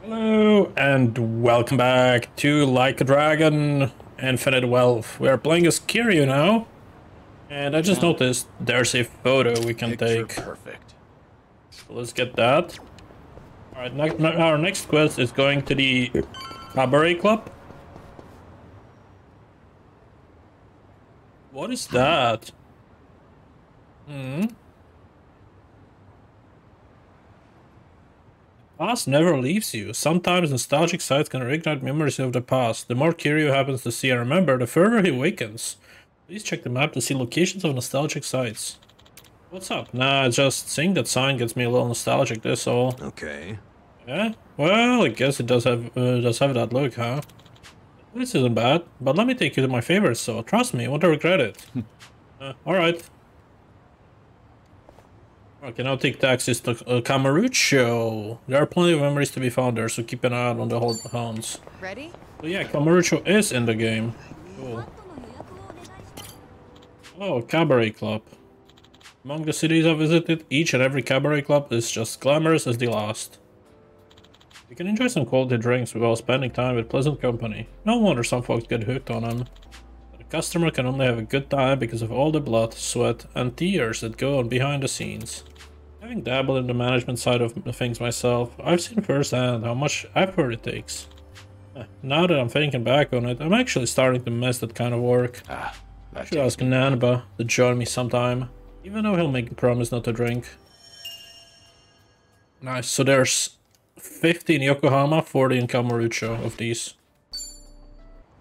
Hello and welcome back to Like a Dragon Infinite Wealth. We are playing as Kiryu now, and I just noticed there's a photo we can Picture take. perfect. So let's get that. Alright, our next quest is going to the Cabaret Club. What is that? Past never leaves you. Sometimes nostalgic sights can reignite memories of the past. The more Kiryu happens to see and remember, the further he awakens. Please check the map to see locations of nostalgic sites. What's up? Nah, just seeing that sign gets me a little nostalgic, that's all. Okay. Yeah? Well, I guess it does have that look, huh? This isn't bad, but let me take you to my favorites, so trust me, you won't regret it. Alright. Okay, now take taxis to Kamurocho. There are plenty of memories to be found there, so keep an eye out on the hounds. Ready? So yeah, Kamurocho is in the game. Cool. Oh, Cabaret Club. Among the cities I visited, each and every cabaret club is just glamorous as the last. You can enjoy some quality drinks while spending time with pleasant company. No wonder some folks get hooked on them. But a customer can only have a good time because of all the blood, sweat, and tears that go on behind the scenes. Having dabbled in the management side of things myself, I've seen firsthand how much effort it takes. Now that I'm thinking back on it, I'm actually starting to miss that kind of work. I should ask Nanba to join me sometime, even though he'll make a promise not to drink. Nice, so there's 50 in Yokohama, 40 in Kamurocho of these.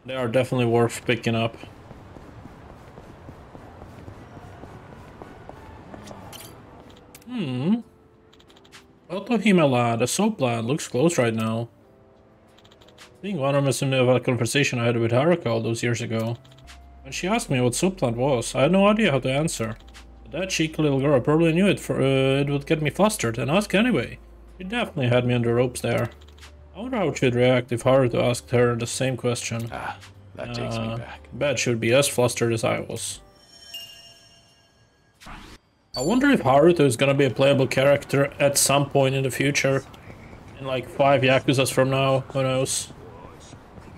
They are definitely worth picking up. Otohime Land, the soap land, looks closed right now. Being one reminds me of a conversation I had with Haruka all those years ago. When she asked me what soap plant was, I had no idea how to answer. But that cheeky little girl probably knew it, for it would get me flustered, and asked anyway. She definitely had me on the ropes there. I wonder how she'd react if Haruto asked her the same question. That takes me back. Bet she would be as flustered as I was. I wonder if Haruto is gonna be a playable character at some point in the future. In like 5 Yakuzas from now, who knows.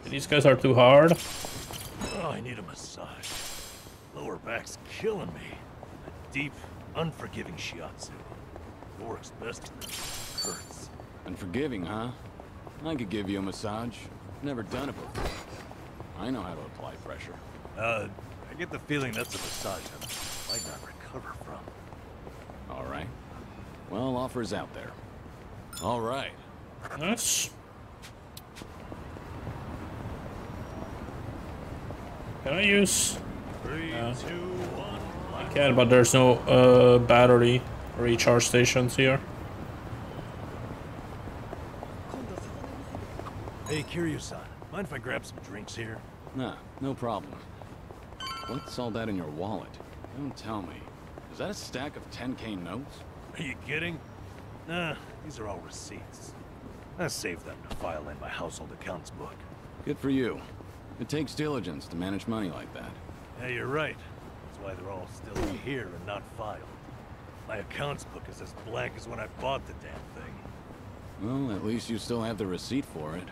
These guys are too hard. Oh, I need a massage. Lower back's killing me. A deep, unforgiving shiatsu. Works best when it hurts. Unforgiving, huh? I could give you a massage. Never done it before. I know how to apply pressure. I get the feeling that's a massage I might not recover from. All right. Well, offers out there. All right. Nice. Can I use? 3, 2, 1. I can, but there's no battery recharge stations here. Hey, Kiryu-san, mind if I grab some drinks here? Nah, no problem. What's all that in your wallet? Don't tell me. Is that a stack of 10K notes? Are you kidding? Nah, these are all receipts. I saved them to file in my household accounts book. Good for you. It takes diligence to manage money like that. Yeah, you're right. That's why they're all still here and not filed. My accounts book is as blank as when I bought the damn thing. Well, at least you still have the receipt for it.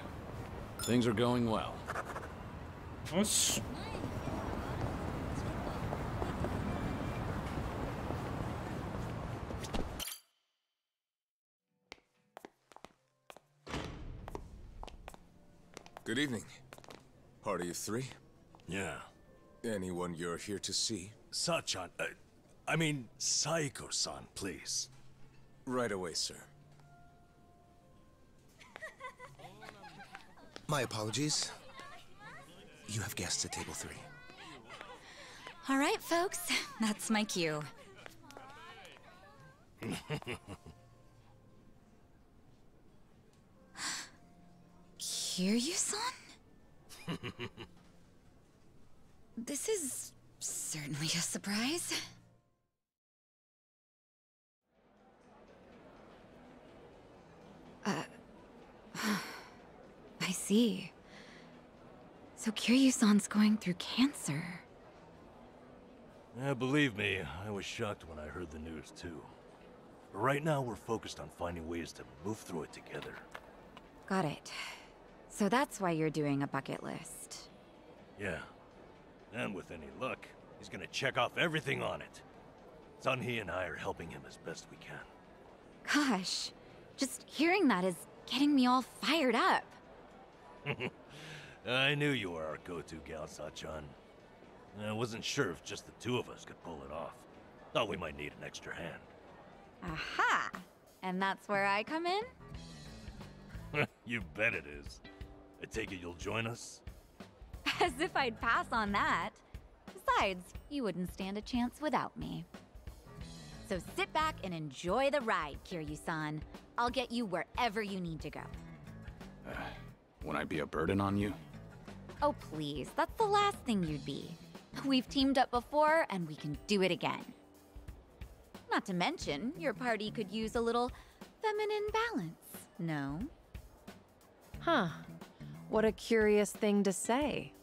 Things are going well. Nice. Good evening. Party of 3? Yeah. Anyone you're here to see? Sachan, I mean, Saiko-san, please. Right away, sir. My apologies. You have guests at table 3. All right, folks. That's my cue. Kiryu-san? This is certainly a surprise. I see. So Kiryu-san's going through cancer. Yeah, believe me, I was shocked when I heard the news too. But right now we're focused on finding ways to move through it together. Got it. So that's why you're doing a bucket list. Yeah. And with any luck, he's gonna check off everything on it. Sunhee and I are helping him as best we can. Gosh, just hearing that is getting me all fired up. I knew you were our go-to gal, Sachan. I wasn't sure if just the two of us could pull it off. Thought we might need an extra hand. Aha! And that's where I come in? You bet it is. I take it you'll join us? As if I'd pass on that. Besides, you wouldn't stand a chance without me. So sit back and enjoy the ride, Kiryu-san. I'll get you wherever you need to go. Won't I be a burden on you? Oh please, that's the last thing you'd be. We've teamed up before, and we can do it again. Not to mention, your party could use a little feminine balance, no? Huh. What a curious thing to say.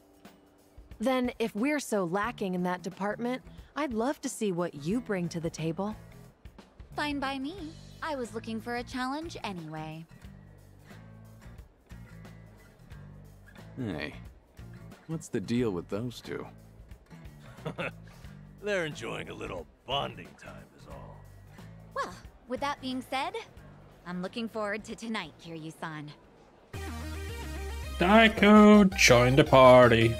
Then, if we're so lacking in that department, I'd love to see what you bring to the table. Fine by me. I was looking for a challenge anyway. Hey, what's the deal with those two? They're enjoying a little bonding time is all. Well, with that being said, I'm looking forward to tonight, Kiryu-san. Daiko, join the party.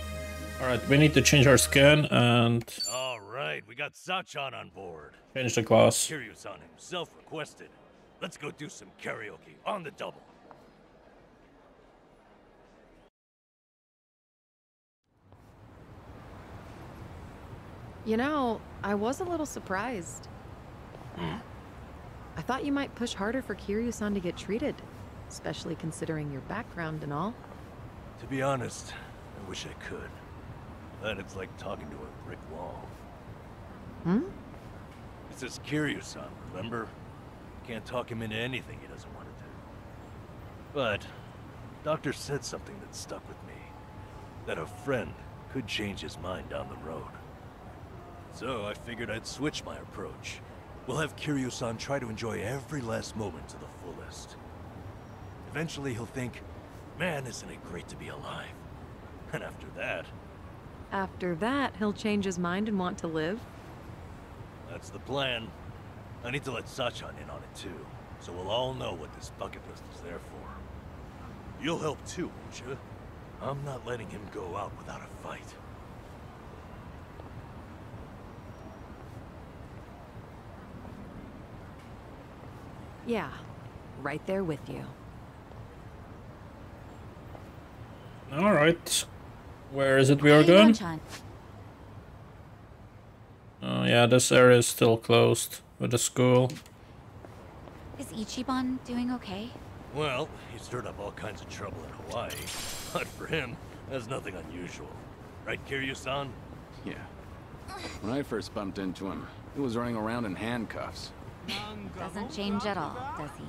Alright, we need to change our skin and Alright, we got Sachan on board. change the class. Kiryu-san himself requested. Let's go do some karaoke on the double. You know, I was a little surprised. I thought you might push harder for Kiryu-san to get treated, especially considering your background and all. To be honest, I wish I could. But it's like talking to a brick wall. It says Kiryu-san, remember? Can't talk him into anything he doesn't want to do. But, Doctor said something that stuck with me. That a friend could change his mind down the road. So I figured I'd switch my approach. We'll have Kiryu-san try to enjoy every last moment to the fullest. Eventually he'll think, man, isn't it great to be alive? And after that... After that, he'll change his mind and want to live? That's the plan. I need to let Sachan in on it too, so we'll all know what this bucket list is there for. You'll help too, won't you? I'm not letting him go out without a fight. Yeah, right there with you. Alright. Where is it we are Hey, going? Don-chan. Oh yeah, this area is still closed with the school. Is Ichiban doing okay? Well, he stirred up all kinds of trouble in Hawaii. But for him, that's nothing unusual. Right, Kiryu-san? Yeah. When I first bumped into him, he was running around in handcuffs. Doesn't change at all, does he?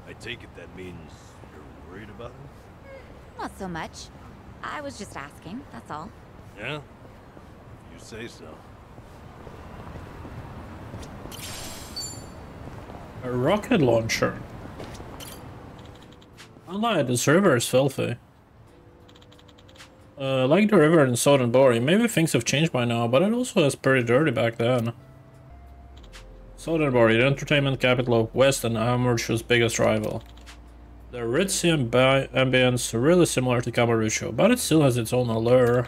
I take it that means you're worried about him? Not so much. I was just asking, that's all. Yeah? You say so. A rocket launcher. Unlike this river is filthy. Like the river in Southern Bori, maybe things have changed by now, but it also was pretty dirty back then. Southern Bori, the entertainment capital of West and Aomori's biggest rival. The ritzy ambience really similar to Kamurocho, but it still has its own allure.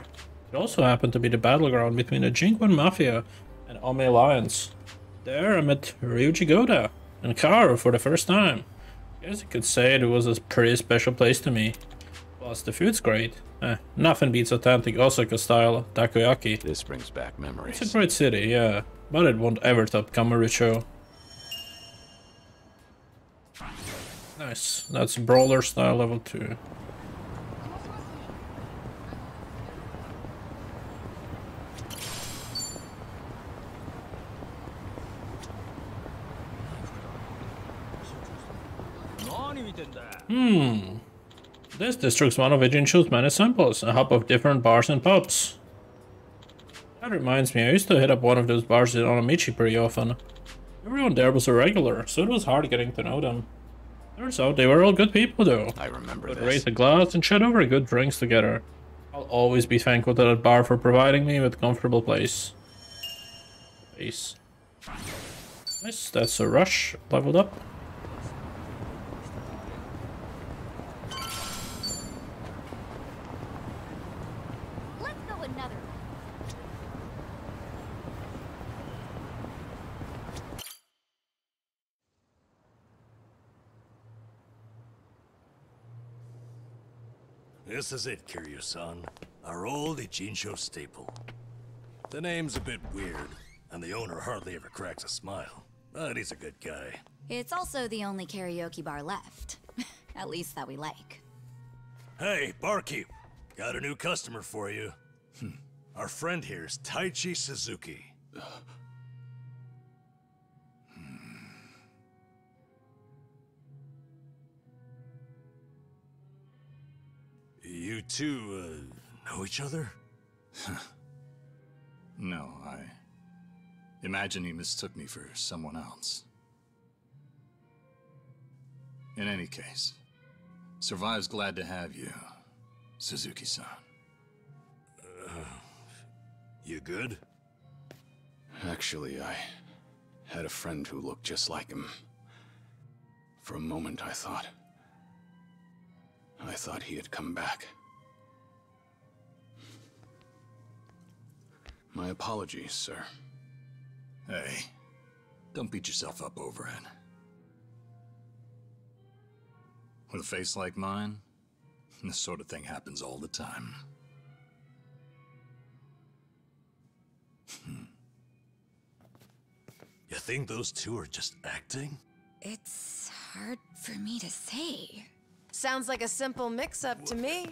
It also happened to be the battleground between the Jinquan Mafia and Ome Alliance. There I met Ryuji Goda and Kaoru for the first time. Guess you could say it was a pretty special place to me. Plus the food's great. Nothing beats authentic Osaka style takoyaki. This brings back memories. It's a great city, yeah, but it won't ever top Kamurocho. Nice, that's brawler style level 2. This district's one of Ijinchu's many samples, a hub of different bars and pubs. That reminds me, I used to hit up one of those bars in Onomichi pretty often. Everyone there was a regular, so it was hard getting to know them. Turns out they were all good people, though. I remember Would this. raise a glass and chat over good drinks together. I'll always be thankful to that bar for providing me with a comfortable place. Nice, that's a rush. Leveled up. Let's go another. This is it, Kiryu-san. Our old Ichinsho staple. The name's a bit weird, and the owner hardly ever cracks a smile. But he's a good guy. It's also the only karaoke bar left. At least that we like. Hey, barkeep. Got a new customer for you. Our friend here's Taichi Suzuki. You two, know each other? No, I imagine he mistook me for someone else. In any case, Survive's glad to have you, Suzuki-san. You good? Actually, I had a friend who looked just like him. For a moment, I thought he had come back. My apologies, sir. Hey, don't beat yourself up over it. With a face like mine, this sort of thing happens all the time. You think those two are just acting? It's hard for me to say. Sounds like a simple mix-up to me.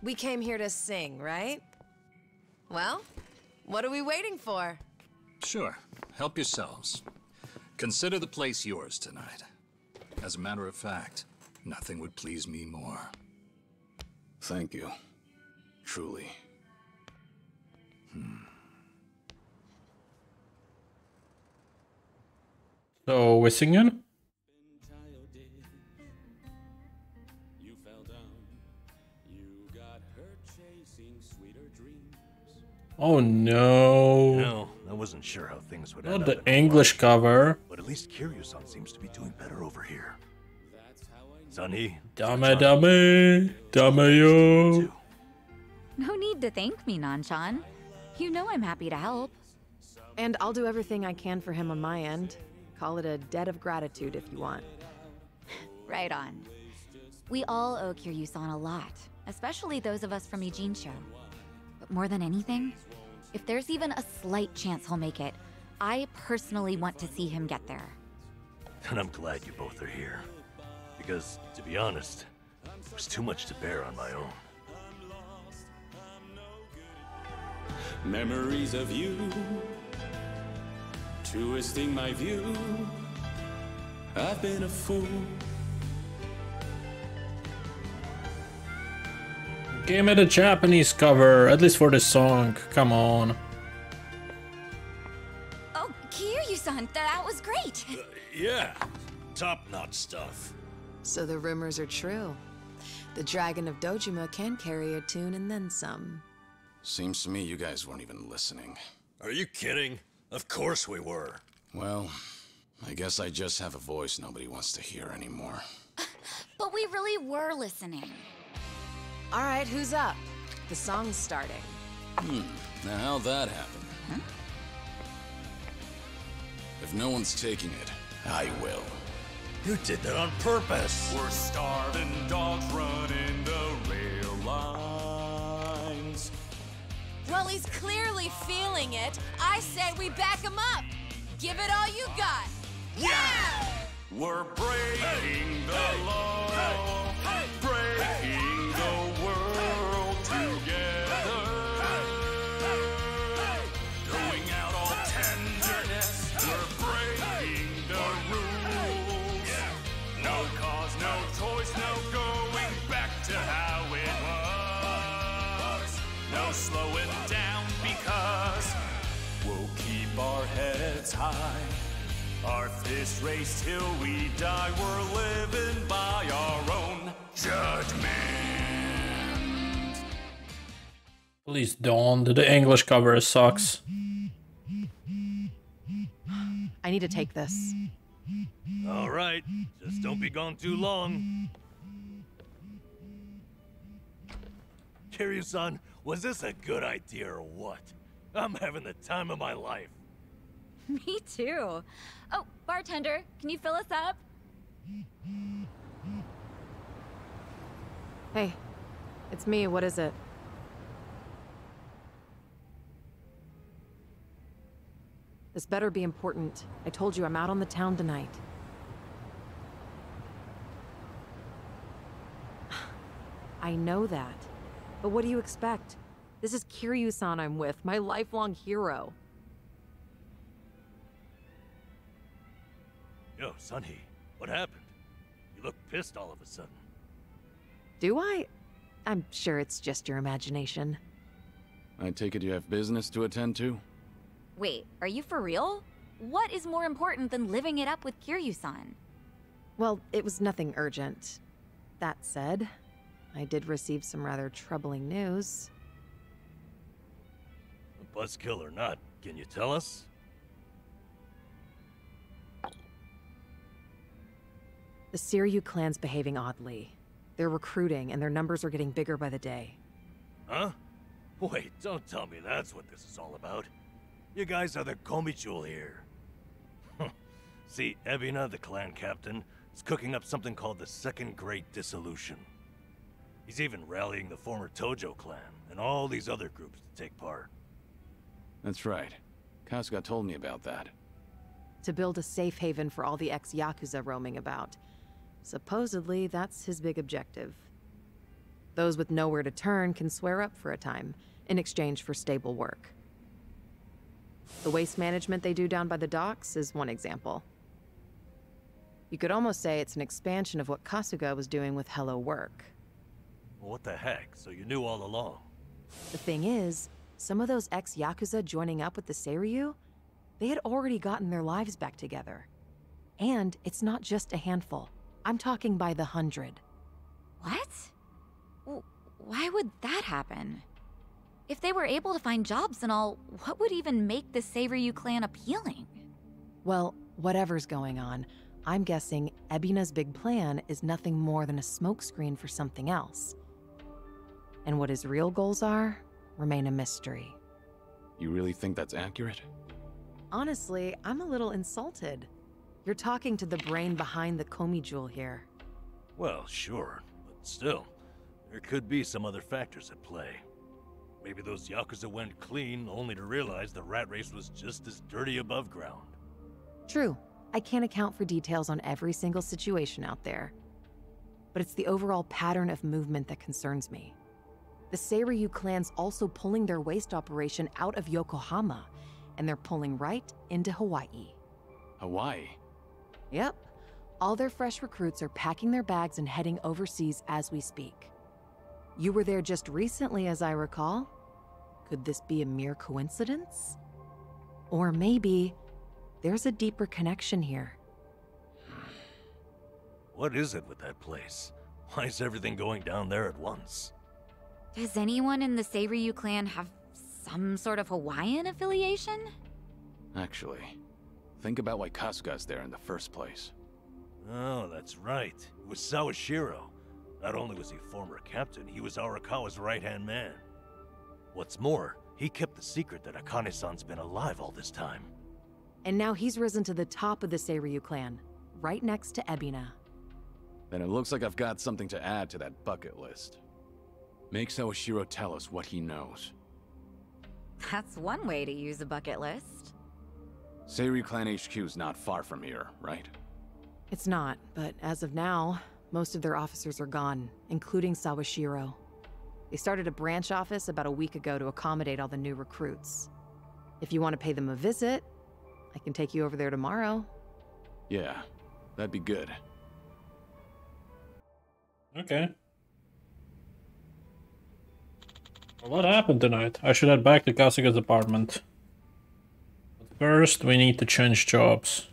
We came here to sing, right? Well, what are we waiting for? Sure, help yourselves. Consider the place yours tonight. As a matter of fact, nothing would please me more. Thank you. Truly. So we're singing? Oh no. No, I wasn't sure how things would end Not up the in English cover. But at least Kiryu-san seems to be doing better over here. Sunny. Dame yo. No need to thank me, Nanchan. You know I'm happy to help. And I'll do everything I can for him on my end. Call it a debt of gratitude if you want. Right on. We all owe Kiryu-san a lot, especially those of us from Ichinsho. But more than anything, if there's even a slight chance he'll make it, I personally want to see him get there. And I'm glad you both are here. Because, to be honest, it was too much to bear on my own. Memories of you, twisting my view. I've been a fool. Give me the Japanese cover, at least for this song. Come on. Oh, Kiryu-san, that was great. Yeah, top-notch stuff. So the rumors are true. The Dragon of Dojima can carry a tune and then some. Seems to me you guys weren't even listening. Are you kidding? Of course we were. Well, I guess I just have a voice nobody wants to hear anymore. But we really were listening. All right, who's up? The song's starting. Now how'd that happen? Huh? If no one's taking it, I will. You did that on purpose. We're starving dogs running the rail lines. Well, he's clearly feeling it. I said we back him up. Give it all you got. Yeah! We're breaking the law, breaking the world together. Going out all tenderness, we're breaking the rules. No cause, no choice, no going back to how it was. No slowing down because we'll keep our heads high. Our fist race till we die. We're living by our own judgment. Please don't. The English cover sucks. I need to take this. All right, just don't be gone too long. Kiryu-san, was this a good idea or what? I'm having the time of my life. Me too. Oh, bartender, can you fill us up? Hey, it's me. What is it? This better be important. I told you I'm out on the town tonight. I know that. But what do you expect? This is Kiryu-san I'm with, my lifelong hero. Yo, Sunhee, what happened? You look pissed all of a sudden. Do I? I'm sure it's just your imagination. I take it you have business to attend to? Wait, are you for real? What is more important than living it up with Kiryu-san? Well, it was nothing urgent. That said, I did receive some rather troubling news. A buzzkill or not, can you tell us? The Kiryu clan's behaving oddly. They're recruiting, and their numbers are getting bigger by the day. Huh? Wait, don't tell me that's what this is all about. You guys are the Komi-jewel here. See, Ebina, the clan captain, is cooking up something called the Second Great Dissolution. He's even rallying the former Tojo clan and all these other groups to take part. That's right. Kasuga told me about that. To build a safe haven for all the ex-Yakuza roaming about. Supposedly, that's his big objective. Those with nowhere to turn can swear up for a time, in exchange for stable work. The waste management they do down by the docks is one example. You could almost say it's an expansion of what Kasuga was doing with Hello Work. Well, what the heck? So you knew all along? The thing is, some of those ex-Yakuza joining up with the Seiryu, they had already gotten their lives back together. And it's not just a handful. I'm talking by the 100. What? Why would that happen? If they were able to find jobs and all, what would even make the Seiryu clan appealing? Well, whatever's going on, I'm guessing Ebina's big plan is nothing more than a smokescreen for something else. And what his real goals are, remain a mystery. You really think that's accurate? Honestly, I'm a little insulted. You're talking to the brain behind the Komi-jewel here. Well, sure, but still, there could be some other factors at play. Maybe those Yakuza went clean only to realize the rat race was just as dirty above ground. True. I can't account for details on every single situation out there. But it's the overall pattern of movement that concerns me. The Seiryu clan's also pulling their waste operation out of Yokohama, and they're pulling right into Hawaii. Hawaii? Yep. All their fresh recruits are packing their bags and heading overseas as we speak. You were there just recently, as I recall. Could this be a mere coincidence? Or maybe there's a deeper connection here. What is it with that place? Why is everything going down there at once? Does anyone in the Seiryu clan have some sort of Hawaiian affiliation? Actually, think about why Kasuga's there in the first place. Oh, that's right. It was Sawashiro. Not only was he former captain, he was Arakawa's right-hand man. What's more, he kept the secret that Akane-san's been alive all this time. And now he's risen to the top of the Seiryu clan, right next to Ebina. Then it looks like I've got something to add to that bucket list. Make Sawashiro tell us what he knows. That's one way to use a bucket list. Seiryu clan HQ's not far from here, right? It's not, but as of now, most of their officers are gone, including Sawashiro. They started a branch office about a week ago to accommodate all the new recruits. If you want to pay them a visit, I can take you over there tomorrow. Yeah, that'd be good. Okay. Well, what happened tonight? I should head back to Kasuga's apartment. But first, we need to change jobs.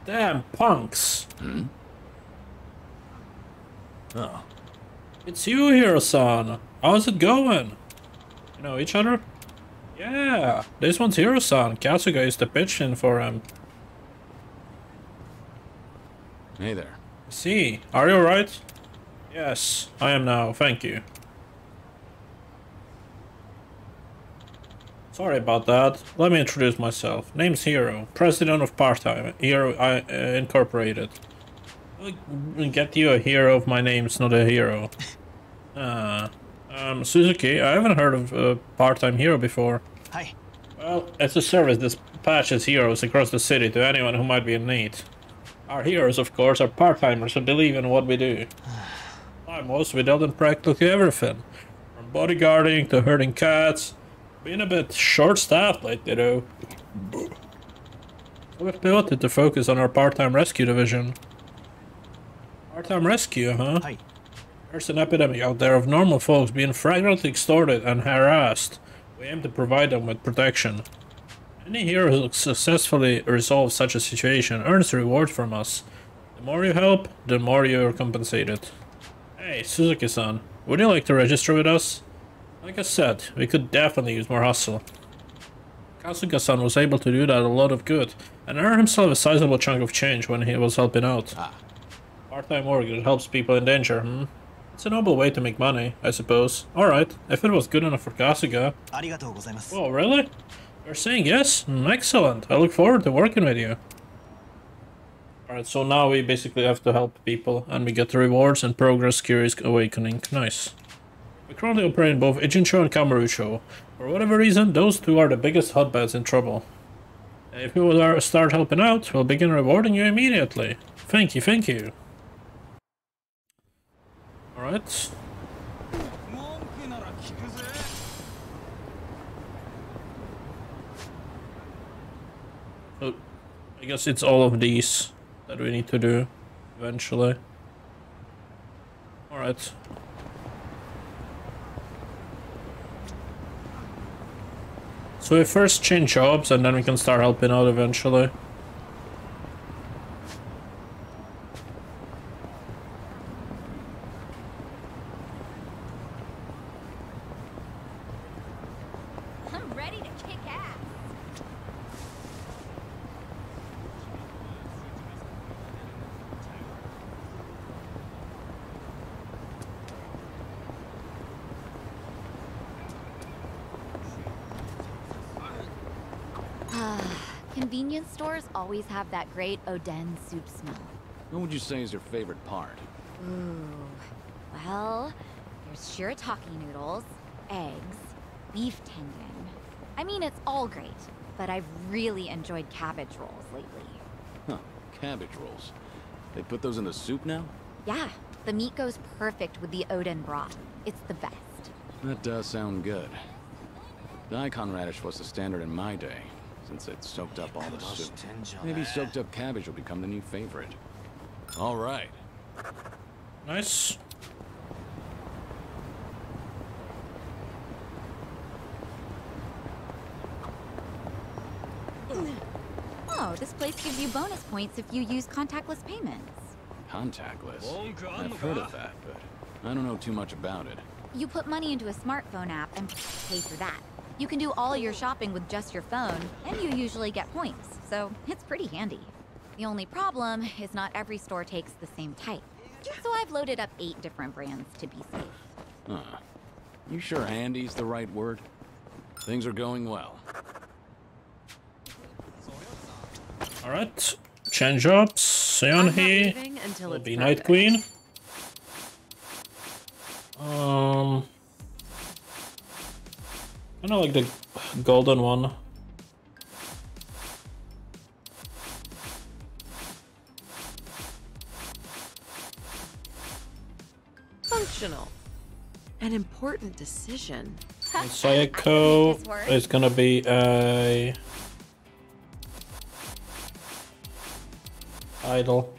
Damn punks. Hmm? Oh. It's you, Hiro-san. How's it going? You know each other? Yeah, this one's Hiro-san. Kasuga is the pitch-in for him. Hey there. See, are you alright? Yes, I am now, thank you. Sorry about that. Let me introduce myself. Name's Hiro, president of Part-Time, Hiro Incorporated. I'll get you a hero if my name's not a hero. Suzuki, I haven't heard of Part-Time Hero before. Hi. Well, it's a service that dispatches heroes across the city to anyone who might be in need. Our heroes, of course, are part-timers who believe in what we do. I'm mostly dealt in practically everything. From bodyguarding to herding cats. Been a bit short-staffed lately, though. So we've pivoted to focus on our part-time rescue division. Part-time rescue, huh? Hi. There's an epidemic out there of normal folks being fragrantly extorted and harassed. We aim to provide them with protection. Any hero who successfully resolves such a situation earns a reward from us. The more you help, the more you are compensated. Hey, Suzuki-san, would you like to register with us? Like I said, we could definitely use more hustle. Kasuga-san was able to do that a lot of good, and earn himself a sizable chunk of change when he was helping out. Part-time work that helps people in danger, hmm? It's a noble way to make money, I suppose. Alright, if it was good enough for Kasuga. Oh, really? You're saying yes? Excellent. I look forward to working with you. Alright, so now we basically have to help people, and we get the rewards and progress Kiryu's awakening. Nice. We currently operate in both Ijincho and Kamurocho. For whatever reason, those two are the biggest hotbeds in trouble. And if we will start helping out, we'll begin rewarding you immediately. Thank you, thank you. Alright. So, I guess it's all of these that we need to do eventually. Alright. So we first change jobs and then we can start helping out eventually. I'm ready to kick ass. Convenience stores always have that great Oden soup smell. What would you say is your favorite part? Ooh, well, there's shirataki noodles, eggs, beef tendon. I mean, it's all great, but I've really enjoyed cabbage rolls lately. Huh, cabbage rolls. They put those in the soup now? Yeah, the meat goes perfect with the Oden broth. It's the best. That does sound good. Daikon radish was the standard in my day, since it soaked up all the soup. Maybe soaked up cabbage will become the new favorite. All right. Nice. Oh, this place gives you bonus points if you use contactless payments. Contactless? I've heard of that, but I don't know too much about it. You put money into a smartphone app and pay for that. You can do all your shopping with just your phone, and you usually get points, so it's pretty handy. The only problem is not every store takes the same type. So I've loaded up 8 different brands to be safe. Huh. You sure handy's the right word? Things are going well. Alright. Change jobs. Seonhee will be Night Queen. Kinda like the golden one. Functional. An important decision. And Sayako is gonna be a idol.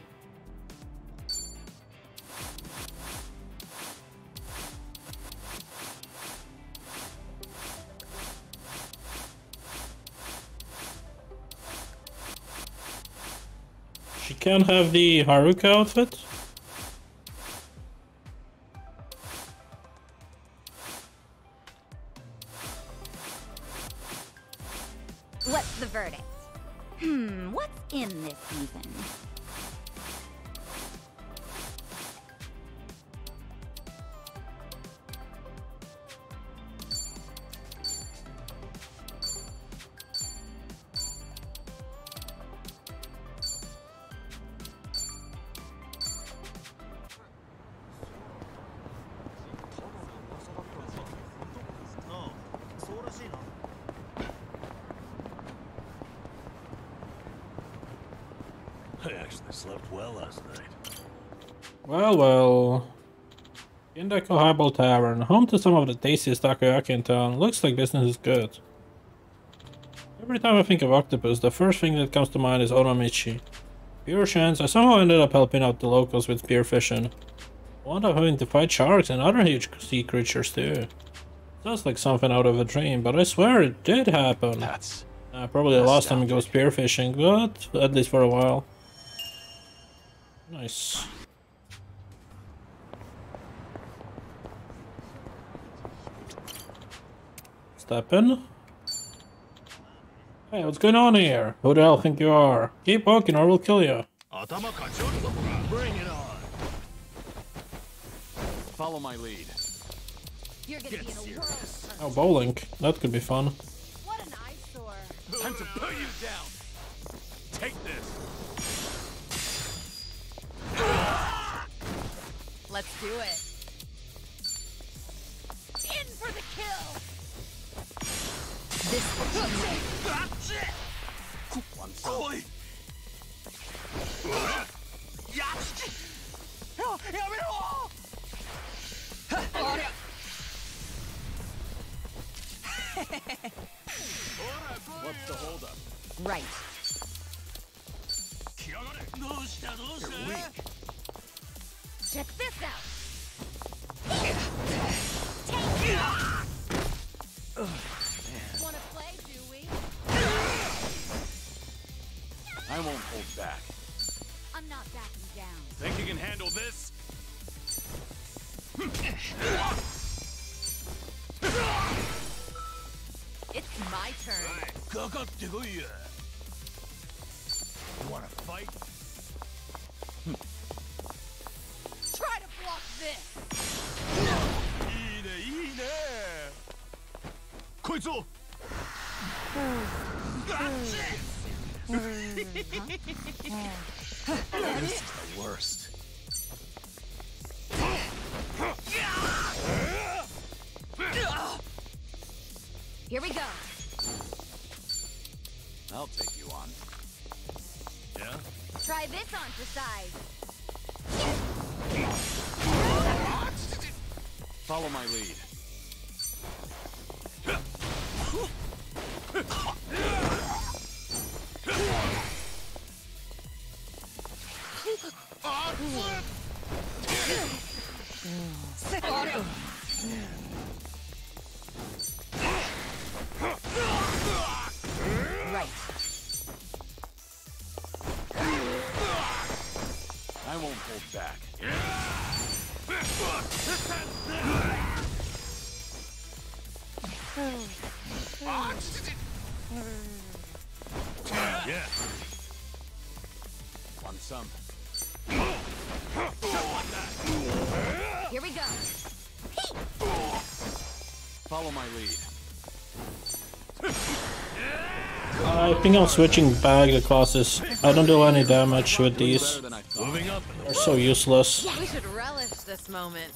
She can't have the Haruka outfit? What's the verdict? What's in this season? I actually slept well last night. Well. Indako Highball Tavern, home to some of the tastiest takoyaki in town. Looks like business is good. Every time I think of octopus, the first thing that comes to mind is onomichi. Pure chance, I somehow ended up helping out the locals with spearfishing. Wound up having to fight sharks and other huge sea creatures too. Sounds like something out of a dream, but I swear it did happen. That's probably the last time I go spearfishing, but at least for a while. Nice. Step in. Hey, what's going on here? Who the hell think you are? Keep walking or we'll kill you. bring it on. Follow my lead. You're gonna be in a world. Oh, bowling. That could be fun. What an eyesore. Time to put you down. Take this. Let's do it. In for the kill. This One side. What's the holdup? right. You're weak. Check this out. Wanna play, do we? I won't hold back. I'm not backing down. Think you can handle this? It's my turn. You wanna fight? Try to block this. いいね、いいね。こいつを。This is the worst. Here we go. I'll take you on. Yeah? Try this on for size. Follow my lead. Right. I won't hold back. Yeah. Want some? Here we go. Follow my lead. I think I'm switching back the classes. I don't do any damage with these. Better than I thought. Moving up. They're so useless. We should relish this moment.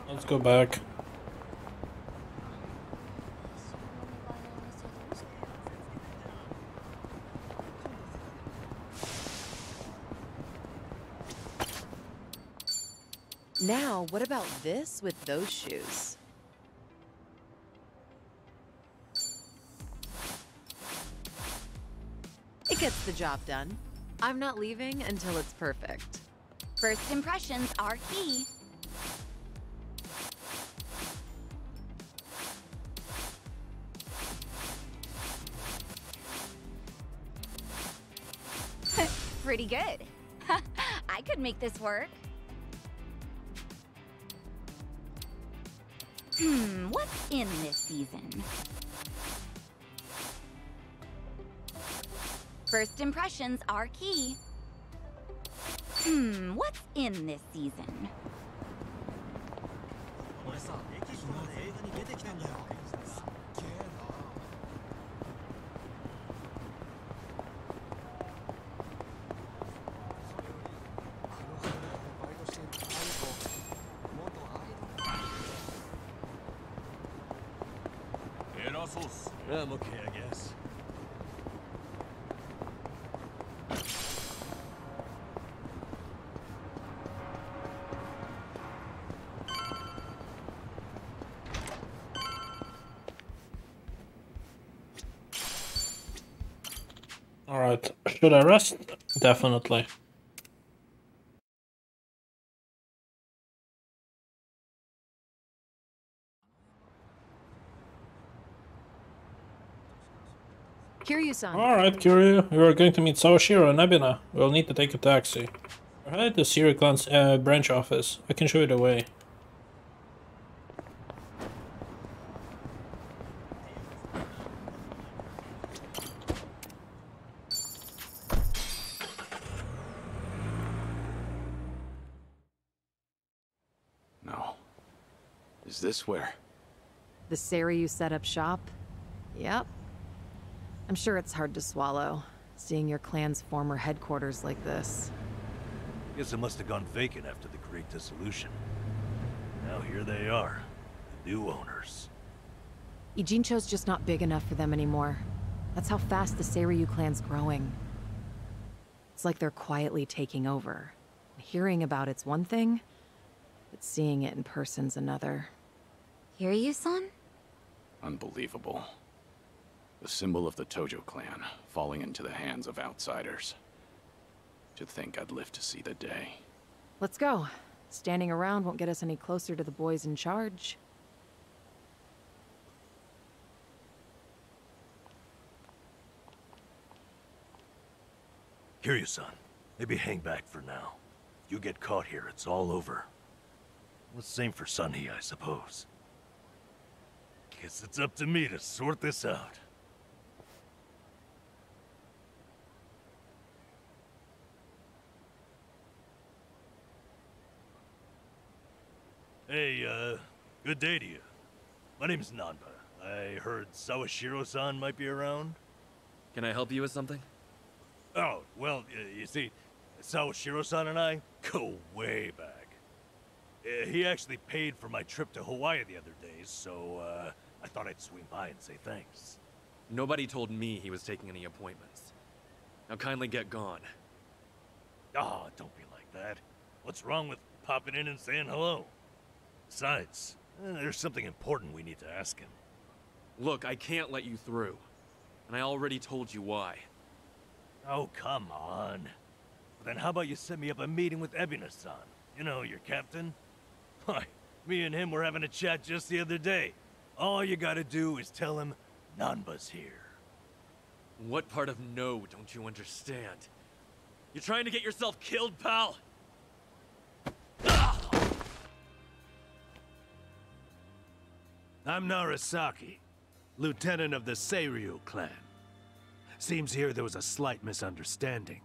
Let's go back. Now, what about this with those shoes? It gets the job done. I'm not leaving until it's perfect. First impressions are key. pretty good. I could make this work. What's in this season? First impressions are key. What's in this season? I'm okay, I guess. Alright, should I rest? Definitely. Kiryu-san. Alright, Kiryu, we are going to meet Sawashiro and Ebina. We'll need to take a taxi. We're headed to Siri Clan's branch office. I can show you the way. No. Is this where? The Seiryu set up shop? Yep. I'm sure it's hard to swallow, seeing your clan's former headquarters like this. Guess it must have gone vacant after the Great Dissolution. Now here they are, the new owners. Ijincho's just not big enough for them anymore. That's how fast the Seiryu clan's growing. It's like they're quietly taking over. Hearing about it's one thing, but seeing it in person's another. Kiryu-san? Unbelievable. The symbol of the Tojo clan, falling into the hands of outsiders. To think I'd live to see the day. Let's go. Standing around won't get us any closer to the boys in charge. Kiryu-san, maybe hang back for now. If you get caught here, it's all over. The same for Sunhee, I suppose. Guess it's up to me to sort this out. Hey, good day to you. My name's Nanba. I heard Sawashiro-san might be around. Can I help you with something? Oh, well, you see, Sawashiro-san and I go way back. He actually paid for my trip to Hawaii the other day, so, I thought I'd swing by and say thanks. Nobody told me he was taking any appointments. Now kindly get gone. Oh, don't be like that. What's wrong with popping in and saying hello? Besides, there's something important we need to ask him. Look, I can't let you through. And I already told you why. Oh, come on. Then how about you set me up a meeting with Ebina-san? You know, your captain? Why, me and him were having a chat just the other day. All you gotta do is tell him Nanba's here. What part of no don't you understand? You trying to get yourself killed, pal? I'm Narasaki, lieutenant of the Seiryu clan. Seems here there was a slight misunderstanding.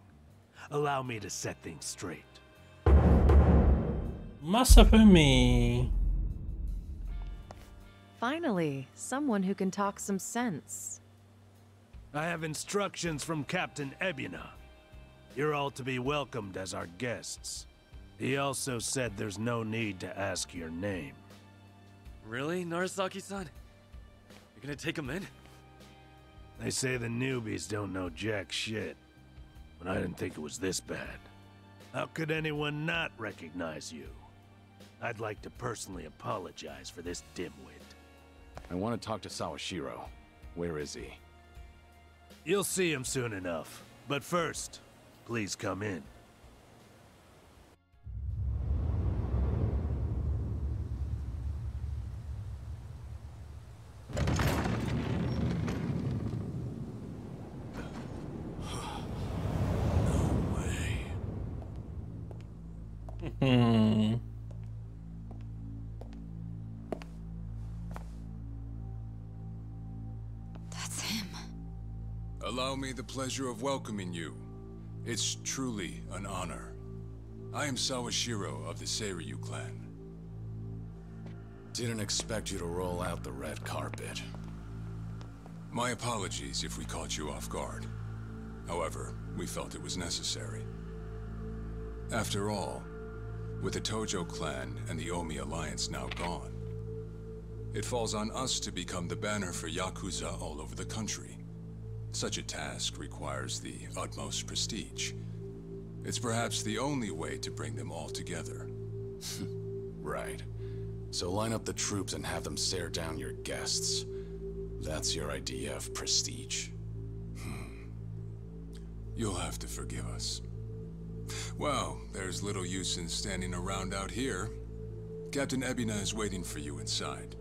Allow me to set things straight. Masafumi. Finally, someone who can talk some sense. I have instructions from Captain Ebina. You're all to be welcomed as our guests. He also said there's no need to ask your name. Really, Narasaki-san? You're gonna take him in? They say the newbies don't know jack shit, but I didn't think it was this bad. How could anyone not recognize you? I'd like to personally apologize for this dimwit. I want to talk to Sawashiro. Where is he? You'll see him soon enough. But first, please come in. No way. Allow me the pleasure of welcoming you. It's truly an honor. I am Sawashiro of the Seiryu clan. Didn't expect you to roll out the red carpet. My apologies if we caught you off guard. However, we felt it was necessary. After all, with the Tojo clan and the Omi alliance now gone, it falls on us to become the banner for Yakuza all over the country. Such a task requires the utmost prestige. It's perhaps the only way to bring them all together. Right. So line up the troops and have them stare down your guests. That's your idea of prestige. You'll have to forgive us. Well, there's little use in standing around out here. Captain Ebina is waiting for you inside.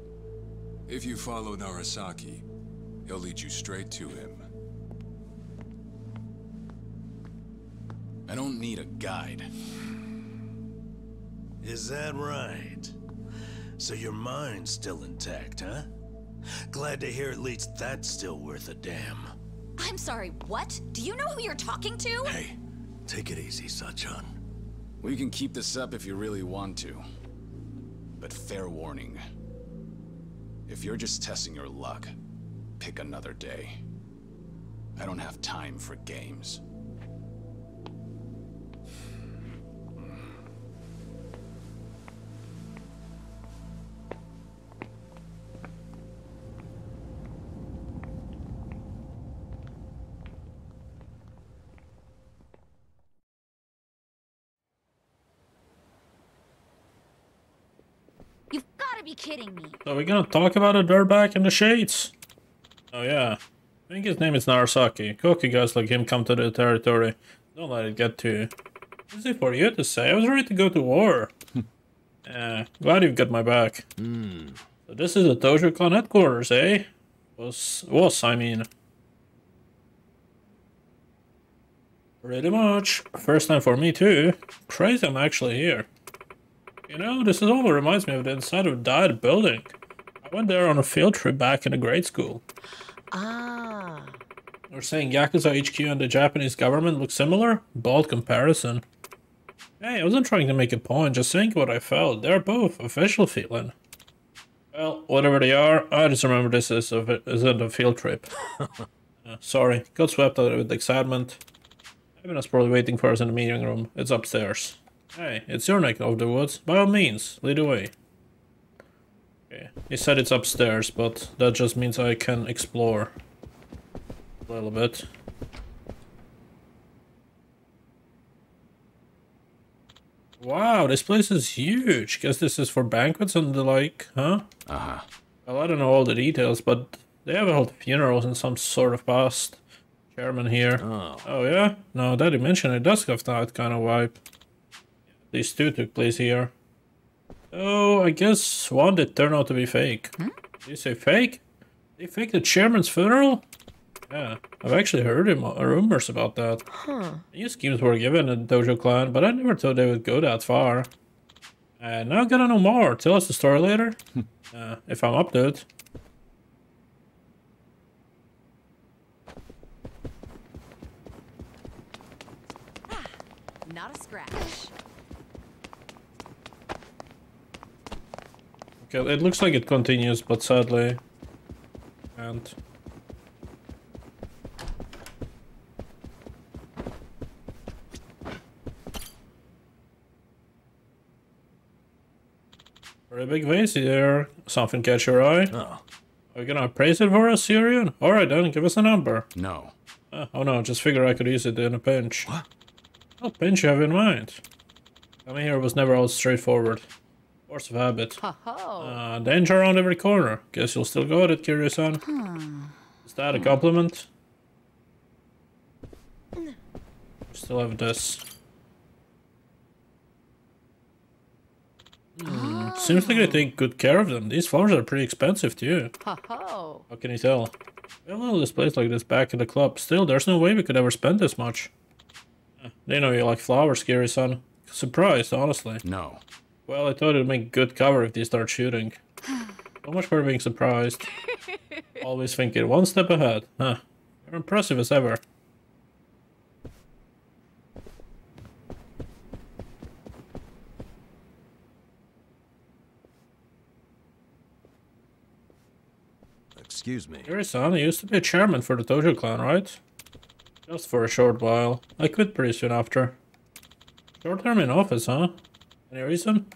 If you follow Narasaki, he'll lead you straight to him. I don't need a guide. Is that right? So your mind's still intact, huh? Glad to hear at least that's still worth a damn. I'm sorry, what? Do you know who you're talking to? Hey, take it easy, Sachan. We can keep this up if you really want to. But fair warning. If you're just testing your luck, pick another day. I don't have time for games. You've got to be kidding me. So we're gonna talk about a dirtbag in the shades? Oh yeah. I think his name is Narasaki. Cocky guys like him come to the territory. Don't let it get to you. Easy for you to say. I was ready to go to war. Glad you've got my back. So this is the Tojo clan headquarters, eh? Was, I mean. Pretty much. First time for me too. Crazy I'm actually here. You know, this is all that reminds me of the inside of a died building. I went there on a field trip back in the grade school. Ah. We're saying Yakuza HQ and the Japanese government look similar? Bold comparison. Hey, I wasn't trying to make a point, just saying what I felt. They're both official feeling. Well, whatever they are, I just remember this isn't a field trip. Sorry, got swept out with excitement. Evan probably waiting for us in the meeting room. It's upstairs. Hey, it's your neck of the woods. By all means, lead the way. Okay, he said it's upstairs, but that just means I can explore a little bit. Wow, this place is huge. Guess this is for banquets and the like, huh? Uh-huh. Well, I don't know all the details, but they have held funerals in some sort of past. Chairman here. Oh yeah? No, that you mentioned it does have that kind of vibe. These two took place here. Oh, I guess one did turn out to be fake. Did you say fake? They faked the chairman's funeral? Yeah, I've actually heard rumors about that. New schemes were given in the Dojo clan, but I never thought they would go that far. Now I gotta know more. Tell us the story later. If I'm up to it. Not a scratch. Okay, it looks like it continues, but sadly, and very big vase here. Something catch your eye? Oh. Are you gonna praise it for us, Syrian? Alright then, give us a number. No. Oh no, just figure I could use it in a pinch. What? What pinch you have in mind? Coming here was never all straightforward. Force of habit. Danger around every corner. Guess you'll still go at it, Kiryu-san. Is that a compliment? Still have this. Seems like they take good care of them. These flowers are pretty expensive too. How can you tell? We have all displays like this back in the club. Still, there's no way we could ever spend this much. They know you like flowers, Kiryu-san. Surprised, honestly. No. Well, I thought it'd make good cover if they start shooting. So much for being surprised. Always thinking one step ahead. Huh. You're impressive as ever. Excuse me. Kiryu-san, you used to be a chairman for the Tojo clan, right? Just for a short while. I quit pretty soon after. Short term in office, huh? Any reason?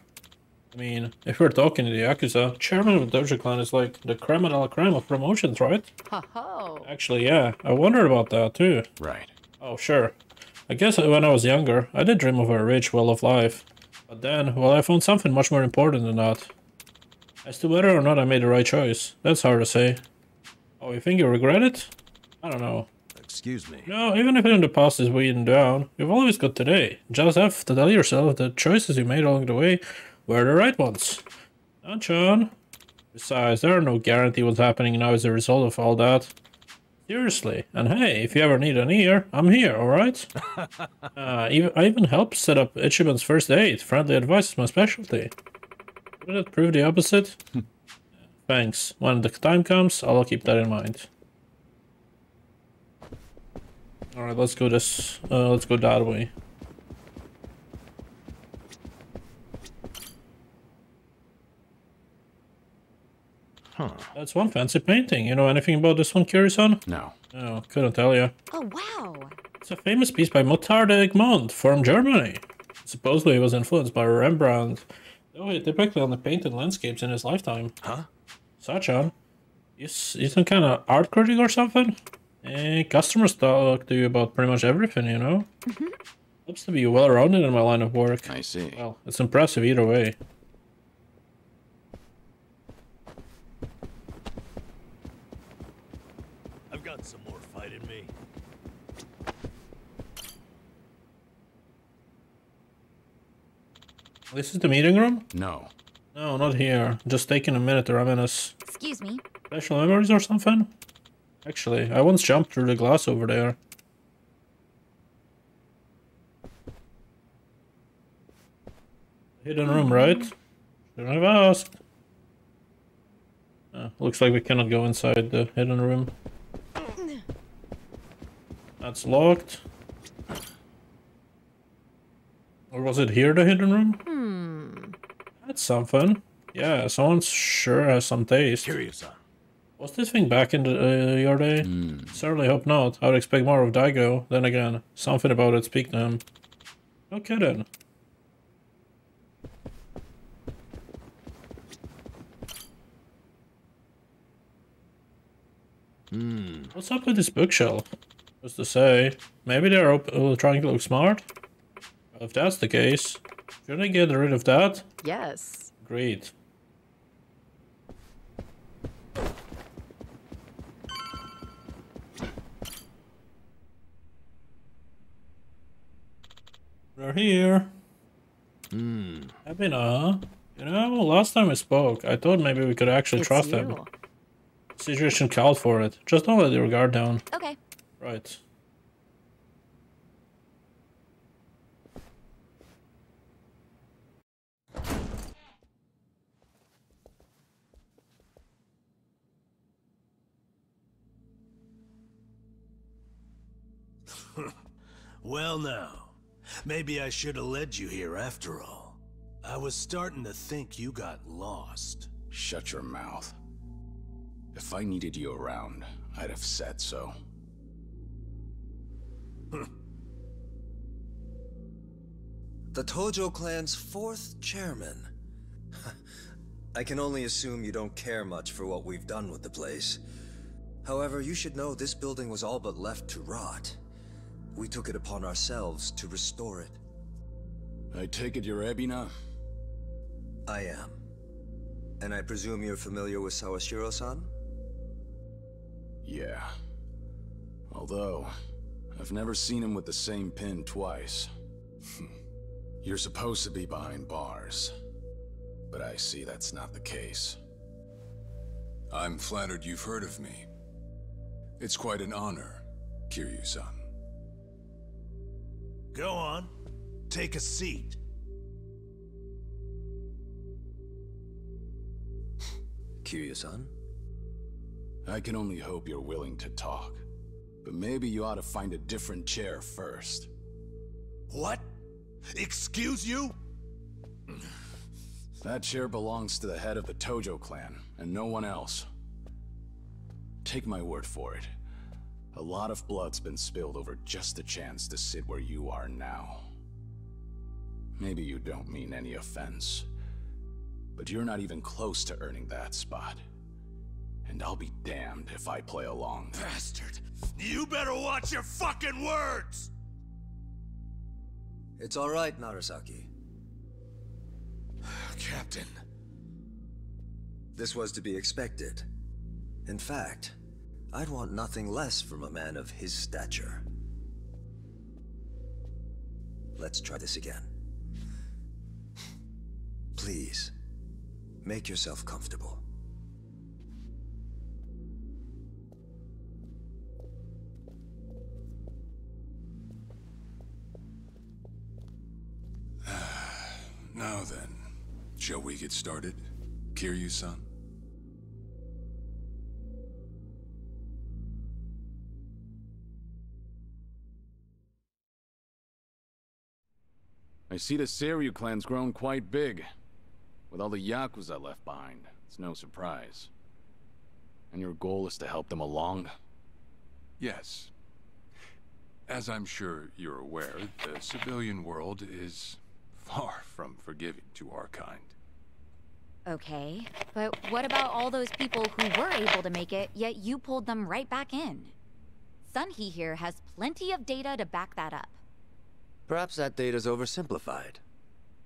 I mean, if we're talking to the Yakuza, chairman of the Dojo clan is like the creme de la creme of promotions, right? Ho-ho! Actually, yeah, I wondered about that too. Right. Oh, sure. I guess when I was younger, I did dream of a rich, well-off life. But then, well, I found something much more important than that. As to whether or not I made the right choice, that's hard to say. Oh, you think you regret it? I don't know. Excuse me. No, even if in the past is weighing down, you've always got today. Just have to tell yourself that choices you made along the way were the right ones. Not John. Besides, there are no guarantee what's happening now as a result of all that. Seriously. And hey, if you ever need an ear, I'm here, alright? I even helped set up Ichiban's first aid. Friendly advice is my specialty. Would it prove the opposite? Thanks. When the time comes, I'll keep that in mind. Alright, let's go that way. Huh. That's one fancy painting. You know anything about this one, Kiryu-san? No. No, couldn't tell you. Oh, wow. It's a famous piece by Motard de Egmont from Germany. Supposedly it was influenced by Rembrandt, though he typically only painted landscapes in his lifetime. Huh? Sachan, you some kind of art critic or something? Customers talk to you about pretty much everything, you know? Helps to be well-rounded in my line of work. I see. Well, it's impressive either way. I've got some more fight in me. This is the meeting room? No. No, not here. Just taking a minute to reminisce. Excuse me. Special memories or something? Actually, I once jumped through the glass over there. Hidden room, right? Shouldn't have asked. Looks like we cannot go inside the hidden room. That's locked. Or was it here, the hidden room? That's something. Yeah, someone sure has some taste. Kiryu-san. Was this thing back in your day? Certainly hope not. I would expect more of Daigo. Then again, something about it speak to him. No kidding. What's up with this bookshelf? What's to say? Maybe they're trying to look smart? If that's the case, should I get rid of that? Yes. Great. We're here. Happy now. You know, last time we spoke, I thought maybe we could actually trust him. Situation called for it. Just don't let your guard down. Okay. Right. Well now, maybe I should have led you here after all. I was starting to think you got lost. Shut your mouth. If I needed you around, I'd have said so. The Tojo clan's 4th chairman. I can only assume you don't care much for what we've done with the place. However, you should know this building was all but left to rot. We took it upon ourselves to restore it. I take it you're Ebina? I am. And I presume you're familiar with Sawashiro-san? Yeah. Although, I've never seen him with the same pin twice. You're supposed to be behind bars. But I see that's not the case. I'm flattered you've heard of me. It's quite an honor, Kiryu-san. Go on. Take a seat. Kiryu-san? I can only hope you're willing to talk. But maybe you ought to find a different chair first. What? Excuse you? That chair belongs to the head of the Tojo clan, and no one else. Take my word for it. A lot of blood's been spilled over just a chance to sit where you are now. Maybe you don't mean any offense, but you're not even close to earning that spot. And I'll be damned if I play along. Bastard! You better watch your fucking words! It's all right, Narasaki. Captain. This was to be expected. In fact, I'd want nothing less from a man of his stature. Let's try this again. Please, make yourself comfortable. Now then, shall we get started, Kiryu-san? I see the Kiryu clan's grown quite big. With all the Yakuza left behind, it's no surprise. And your goal is to help them along? Yes. As I'm sure you're aware, the civilian world is far from forgiving to our kind. Okay, but what about all those people who were able to make it, yet you pulled them right back in? Sunhee here has plenty of data to back that up. Perhaps that data's oversimplified.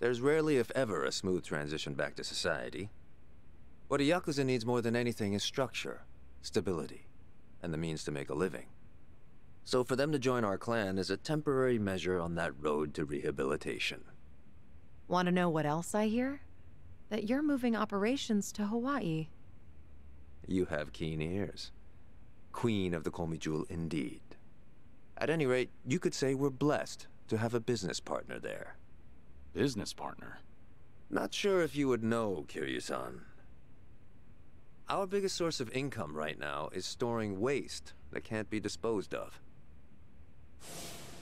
There's rarely, if ever, a smooth transition back to society. What a Yakuza needs more than anything is structure, stability, and the means to make a living. So for them to join our clan is a temporary measure on that road to rehabilitation. Want to know what else I hear? That you're moving operations to Hawaii. You have keen ears. Queen of the Komi Jewel indeed. At any rate, you could say we're blessed to have a business partner there. Business partner? Not sure if you would know, Kiryu-san. Our biggest source of income right now is storing waste that can't be disposed of.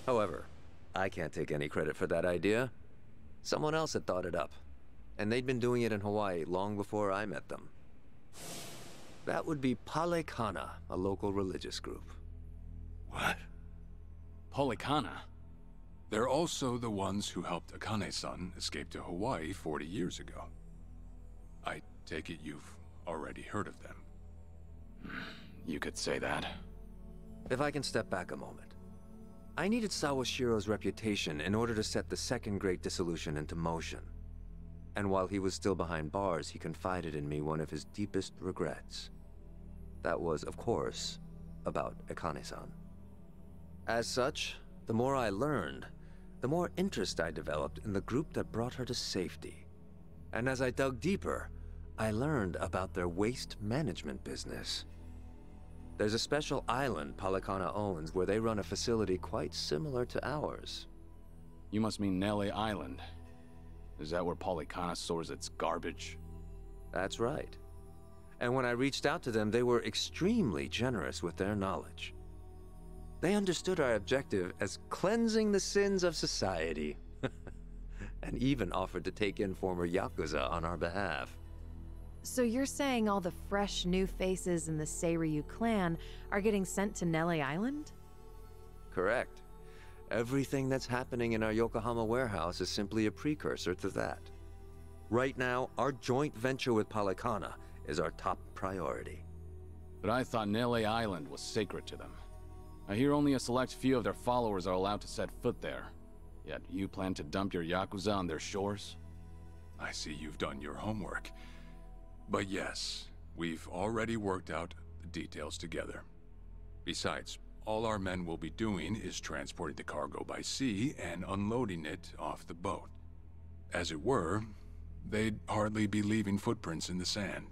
However, I can't take any credit for that idea. Someone else had thought it up, and they'd been doing it in Hawaii long before I met them. That would be Palekana, a local religious group. What? Polikana? They're also the ones who helped Akane-san escape to Hawaii 40 years ago. I take it you've already heard of them. You could say that. If I can step back a moment. I needed Sawashiro's reputation in order to set the second great dissolution into motion. And while he was still behind bars, he confided in me one of his deepest regrets. That was, of course, about Akane-san. As such, the more I learned, the more interest I developed in the group that brought her to safety. And as I dug deeper, I learned about their waste management business. There's a special island Palekana owns where they run a facility quite similar to ours. You must mean Nele Island. Is that where Polikana stores its garbage? That's right. And when I reached out to them, they were extremely generous with their knowledge. They understood our objective as cleansing the sins of society, and even offered to take in former Yakuza on our behalf. So you're saying all the fresh new faces in the Seiryu clan are getting sent to Nele Island? Correct. Everything that's happening in our Yokohama warehouse is simply a precursor to that. Right now, our joint venture with Palekana is our top priority. But I thought Nele Island was sacred to them. I hear only a select few of their followers are allowed to set foot there. Yet you plan to dump your Yakuza on their shores? I see you've done your homework. But yes, we've already worked out the details together. Besides, all our men will be doing is transporting the cargo by sea and unloading it off the boat. As it were, they'd hardly be leaving footprints in the sand.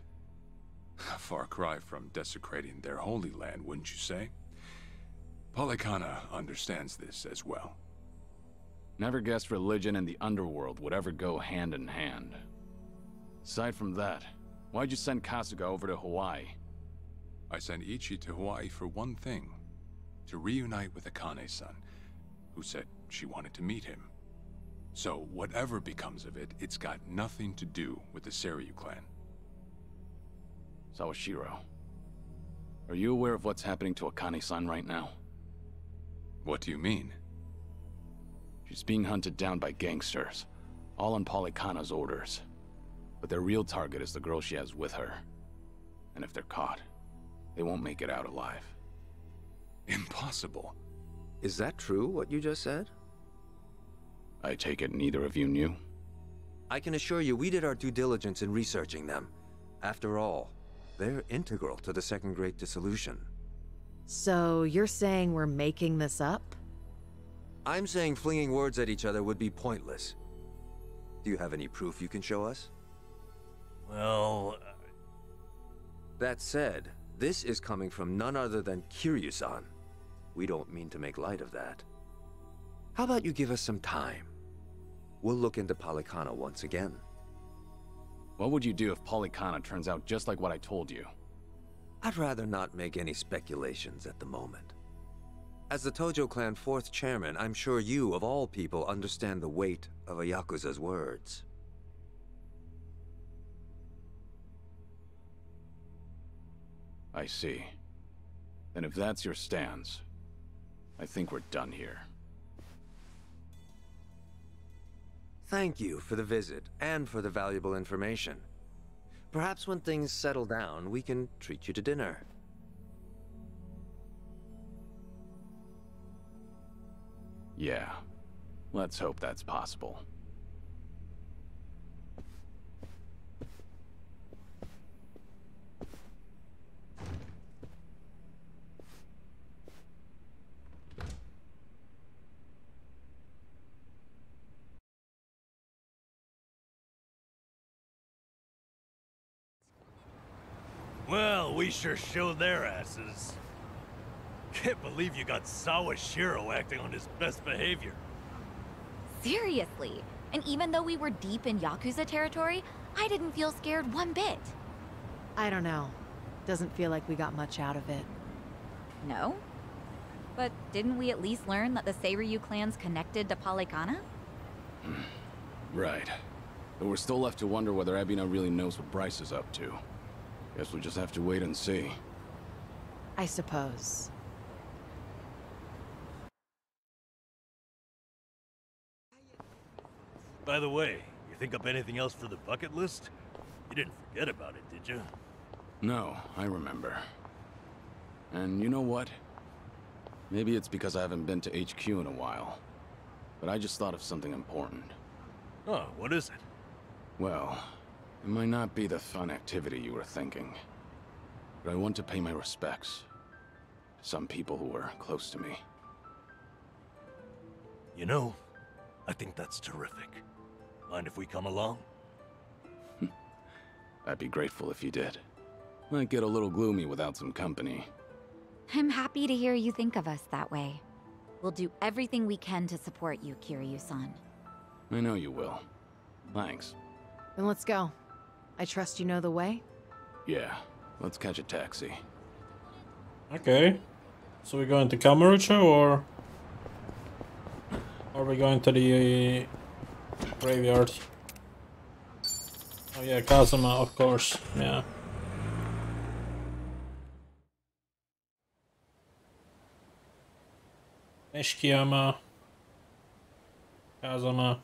A far cry from desecrating their holy land, wouldn't you say? Palekana understands this as well. Never guessed religion and the underworld would ever go hand in hand. Aside from that, why'd you send Kasuga over to Hawaii? I sent Ichi to Hawaii for one thing. to reunite with Akane-san, who said she wanted to meet him. So whatever becomes of it, it's got nothing to do with the Seiryu clan. Sawashiro, are you aware of what's happening to Akane-san right now? What do you mean? She's being hunted down by gangsters, all on Polykhana's orders. But their real target is the girl she has with her. And if they're caught, they won't make it out alive. Impossible. Is that true, what you just said? I take it neither of you knew? I can assure you we did our due diligence in researching them. After all, they're integral to the Second Great Dissolution. So you're saying we're making this up? I'm saying flinging words at each other would be pointless. Do you have any proof you can show us? Well... That said, this is coming from none other than Kiryu-san. We don't mean to make light of that. How about you give us some time? We'll look into Polykhana once again. What would you do if Polykhana turns out just like what I told you? I'd rather not make any speculations at the moment. As the Tojo clan 4th chairman, I'm sure you, of all people, understand the weight of a Yakuza's words. I see. Then if that's your stance, I think we're done here. Thank you for the visit, and for the valuable information. Perhaps when things settle down, we can treat you to dinner. Yeah, let's hope that's possible. Well, we sure showed their asses. Can't believe you got Sawashiro acting on his best behavior. Seriously. And even though we were deep in Yakuza territory, I didn't feel scared one bit. I don't know. Doesn't feel like we got much out of it. No? But didn't we at least learn that the Seiryu clan's connected to Polykhana? Right. But we're still left to wonder whether Ebina really knows what Bryce is up to. Guess we'll just have to wait and see. I suppose. By the way, you think up anything else for the bucket list? You didn't forget about it, did you? No, I remember. And you know what? Maybe it's because I haven't been to HQ in a while. But I just thought of something important. Oh, what is it? Well, it might not be the fun activity you were thinking. But I want to pay my respects to some people who were close to me. You know, I think that's terrific. Mind if we come along? I'd be grateful if you did. Might get a little gloomy without some company. I'm happy to hear you think of us that way. We'll do everything we can to support you, Kiryu-san. I know you will. Thanks. Then let's go. I trust you know the way? Yeah, let's catch a taxi. Okay. So we're going to Kamurocho, or are we going to the graveyard? Oh yeah, Kazuma, of course. Yeah. Nishikiyama, Kazuma,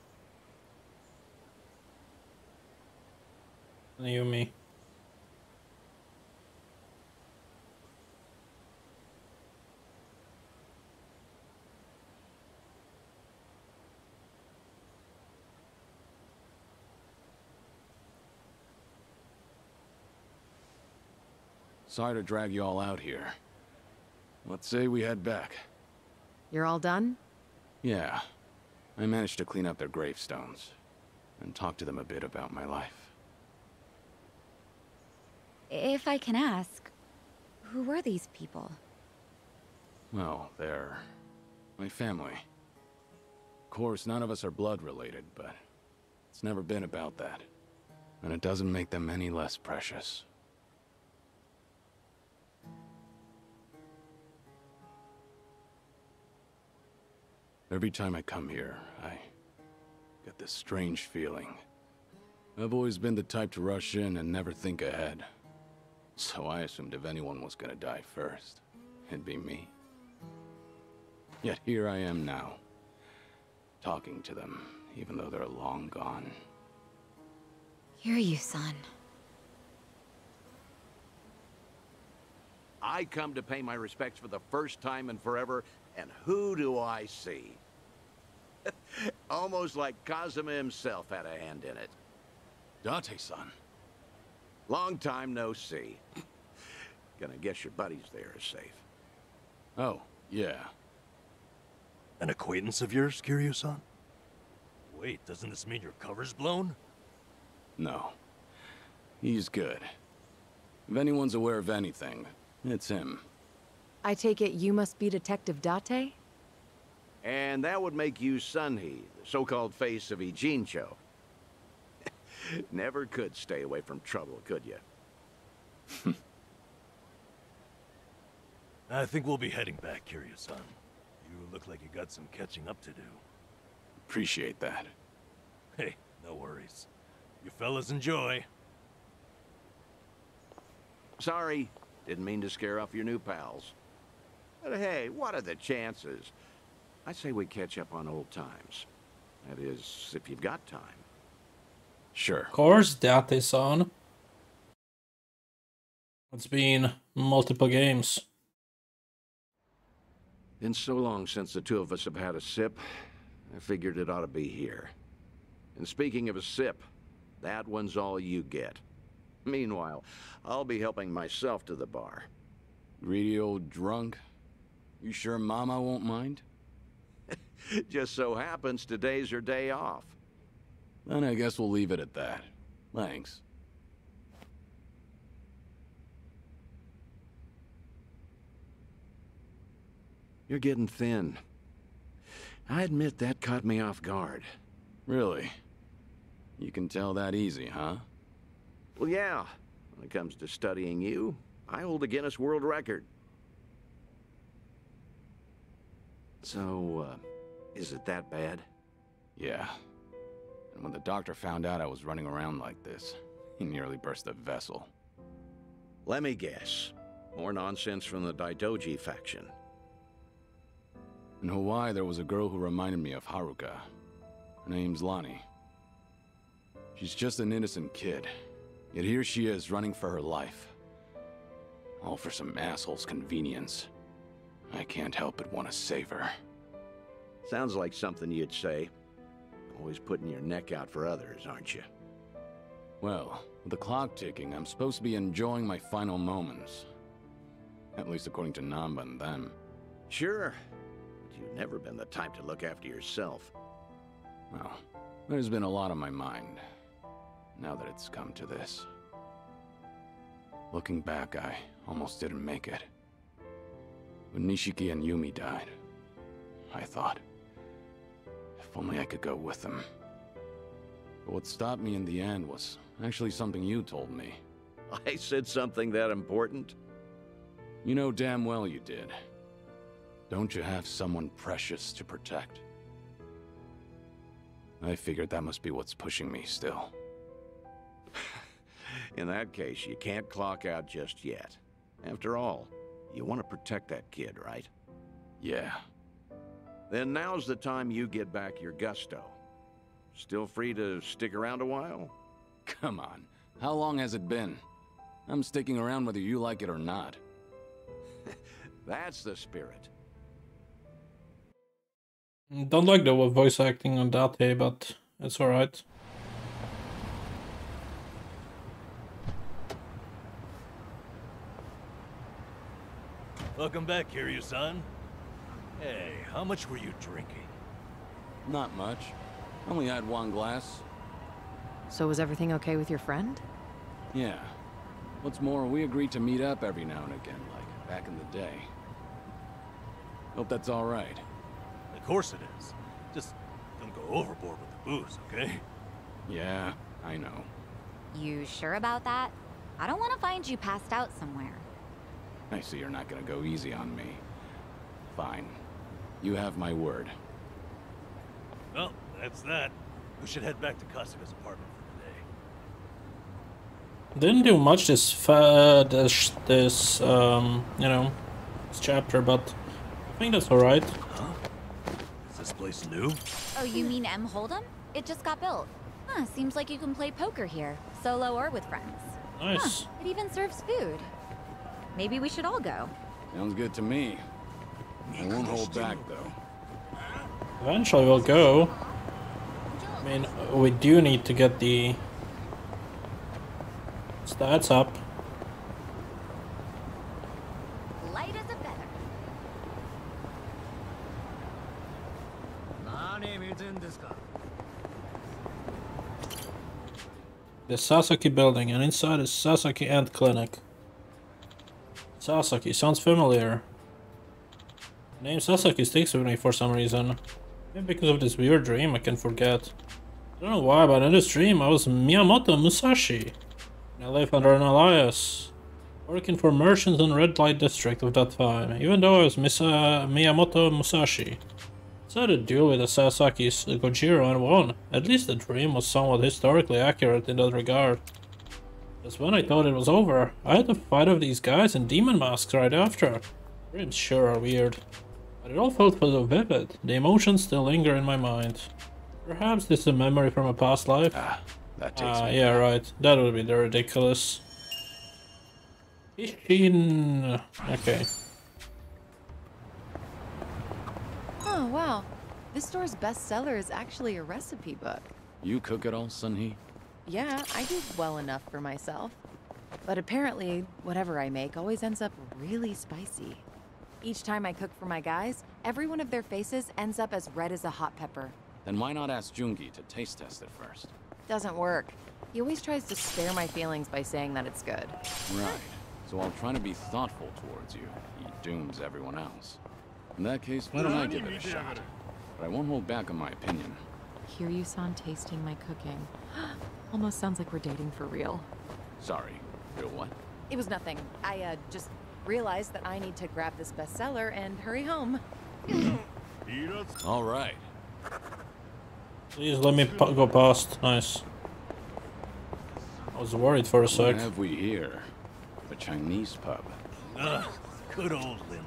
and Yumi. Sorry to drag you all out here. Let's say we head back. You're all done? Yeah. I managed to clean up their gravestones and talk to them a bit about my life. If I can ask, who were these people? Well, they're my family. Of course, none of us are blood related, but it's never been about that. And it doesn't make them any less precious. Every time I come here, I get this strange feeling. I've always been the type to rush in and never think ahead. So I assumed if anyone was gonna die first, it'd be me. Yet here I am now, talking to them, even though they're long gone. Kiryu-san. I come to pay my respects for the first time in forever, and who do I see? Almost like Kazuma himself had a hand in it. Date-san. Long time no see. Gonna guess your buddies there are safe. Oh, yeah. An acquaintance of yours, Kiryu-san? Wait, doesn't this mean your cover's blown? No. He's good. If anyone's aware of anything, it's him. I take it you must be Detective Date? And that would make you Sunhee, the so-called face of Ijincho. Never could stay away from trouble, could you? I think we'll be heading back, Kiryu-san. You look like you got some catching up to do. Appreciate that. Hey, no worries. You fellas enjoy. Sorry, didn't mean to scare off your new pals. But hey, what are the chances? I say we catch up on old times. That is, if you've got time. Sure. Of course, Date-san. It's been multiple games. Been so long since the two of us have had a sip, I figured it ought to be here. And speaking of a sip, that one's all you get. Meanwhile, I'll be helping myself to the bar. Greedy old drunk? You sure Mama won't mind? Just so happens today's her day off. Then I guess we'll leave it at that. Thanks. You're getting thin. I admit that caught me off guard. Really? You can tell that easy, huh? Well, yeah. When it comes to studying you, I hold a Guinness World Record. So, is it that bad? Yeah. And when the doctor found out I was running around like this, he nearly burst the vessel. Let me guess. More nonsense from the Daidoji faction. In Hawaii, there was a girl who reminded me of Haruka. Her name's Lonnie. She's just an innocent kid. Yet here she is, running for her life. All for some asshole's convenience. I can't help but want to save her. Sounds like something you'd say. Always putting your neck out for others, aren't you? Well, with the clock ticking, I'm supposed to be enjoying my final moments. At least according to Namba and them. Sure. But you've never been the type to look after yourself. Well, there's been a lot on my mind. Now that it's come to this. Looking back, I almost didn't make it. When Nishiki and Yumi died, I thought, if only I could go with them. But what stopped me in the end was actually something you told me. I said something that important? You know damn well you did. Don't you have someone precious to protect? I figured that must be what's pushing me still. In that case, you can't clock out just yet. After all, you want to protect that kid, right? Yeah. Then now's the time you get back your gusto. Still free to stick around a while? Come on. How long has it been? I'm sticking around whether you like it or not. That's the spirit. Don't like the voice acting on Date, but it's alright. Welcome back, Kiryu-san. Hey, how much were you drinking? Not much. Only had one glass. So was everything okay with your friend? Yeah. What's more, we agreed to meet up every now and again, like back in the day. Hope that's all right. Of course it is. Just don't go overboard with the booze, okay? Yeah, I know. You sure about that? I don't want to find you passed out somewhere. I see you're not gonna go easy on me. Fine. You have my word. That's that. We should head back to Kasuga's apartment for today. Didn't do much this this chapter, but I think that's alright. Huh? Is this place new? Oh, you mean M. Hold'em? It just got built. Huh, seems like you can play poker here, solo or with friends. Nice. Huh, it even serves food. Maybe we should all go. Sounds good to me. I won't hold back, though. Eventually we'll go. I mean, we do need to get the stats up. Light as a feather. The Sasaki building, and inside is Sasaki Ant Clinic. Sasaki sounds familiar. The name Sasaki sticks with me for some reason. Maybe because of this weird dream I can forget. I don't know why, but in this dream I was Miyamoto Musashi. And I lived under an alias, working for merchants in Red Light District of that time, even though I was Miyamoto Musashi. So I had a duel with the Sasaki's Gojiro and won. At least the dream was somewhat historically accurate in that regard. Just when I thought it was over, I had to fight off these guys in demon masks right after. Dreams sure are weird. But it all felt so vivid. The emotions still linger in my mind. Perhaps this is a memory from a past life? That takes me. Yeah, right. That would be the ridiculous. Ishin... Okay. Oh, wow. This store's bestseller is actually a recipe book. You cook it all, Sunhee? Yeah, I do well enough for myself. But apparently, whatever I make always ends up really spicy. Each time I cook for my guys, every one of their faces ends up as red as a hot pepper. Then why not ask Jungi to taste test it first? Doesn't work. He always tries to spare my feelings by saying that it's good. Right. So while trying to be thoughtful towards you, he dooms everyone else. In that case, why don't I give it a shot? But I won't hold back on my opinion. Kiryu-san tasting my cooking. Almost sounds like we're dating for real. Sorry. Real what? It was nothing. I, just realized that I need to grab this bestseller and hurry home. All right. Please let me go past. Nice. I was worried for a sec. What have we here? The Chinese pub. Good old Lin Lin.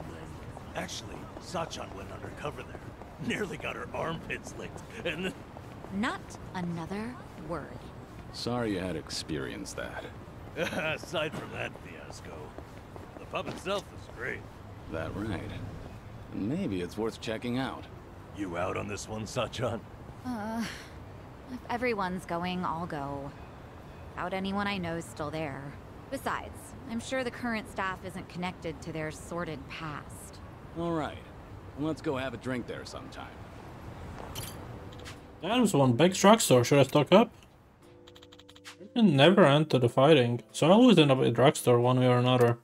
Actually, Sachan went undercover there. Nearly got her armpits licked, and then... Not another word. Sorry you had experienced that. Aside from that fiasco, the pub itself is great. That right. Maybe it's worth checking out. You out on this one, Sachan? If everyone's going, I'll go. Doubt anyone I know is still there. Besides, I'm sure the current staff isn't connected to their sordid past. All right. Well, let's go have a drink there sometime. That was one big drugstore. Should I stock up? I can never enter the fighting, so I always end up at a drugstore one way or another.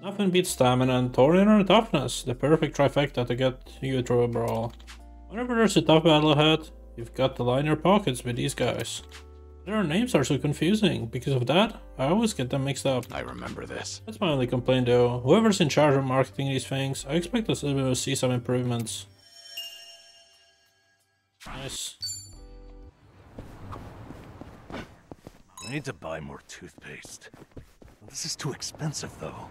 Nothing beats stamina and Tauriner and toughness, the perfect trifecta to get you through a brawl. Whenever there's a tough battle ahead, you've got to line your pockets with these guys. Their names are so confusing. Because of that, I always get them mixed up. I remember this. That's my only complaint though. Whoever's in charge of marketing these things, I expect us to see some improvements. Nice. I need to buy more toothpaste. This is too expensive, though.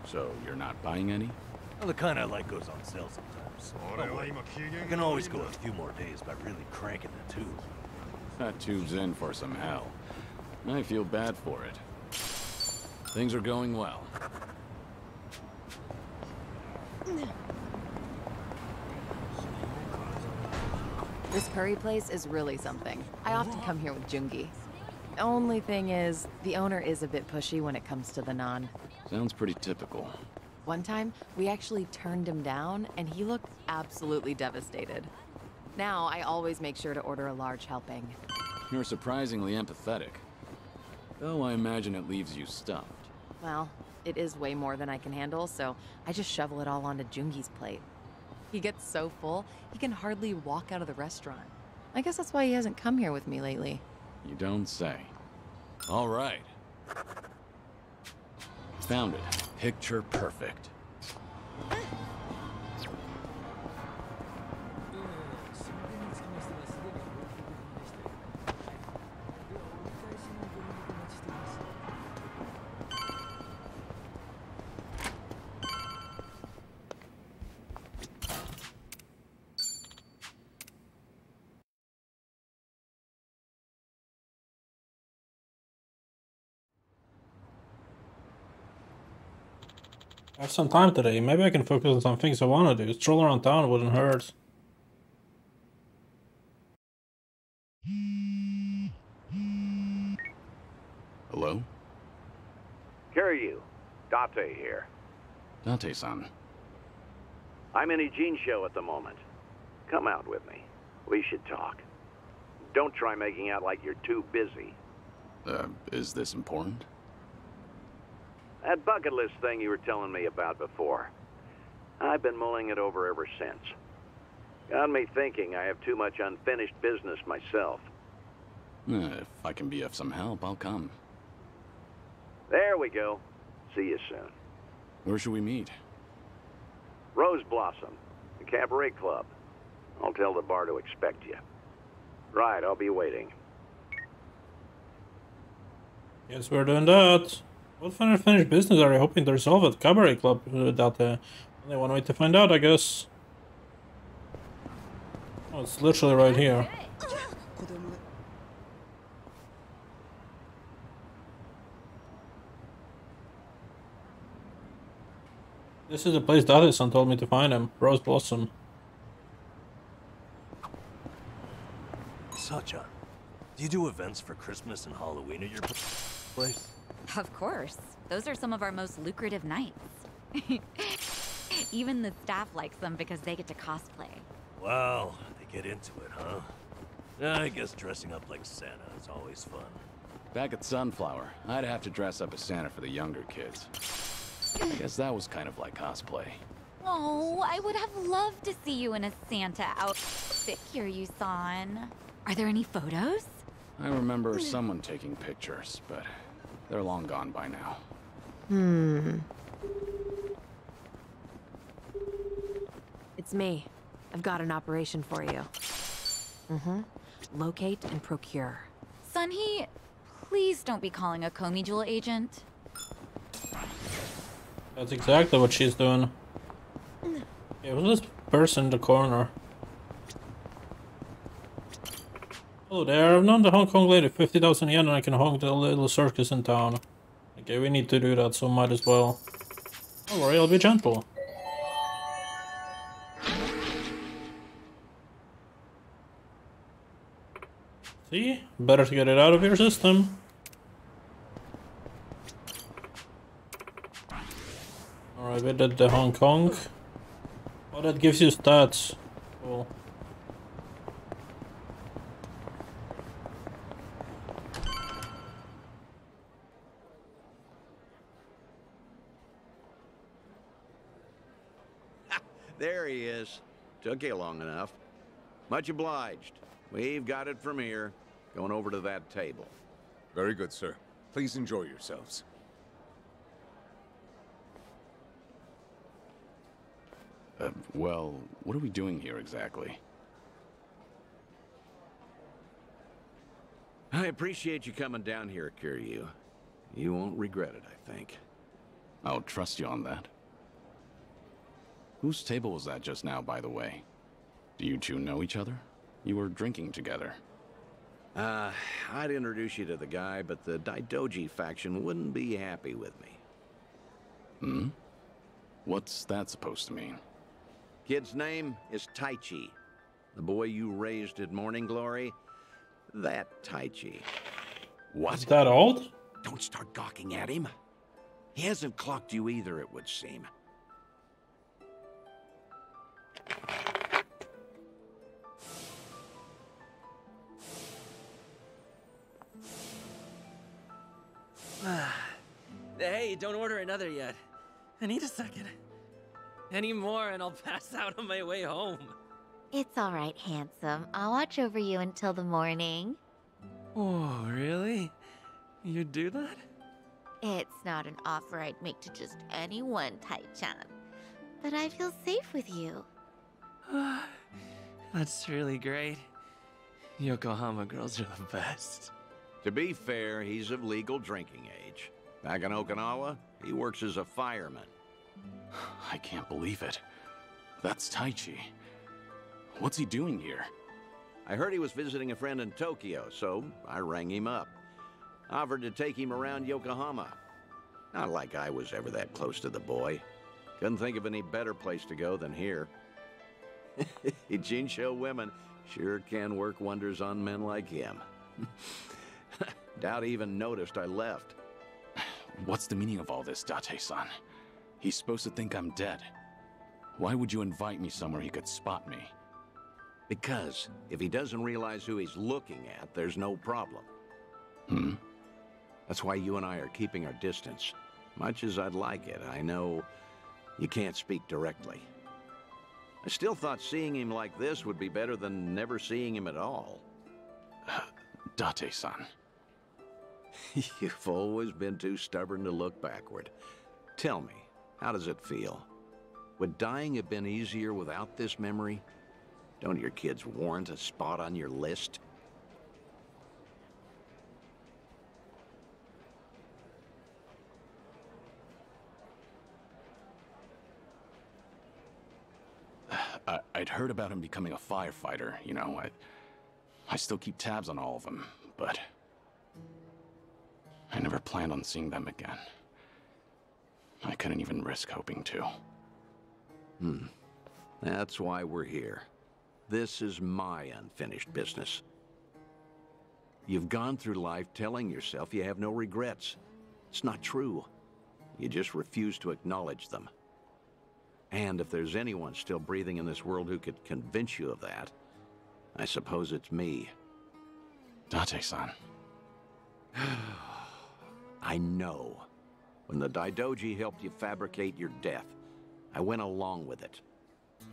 So, you're not buying any? Well, the kind I like goes on sale sometimes. Don't worry. I can always go a few more days by really cranking the tube. That tube's in for some hell. I feel bad for it. Things are going well. This curry place is really something. I often come here with Jungi. Only thing is, the owner is a bit pushy when it comes to the naan. Sounds pretty typical. One time, we actually turned him down, and he looked absolutely devastated. Now, I always make sure to order a large helping. You're surprisingly empathetic. Though I imagine it leaves you stuffed. Well, it is way more than I can handle, so I just shovel it all onto Jungi's plate. He gets so full, he can hardly walk out of the restaurant. I guess that's why he hasn't come here with me lately. You don't say. All right. Found it. Picture perfect. I have some time today. Maybe I can focus on some things I want to do. Stroll around town wouldn't hurt. Hello? Kiryu, Date here. Date-san. I'm in Ijin show at the moment. Come out with me. We should talk. Don't try making out like you're too busy. Is this important? That bucket list thing you were telling me about before. I've been mulling it over ever since. Got me thinking I have too much unfinished business myself. If I can be of some help, I'll come. There we go. See you soon. Where should we meet? Rose Blossom, the cabaret club. I'll tell the bar to expect you. Right, I'll be waiting. Yes, we're doing that. What unfinished business are you hoping to resolve at Cabaret Club? That only one way to find out, I guess. Oh, it's literally right here. This is the place Date-san told me to find him. Rose Blossom. Sacha, do you do events for Christmas and Halloween at your place? Of course. Those are some of our most lucrative nights. Even the staff likes them because they get to cosplay. Wow, they get into it, huh? I guess dressing up like Santa is always fun. Back at Sunflower, I'd have to dress up as Santa for the younger kids. I guess that was kind of like cosplay. Oh, I would have loved to see you in a Santa outfit, Kiryu-san. Are there any photos? I remember someone taking pictures, but they're long gone by now. It's me. I've got an operation for you. Locate and procure. Sunhee, please don't be calling a Komi Jewel agent. That's exactly what she's doing. Yeah, who's this person in the corner? Hello there, I've known the Hong Kong lady 50,000 yen and I can honk the little circus in town. Okay, we need to do that, so might as well. Don't worry, I'll be gentle. See? Better to get it out of your system. Alright, we did the Hong Kong. Oh, that gives you stats. Cool. There he is. Took you long enough. Much obliged. We've got it from here. Going over to that table. Very good, sir. Please enjoy yourselves. Well, what are we doing here exactly? I appreciate you coming down here, Kiryu. You won't regret it, I think. I'll trust you on that. Whose table was that just now, by the way? Do you two know each other? You were drinking together. I'd introduce you to the guy, but the Daidoji faction wouldn't be happy with me. What's that supposed to mean? Kid's name is Taichi. The boy you raised at Morning Glory, that Taichi. What? Is that old? Don't start gawking at him. He hasn't clocked you either, it would seem. Hey, don't order another yet. I need a second. Any more and I'll pass out on my way home. It's all right, handsome. I'll watch over you until the morning. Oh, really? You'd do that? It's not an offer I'd make to just anyone, Tai-chan. But I feel safe with you. That's really great. Yokohama girls are the best. To be fair, he's of legal drinking age. Back in Okinawa, he works as a fireman. I can't believe it. That's Taichi. What's he doing here? I heard he was visiting a friend in Tokyo, so I rang him up. Offered to take him around Yokohama. Not like I was ever that close to the boy. Couldn't think of any better place to go than here. Jinsho women sure can work wonders on men like him. Doubt he even noticed I left. What's the meaning of all this, Date-san? He's supposed to think I'm dead. Why would you invite me somewhere he could spot me? Because if he doesn't realize who he's looking at, there's no problem. That's why you and I are keeping our distance. Much as I'd like it, I know you can't speak directly. I still thought seeing him like this would be better than never seeing him at all. Date-san. You've always been too stubborn to look backward. Tell me, how does it feel? Would dying have been easier without this memory? Don't your kids warrant a spot on your list? I'd heard about him becoming a firefighter, you know. I still keep tabs on all of them, but I never planned on seeing them again. I couldn't even risk hoping to. That's why we're here. This is my unfinished business. You've gone through life telling yourself you have no regrets. It's not true. You just refuse to acknowledge them. And if there's anyone still breathing in this world who could convince you of that, I suppose it's me. Date-san. I know. When the Daidoji helped you fabricate your death, I went along with it.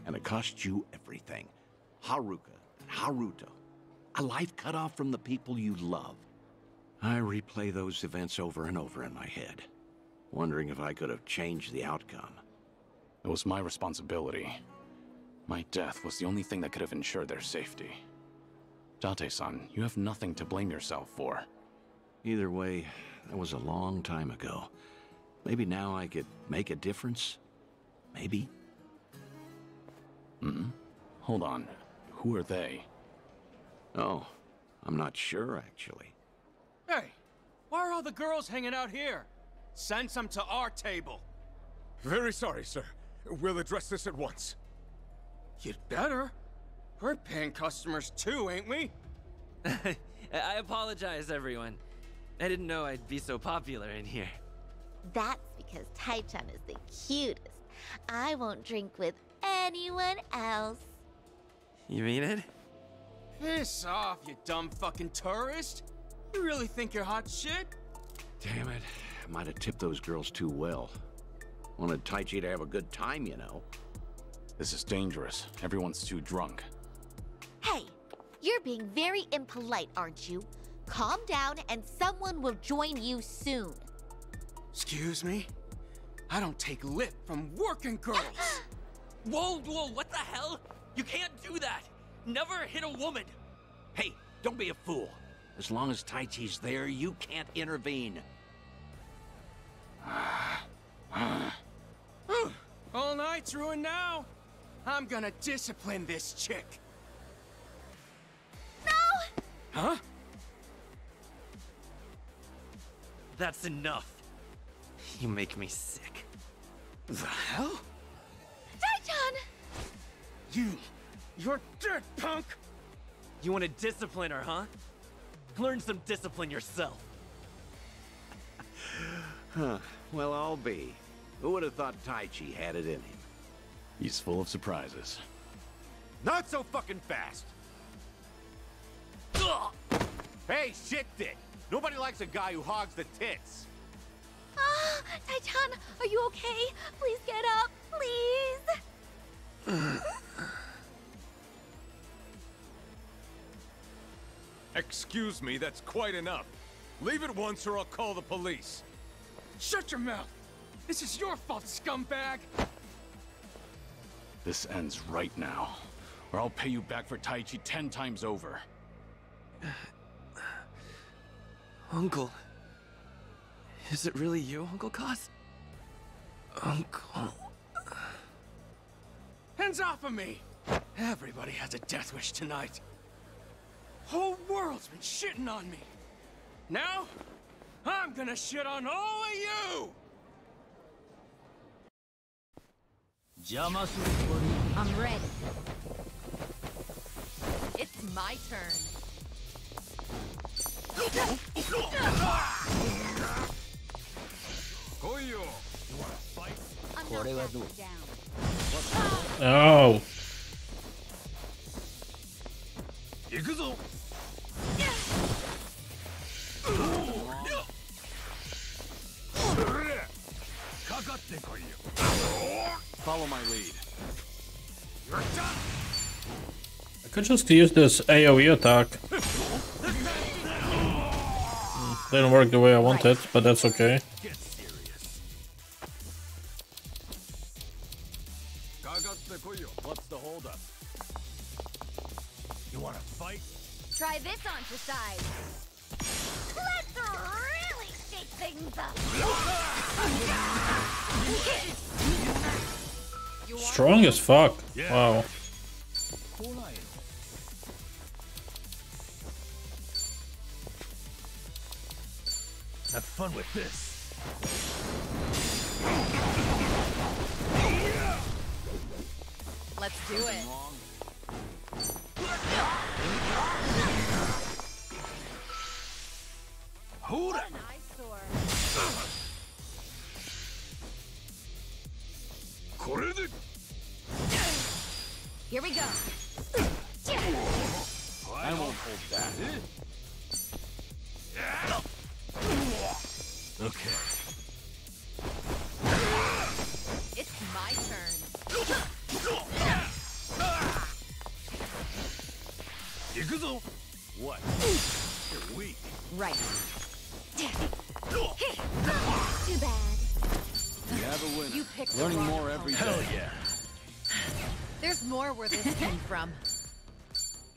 And it cost you everything. Haruka and Haruto. A life cut off from the people you love. I replay those events over and over in my head, wondering if I could have changed the outcome. It was my responsibility. My death was the only thing that could have ensured their safety. Date-san, you have nothing to blame yourself for. Either way, that was a long time ago. Maybe now I could make a difference? Maybe? Hold on. Who are they? Oh, I'm not sure, actually. Hey, why are all the girls hanging out here? Send some to our table. Very sorry, sir. We'll address this at once. You'd better. We're paying customers too, ain't we? I apologize, everyone. I didn't know I'd be so popular in here. That's because Tai-chan is the cutest. I won't drink with anyone else. You mean it? Piss off, you dumb fucking tourist. You really think you're hot shit? Damn it. I might have tipped those girls too well. Wanted Taichi to have a good time, you know. This is dangerous. Everyone's too drunk. Hey, you're being very impolite, aren't you? Calm down and someone will join you soon. Excuse me? I don't take lip from working girls. Whoa, what the hell? You can't do that. Never hit a woman. Hey, don't be a fool. As long as Taichi's there, you can't intervene. All night's ruined now. I'm gonna discipline this chick. No! Huh? That's enough. You make me sick. The hell? Tai-chan! You're dead, punk! You want to discipline her, huh? Learn some discipline yourself. Well, I'll be. Who would have thought Taichi had it in him? He's full of surprises. Not so fucking fast! Hey, shit dick! Nobody likes a guy who hogs the tits! Ah, Tai-chan, are you okay? Please get up, please! Excuse me, that's quite enough. Leave it once or I'll call the police. Shut your mouth! This is your fault, scumbag! This ends right now, or I'll pay you back for Taichi 10 times over. Uncle. Is it really you, Uncle Kaz? Uncle. Hands off of me! Everybody has a death wish tonight. Whole world's been shitting on me. Now, I'm gonna shit on all of you! I'm ready. It's my turn. Oh. Follow my lead. I could just use this AoE attack. Didn't work the way I wanted, but that's okay. What's the holdup? You wanna fight? Try this on for size. Let's really shake things up. Strong as fuck. Wow. Have fun with this. Let's do it. Hold it. Here we go. I won't hold back. Okay. It's my turn. What? You're weak. Right. Too bad. You have a winner. You picked Learning the wrong more every day. Hell yeah. There's more where this came from.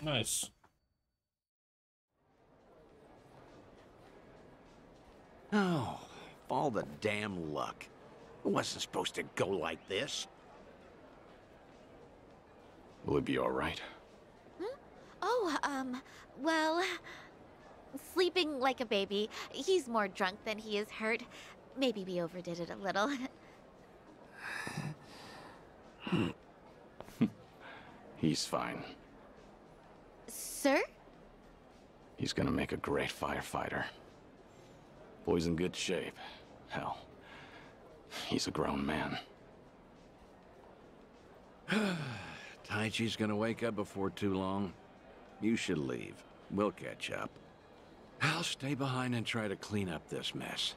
Nice. Oh, all the damn luck. It wasn't supposed to go like this. Will it be all right? Oh, well, sleeping like a baby. He's more drunk than he is hurt. Maybe we overdid it a little. He's fine. Sir? He's gonna make a great firefighter. Boy's in good shape. Hell, he's a grown man. Taichi's gonna wake up before too long. You should leave. We'll catch up. I'll stay behind and try to clean up this mess.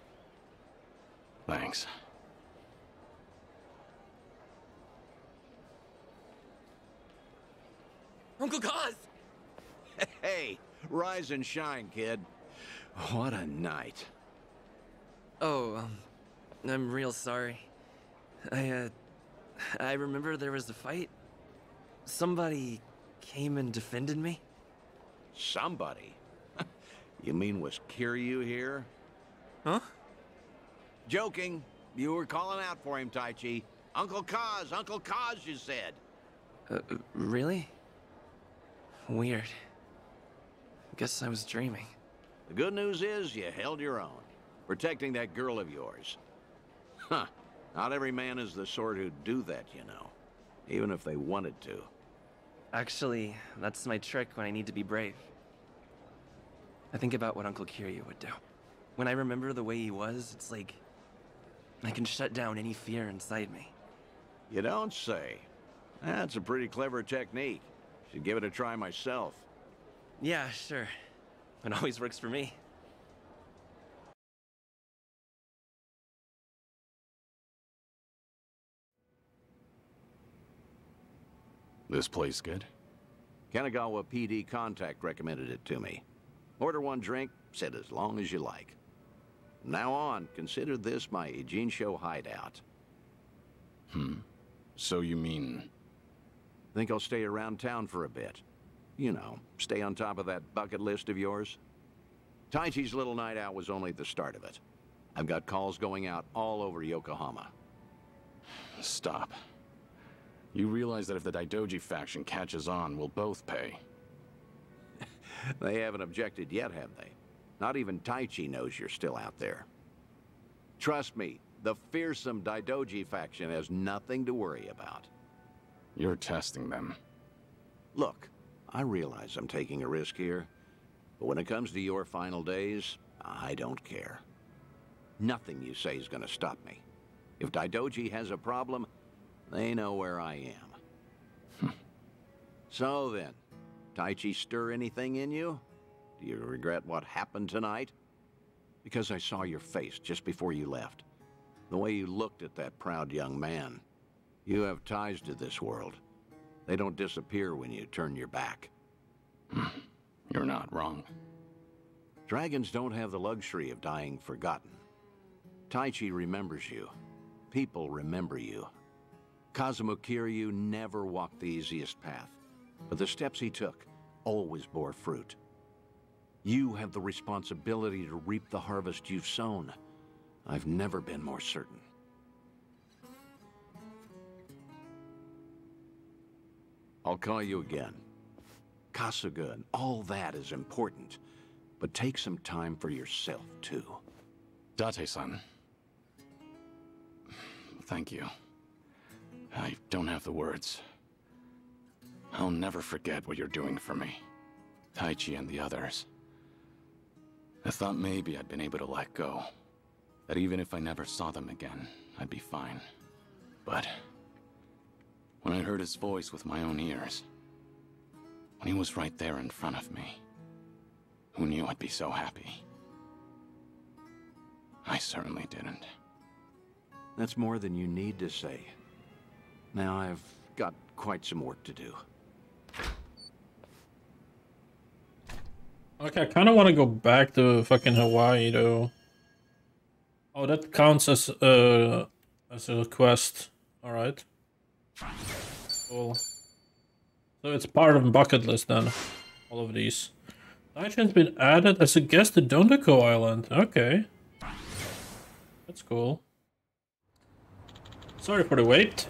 Thanks. Uncle Kaz! Hey, rise and shine, kid. What a night. Oh, I'm real sorry. I remember there was a fight. Somebody came and defended me. Somebody? You mean was Kiryu here? Huh? Joking. You were calling out for him, Taichi. Uncle Kaz, you said. Really? Weird. Guess I was dreaming. The good news is you held your own, protecting that girl of yours. Huh. Not every man is the sort who'd do that, you know. Even if they wanted to. Actually, that's my trick when I need to be brave. I think about what Uncle Kiryu would do. When I remember the way he was, it's like I can shut down any fear inside me. You don't say. That's a pretty clever technique. Should give it a try myself. Yeah, sure. It always works for me. This place good? Kanagawa PD contact recommended it to me. Order one drink, sit as long as you like. From now on, consider this my Ijincho hideout. So you mean... Think I'll stay around town for a bit. You know, stay on top of that bucket list of yours. Taichi's little night out was only the start of it. I've got calls going out all over Yokohama. Stop. You realize that if the Daidoji faction catches on, we'll both pay. They haven't objected yet, have they? Not even Taichi knows you're still out there. Trust me, The fearsome Daidoji faction has nothing to worry about. You're testing them. Look, I realize I'm taking a risk here, but when it comes to your final days, I don't care. Nothing you say is gonna stop me. If Daidoji has a problem, they know where I am. So then, Taichi stir anything in you? Do you regret what happened tonight? Because I saw your face just before you left. The way you looked at that proud young man. You have ties to this world. They don't disappear when you turn your back. You're not wrong. Dragons don't have the luxury of dying forgotten. Taichi remembers you. People remember you. Kazuma Kiryu never walked the easiest path, but the steps he took always bore fruit. You have the responsibility to reap the harvest you've sown. I've never been more certain. I'll call you again. Kasuga and all that is important, but take some time for yourself, too. Date-san. Thank you. I don't have the words. I'll never forget what you're doing for me. Taichi and the others. I thought maybe I'd been able to let go. That even if I never saw them again, I'd be fine. But when I heard his voice with my own ears, when he was right there in front of me, who knew I'd be so happy? I certainly didn't. That's more than you need to say. Now I've got quite some work to do. Okay, I kind of want to go back to fucking Hawaii, though. Oh, that counts as a quest. All right. Cool. So it's part of the bucket list then. All of these. Taichi's been added as a guest to Dondoko Island. Okay. That's cool. Sorry for the wait.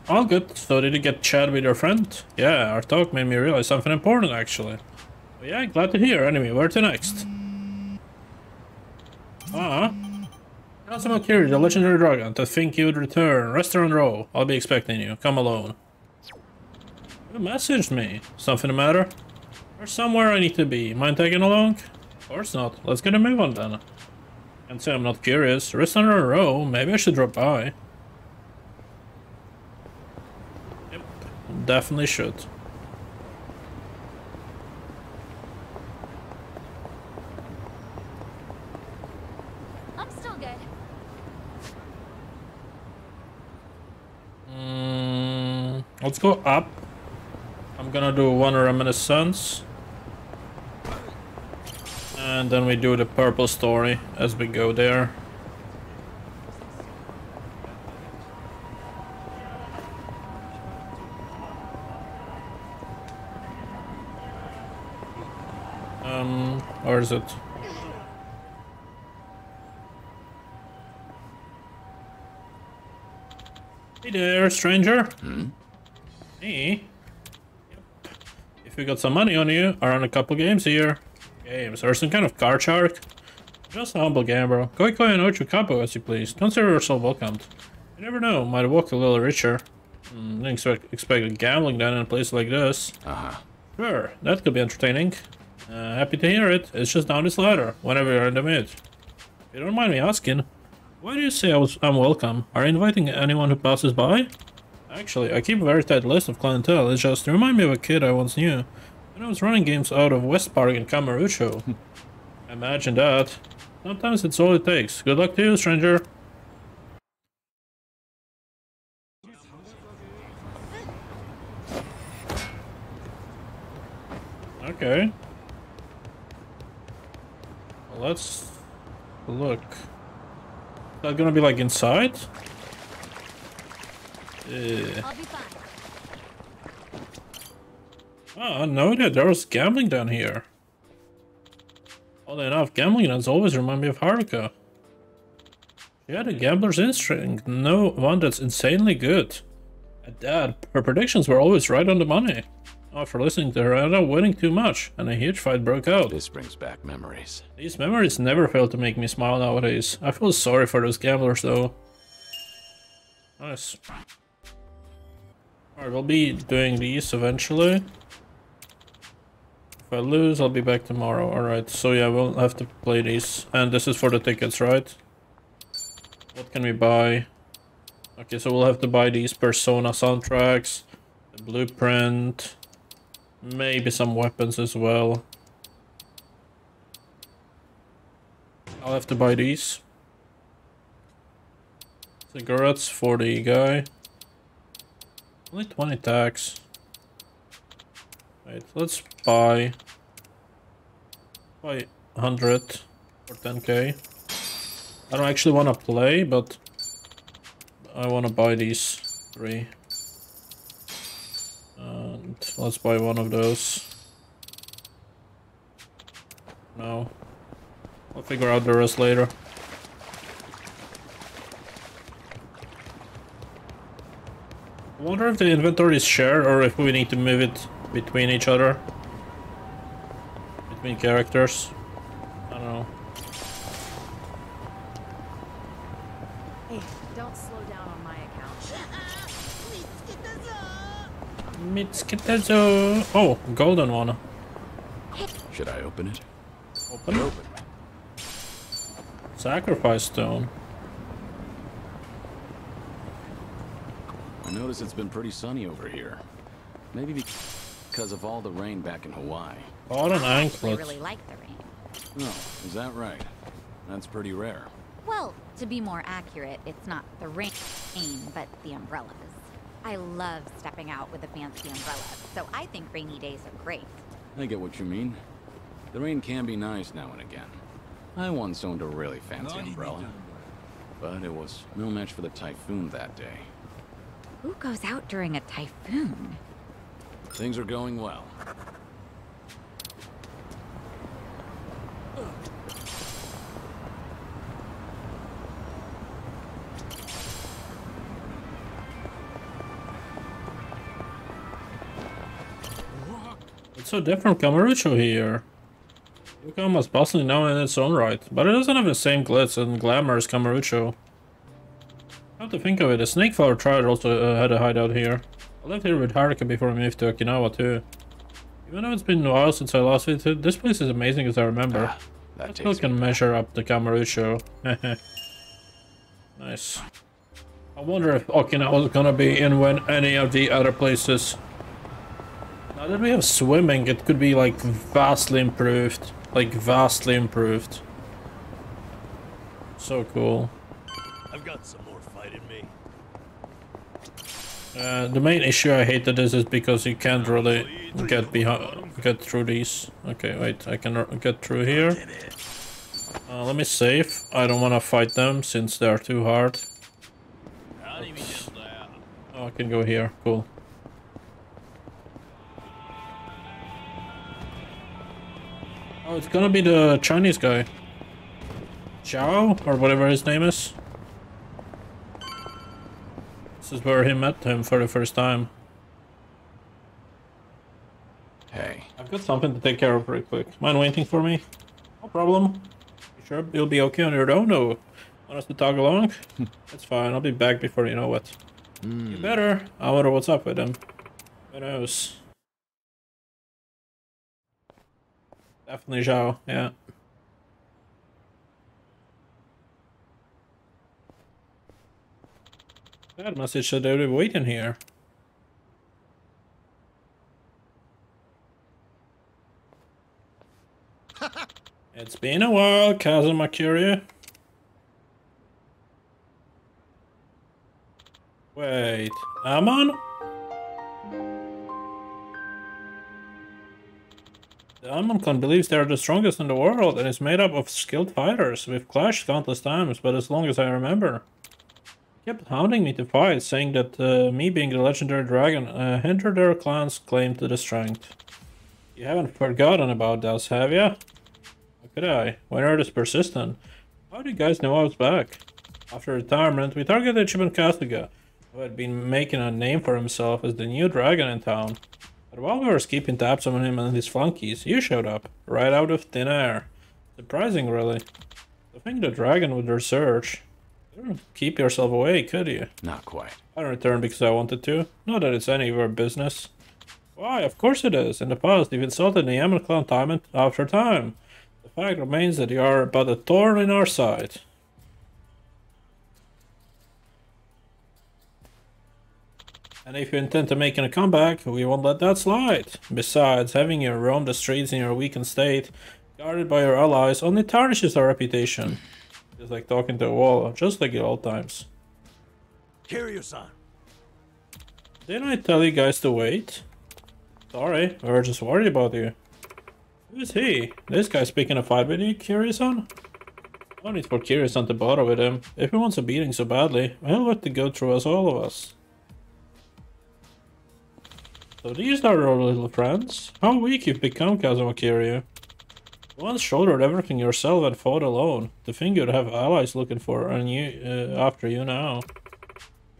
All good. So did you get chat with your friend? Yeah, our talk made me realize something important actually. Well, yeah, glad to hear. Anyway, where to next? Kazuma Kiryu, the legendary dragon. To think you would return. Restaurant Row. I'll be expecting you. Come alone. You messaged me. Something the matter? There's somewhere I need to be. Mind tagging along? Of course not. Let's get a move on then. Can't say I'm not curious. Restaurant Row. Maybe I should drop by. Yep. Definitely should. Let's go up. I'm gonna do one reminiscence. And then we do the purple story as we go there. Where is it? Hey there, stranger. Hey. Yep. If you got some money on you, I run a couple games here. Games, or some kind of card shark? Just a humble gambler. Koikoi and Ochu Kapo as you please. Consider yourself welcomed. You never know, might have walked a little richer. Didn't expect gambling done in a place like this. Sure, that could be entertaining. Happy to hear it. It's just down this ladder, whenever you're in the mood. If you don't mind me asking, why do you say I'm welcome? Are you inviting anyone who passes by? Actually, I keep a very tight list of clientele. It's just to remind me of a kid I once knew when I was running games out of West Park in Kamurocho. Imagine that. Sometimes it's all it takes. Good luck to you, stranger. Okay. Well, let's look. Is that gonna be like inside? I'll be fine. Oh, no idea. There was gambling down here. Oddly enough, gambling does always remind me of Haruka. She had a gambler's instinct. No one that's insanely good. At that, her predictions were always right on the money. After listening to her, I ended up winning too much, and a huge fight broke out. This brings back memories. These memories never fail to make me smile nowadays. I feel sorry for those gamblers, though. Nice. Alright, we'll be doing these eventually. If I lose, I'll be back tomorrow. Alright, so yeah, we'll have to play these. And this is for the tickets, right? What can we buy? Okay, so we'll have to buy these Persona soundtracks, the blueprint, maybe some weapons as well. I'll have to buy these. Cigarettes for the guy. Only 20 tax. Wait, let's buy 100 for 10k. I don't actually want to play, but I want to buy these 3. And let's buy one of those. No. I'll figure out the rest later. I wonder if the inventory is shared or if we need to move it between each other. Between characters. I don't know. Hey, don't slow down on my account. Mitskitazo. Oh, golden one. Should I open it? Open. Sacrifice stone. I notice it's been pretty sunny over here. Maybe because of all the rain back in Hawaii. Oh, an I anklet. really like the rain. Oh, is that right? That's pretty rare. Well, to be more accurate, it's not the rain, but the umbrellas. I love stepping out with a fancy umbrella, so I think rainy days are great. I get what you mean. The rain can be nice now and again. I once owned a really fancy umbrella, but it was no match for the typhoon that day. Who goes out during a typhoon? Things are going well. It's so different from Kamurocho here. Yukon was bustling now in its own right, but it doesn't have the same glitz and glamour as Kamurocho. Come to think of it, the Snakeflower Triad also had a hideout here. I lived here with Haruka before I moved to Okinawa too. Even though it's been a while since I last visited, this place is amazing as I remember. I still can measure up to Kamurocho. Nice. I wonder if Okinawa is gonna be in when any of the other places. Now that we have swimming, it could be like vastly improved. Like vastly improved. So cool. I've got some more fight in me. The main issue I hate to this is because you can't really get through these. Okay, wait, I can get through here. Let me save. I don't want to fight them since they are too hard. Oops. Oh, I can go here. Cool. Oh, it's gonna be the Chinese guy. Zhao, or whatever his name is. This is where he met him for the first time. Hey. I've got something to take care of real quick. Mind waiting for me? No problem. You sure you'll be okay on your own? No. Want us to tag along? That's fine, I'll be back before you know what. You better. I wonder what's up with him. Who knows? Definitely Zhao, yeah. That message said they were waiting here. It's been a while, Kazuma Kiryu. Wait, Amon? The Amon clan believes they are the strongest in the world and is made up of skilled fighters. We've clashed countless times, but as long as I remember. He kept hounding me to fight, saying that me being the legendary dragon hindered their clan's claim to the strength. You haven't forgotten about us, have ya? How could I? When are this persistent? How do you guys know I was back? After retirement, we targeted Ichiban Kasuga, who had been making a name for himself as the new dragon in town. But while we were keeping tabs on him and his flunkies, you showed up, right out of thin air. Surprising, really. To think the dragon would research. Keep yourself away, could you? Not quite. I returned because I wanted to. Not that it's any of your business. Why, of course it is. In the past, you've insulted the Yaman clan time and after time. The fact remains that you are but a thorn in our side. And if you intend to make a comeback, we won't let that slide. Besides, having you roam the streets in your weakened state, guarded by your allies, only tarnishes our reputation. It's like talking to a wall, just like in old times. Kiryu-san. Didn't I tell you guys to wait? Sorry, we were just worried about you. Who's he? This guy's picking a fight with you, Kiryu-san? No need for Kiryu-san to bother with him. If he wants a beating so badly, he'll have to go through us, all of us. So these are our little friends? How weak you've become, Kazuma Kiryu. You once shouldered everything yourself and fought alone. To think you'd have allies looking for and you after you now.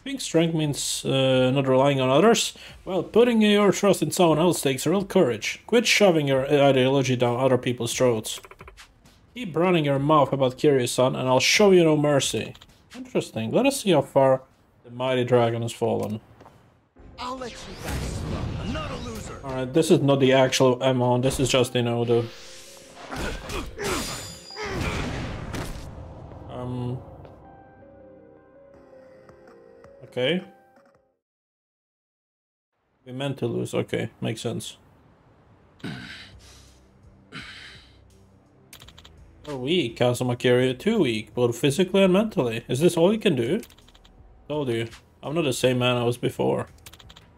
Think strength means not relying on others? Well, putting your trust in someone else takes real courage. Quit shoving your ideology down other people's throats. Keep running your mouth about Kiryu-san and I'll show you no mercy. Interesting. Let us see how far the mighty dragon has fallen. I'll let you guys know. I'm not a loser. Alright, this is not the actual M1, this is just, you know, the... Okay. We meant to lose, okay, makes sense. You're weak, Kazuma Kiryu, too weak, both physically and mentally. Is this all you can do? Told you, I'm not the same man I was before.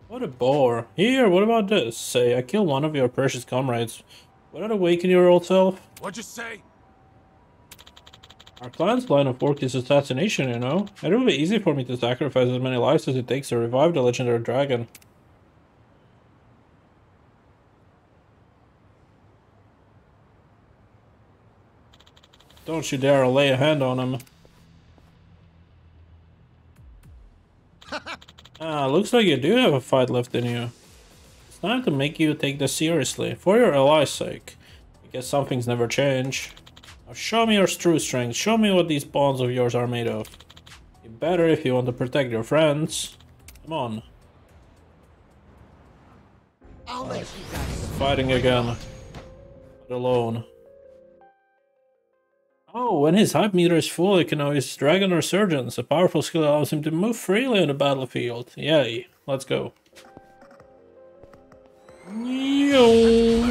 What a bore. Here, what about this? Say, I killed one of your precious comrades. Would that awaken your old self? What'd you say? Our clan's line of work is assassination, you know? It will be easy for me to sacrifice as many lives as it takes to revive the legendary dragon. Don't you dare lay a hand on him. Ah, looks like you do have a fight left in you. It's time to make you take this seriously, for your ally's sake. I guess some things never change. Now show me your true strength, show me what these bonds of yours are made of. You better if you want to protect your friends. Come on. I'll let you guys Fighting again. Not alone. Oh, when his hype meter is full, he can know his Dragon Resurgence. A powerful skill allows him to move freely on the battlefield. Yay, let's go. Yo.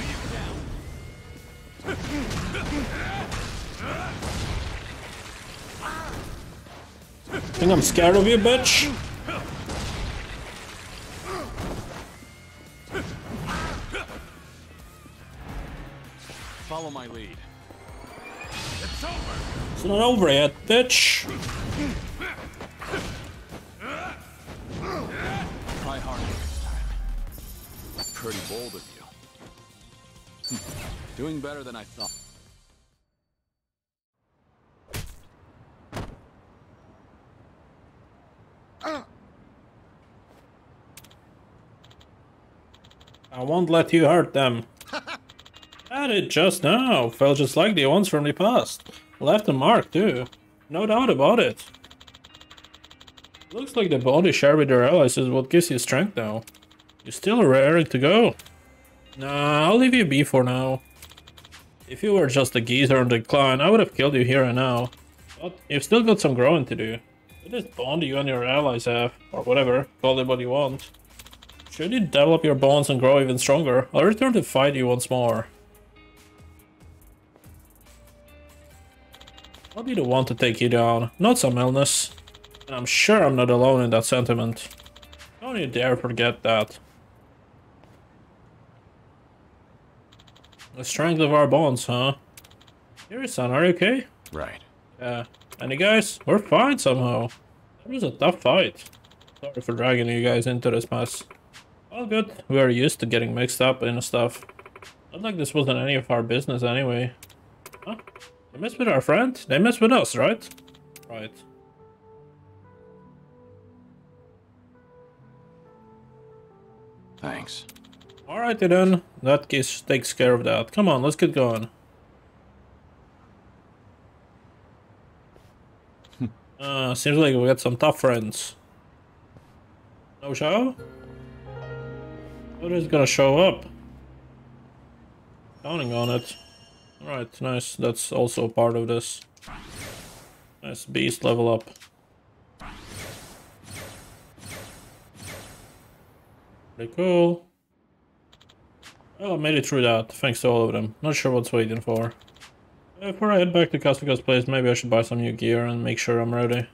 Think I'm scared of you, bitch? Follow my lead. It's over. It's not over yet, bitch. Try harder next time. Pretty bold of you. Doing better than I thought. I won't let you hurt them. At it just now. Felt just like the ones from the past. Left a mark too. No doubt about it. Looks like the bond you share with your allies is what gives you strength now. You're still raring to go. Nah, I'll leave you be for now. If you were just a geezer on the decline, I would have killed you here and now. But you've still got some growing to do. With this bond you and your allies have, or whatever, call it what you want. Should you develop your bonds and grow even stronger, I'll return to fight you once more. I'll be the one to take you down, not some illness. And I'm sure I'm not alone in that sentiment. Don't you dare forget that. The strength of our bonds, huh? Here, son, are you okay? Right. Yeah. And you guys, we're fine somehow. That was a tough fight. Sorry for dragging you guys into this mess. All good. We are used to getting mixed up in stuff. Not like this wasn't any of our business anyway. Huh? They mess with our friend? They mess with us, right? Right. Thanks. Alrighty then. That case takes care of that. Come on, let's get going. Seems like we got some tough friends. No show? Nobody's gonna show up. Counting on it. Alright, nice. That's also a part of this. Nice beast level up. Pretty cool. Well, I made it through that, thanks to all of them. Not sure what's waiting for. Before I head back to Kasuga's place, maybe I should buy some new gear and make sure I'm ready.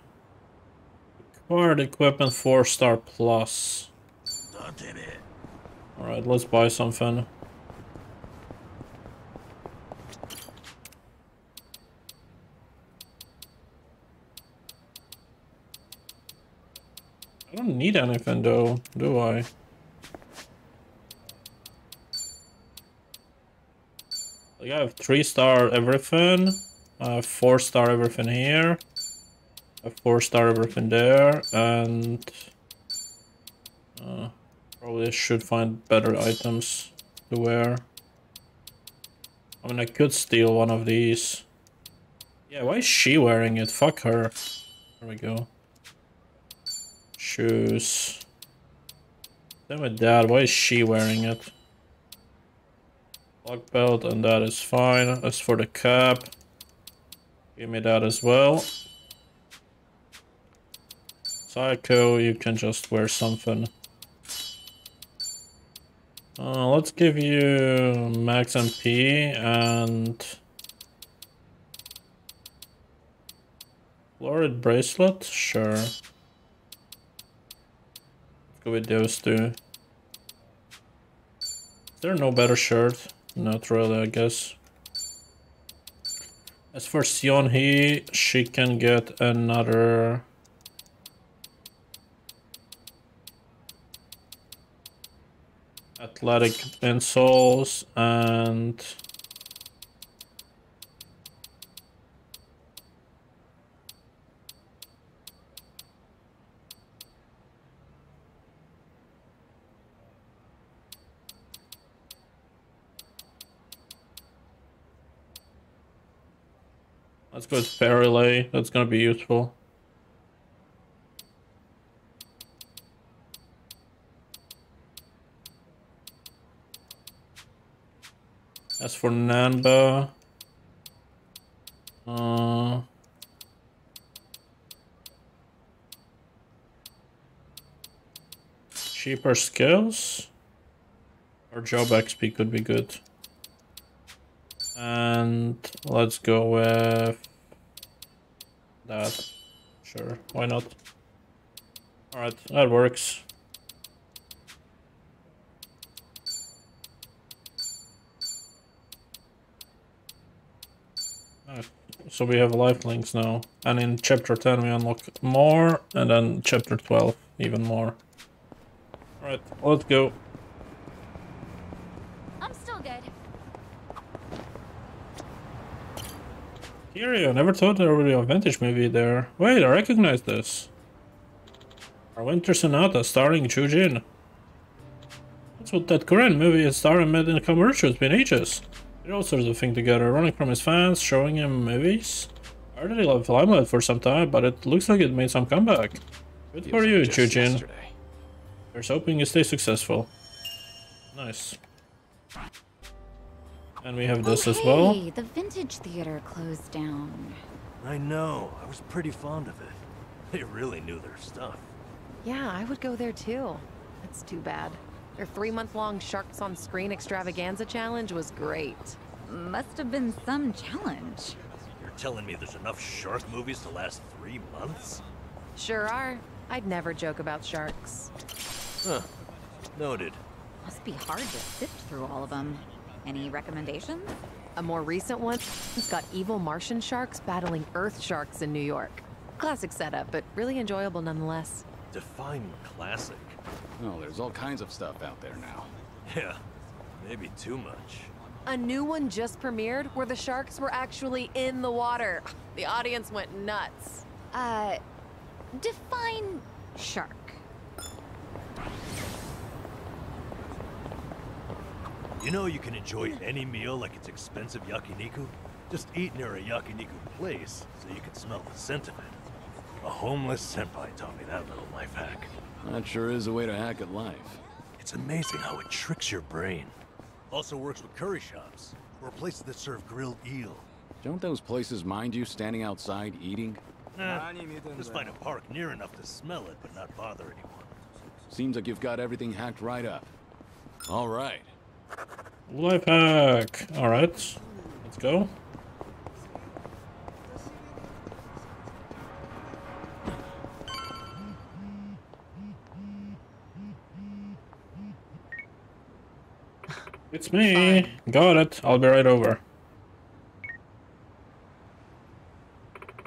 Acquired equipment 4-star plus. Alright, let's buy something. I don't need anything though, do I? Like I have 3-star everything. I have 4-star everything here. I have 4-star everything there, and probably should find better items to wear. I mean, I could steal one of these. Yeah, why is she wearing it? Fuck her. There we go. Shoes. Same with that. Why is she wearing it? Block belt, and that is fine. As for the cap, give me that as well. Psycho, you can just wear something. Let's give you max MP and florid bracelet. Sure. Let's go with those two. Is there no better shirt? Not really, I guess. As for Sionhee, she can get another athletic insoles and let's go with Fairlay. That's gonna be useful. As for Nanba, cheaper skills or job XP could be good. And let's go with that. Sure, why not? Alright, that works. So we have lifelinks now, and in chapter 10 we unlock more, and then chapter 12 even more. Alright, let's go. I'm still good. Kiryu, I never thought there would be a vintage movie there. Wait, I recognize this. Our Winter Sonata starring Chujin. That's what that Korean movie is starring made in a commercial. It's been ages. They're all sorts of thing together, running from his fans, showing him movies. I already loved Limelight for some time, but it looks like it made some comeback. Good for you, Chujin. Here's hoping you stay successful. Nice. And we have this as well. The Vintage Theater closed down. I know. I was pretty fond of it. They really knew their stuff. Yeah, I would go there too. That's too bad. Their 3-month-long Sharks on Screen extravaganza challenge was great. Must have been some challenge. You're telling me there's enough shark movies to last 3 months? Sure are. I'd never joke about sharks. Huh. Noted. Must be hard to sift through all of them. Any recommendations? A more recent one has got evil Martian sharks battling Earth sharks in New York. Classic setup, but really enjoyable nonetheless. Define classic. Oh, there's all kinds of stuff out there now. Yeah, maybe too much. A new one just premiered where the sharks were actually in the water. The audience went nuts. Define shark. You know you can enjoy any meal like it's expensive yakiniku? Just eat near a yakiniku place so you can smell the scent of it. homeless senpai taught me that little life hack. That sure is a way to hack at life. It's amazing how it tricks your brain. Also works with curry shops, or places that serve grilled eel. Don't those places mind you standing outside eating? Nah, just find a park near enough to smell it, but not bother anyone. Seems like you've got everything hacked right up. All right. Life hack. All right, let's go. It's me. Got it. I'll be right over.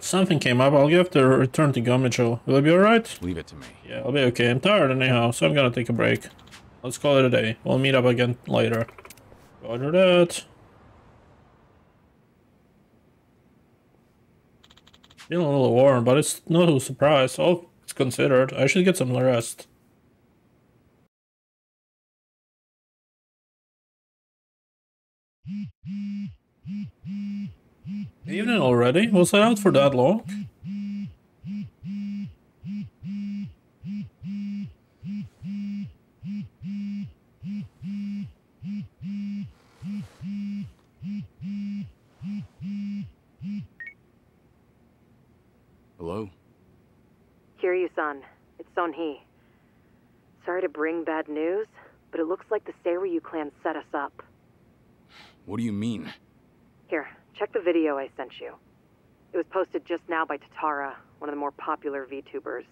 Something came up. I'll have to return to Gomicho. Will it be alright? Leave it to me. Yeah, I'll be okay. I'm tired anyhow, so I'm gonna take a break. Let's call it a day. We'll meet up again later. Roger that. Feeling a little warm, but it's no surprise. All it's considered. I should get some rest. Evening already? Was I out for that long? Hello? Kiryu-san, it's Son-hee. Sorry to bring bad news, but it looks like the Seiryu clan set us up. What do you mean? Here, check the video I sent you. It was posted just now by Tatara, one of the more popular VTubers.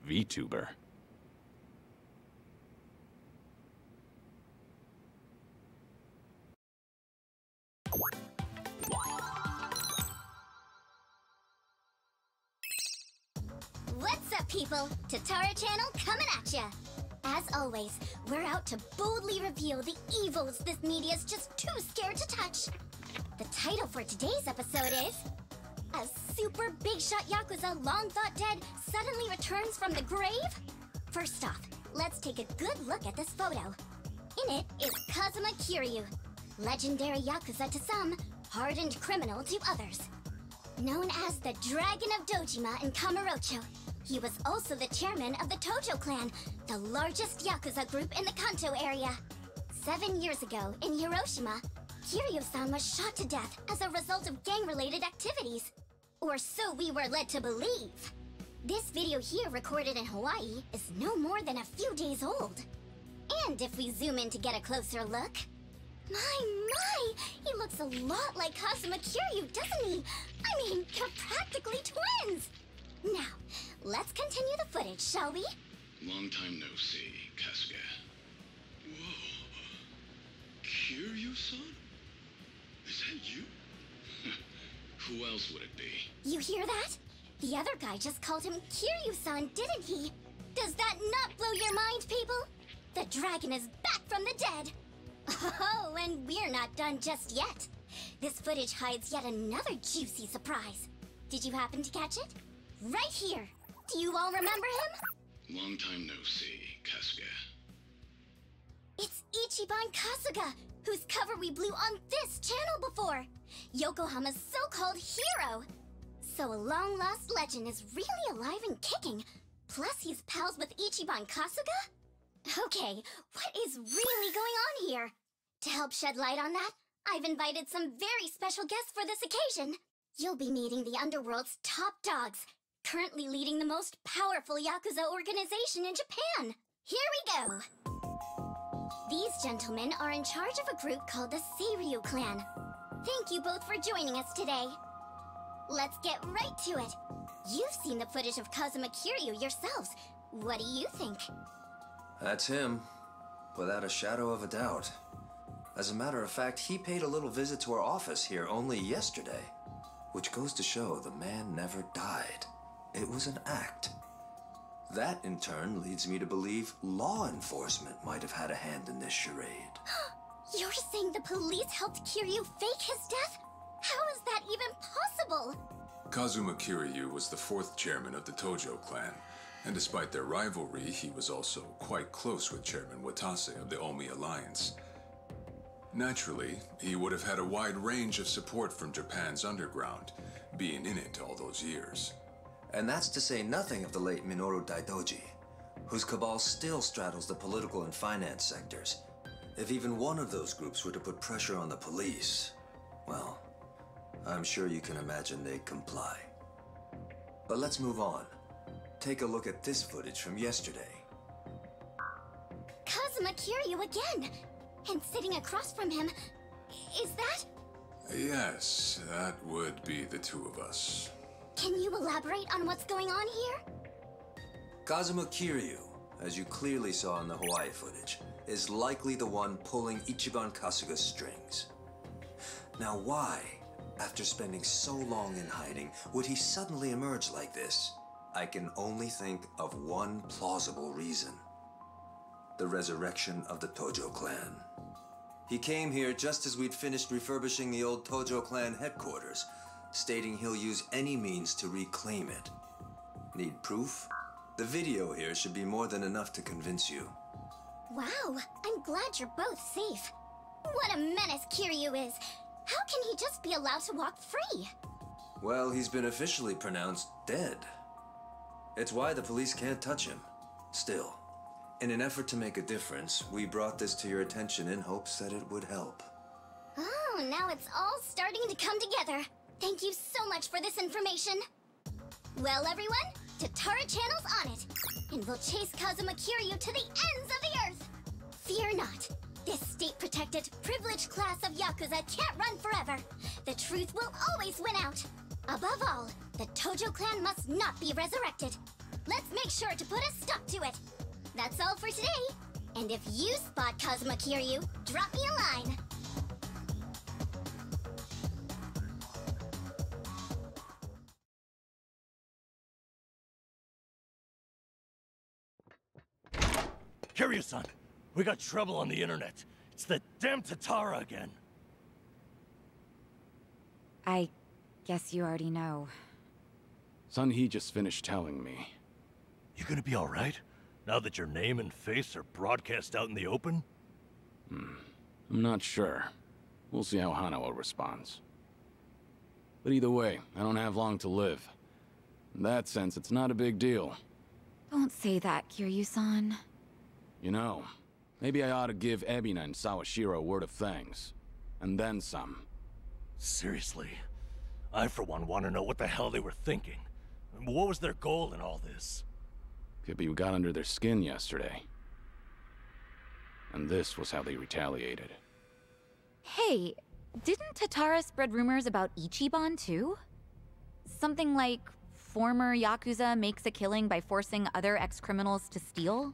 VTuber? What's up, people? Tatara Channel coming at ya! As always, we're out to boldly reveal the evils this media's just too scared to touch. The title for today's episode is... A super big shot Yakuza long thought dead suddenly returns from the grave? First off, let's take a good look at this photo. In it is Kazuma Kiryu, legendary Yakuza to some, hardened criminal to others. Known as the Dragon of Dojima in Kamurocho, he was also the chairman of the Tojo clan, the largest Yakuza group in the Kanto area. 7 years ago, in Hiroshima, Kiryu-san was shot to death as a result of gang-related activities. Or so we were led to believe. This video here, recorded in Hawaii, is no more than a few days old. And if we zoom in to get a closer look... My! He looks a lot like Kazuma Kiryu, doesn't he? I mean, you're practically twins! Now, let's continue the footage, shall we? Long time no see, Kasuga. Whoa. Kiryu-san? Is that you? Who else would it be? You hear that? The other guy just called him Kiryu-san, didn't he? Does that not blow your mind, people? The dragon is back from the dead! Oh, and we're not done just yet. This footage hides yet another juicy surprise. Did you happen to catch it? Right here. Do you all remember him? Long time no see, Kasuga. It's Ichiban Kasuga, whose cover we blew on this channel before. Yokohama's so-called hero. So a long-lost legend is really alive and kicking. Plus he's pals with Ichiban Kasuga? Okay, what is really going on here? To help shed light on that, I've invited some very special guests for this occasion. You'll be meeting the Underworld's top dogs, currently leading the most powerful Yakuza organization in Japan. Here we go! These gentlemen are in charge of a group called the Seiryu clan. Thank you both for joining us today. Let's get right to it. You've seen the footage of Kazuma Kiryu yourselves. What do you think? That's him, without a shadow of a doubt. As a matter of fact, he paid a little visit to our office here only yesterday, which goes to show the man never died. It was an act. That, in turn, leads me to believe law enforcement might have had a hand in this charade. You're saying the police helped Kiryu fake his death? How is that even possible? Kazuma Kiryu was the 4th chairman of the Tojo clan, and despite their rivalry, he was also quite close with Chairman Watase of the Omi Alliance. Naturally, he would have had a wide range of support from Japan's underground, being in it all those years. And that's to say nothing of the late Minoru Daidoji, whose cabal still straddles the political and finance sectors. If even one of those groups were to put pressure on the police, well, I'm sure you can imagine they'd comply. But let's move on. Take a look at this footage from yesterday. Kazuma Kiryu again! And sitting across from him, is that? Yes, that would be the two of us. Can you elaborate on what's going on here? Kazuma Kiryu, as you clearly saw in the Hawaii footage, is likely the one pulling Ichiban Kasuga's strings. Now why, after spending so long in hiding, would he suddenly emerge like this? I can only think of one plausible reason. The resurrection of the Tojo clan. He came here just as we'd finished refurbishing the old Tojo clan headquarters, stating he'll use any means to reclaim it. Need proof? The video here should be more than enough to convince you. Wow, I'm glad you're both safe. What a menace Kiryu is. How can he just be allowed to walk free? Well, he's been officially pronounced dead. It's why the police can't touch him. Still, in an effort to make a difference, we brought this to your attention in hopes that it would help. Oh, now it's all starting to come together. Thank you so much for this information. Well, everyone, Tatara Channel's on it, and we'll chase Kazuma Kiryu to the ends of the earth. Fear not. This state-protected, privileged class of Yakuza can't run forever. The truth will always win out. Above all, the Tojo clan must not be resurrected. Let's make sure to put a stop to it. That's all for today. And if you spot Kazuma Kiryu, drop me a line. Kiryu-san, we got trouble on the internet. It's the damn Tatara again. I guess you already know. Sun-hee just finished telling me. You gonna be alright? Now that your name and face are broadcast out in the open? I'm not sure. We'll see how Hanao responds. But either way, I don't have long to live. In that sense, it's not a big deal. Don't say that, Kiryu-san. You know, maybe I ought to give Ebina and Sawashiro a word of thanks. And then some. Seriously? I, for one, want to know what the hell they were thinking. What was their goal in all this? Could be we got under their skin yesterday. And this was how they retaliated. Hey, didn't Tatara spread rumors about Ichiban too? Something like former Yakuza makes a killing by forcing other ex-criminals to steal?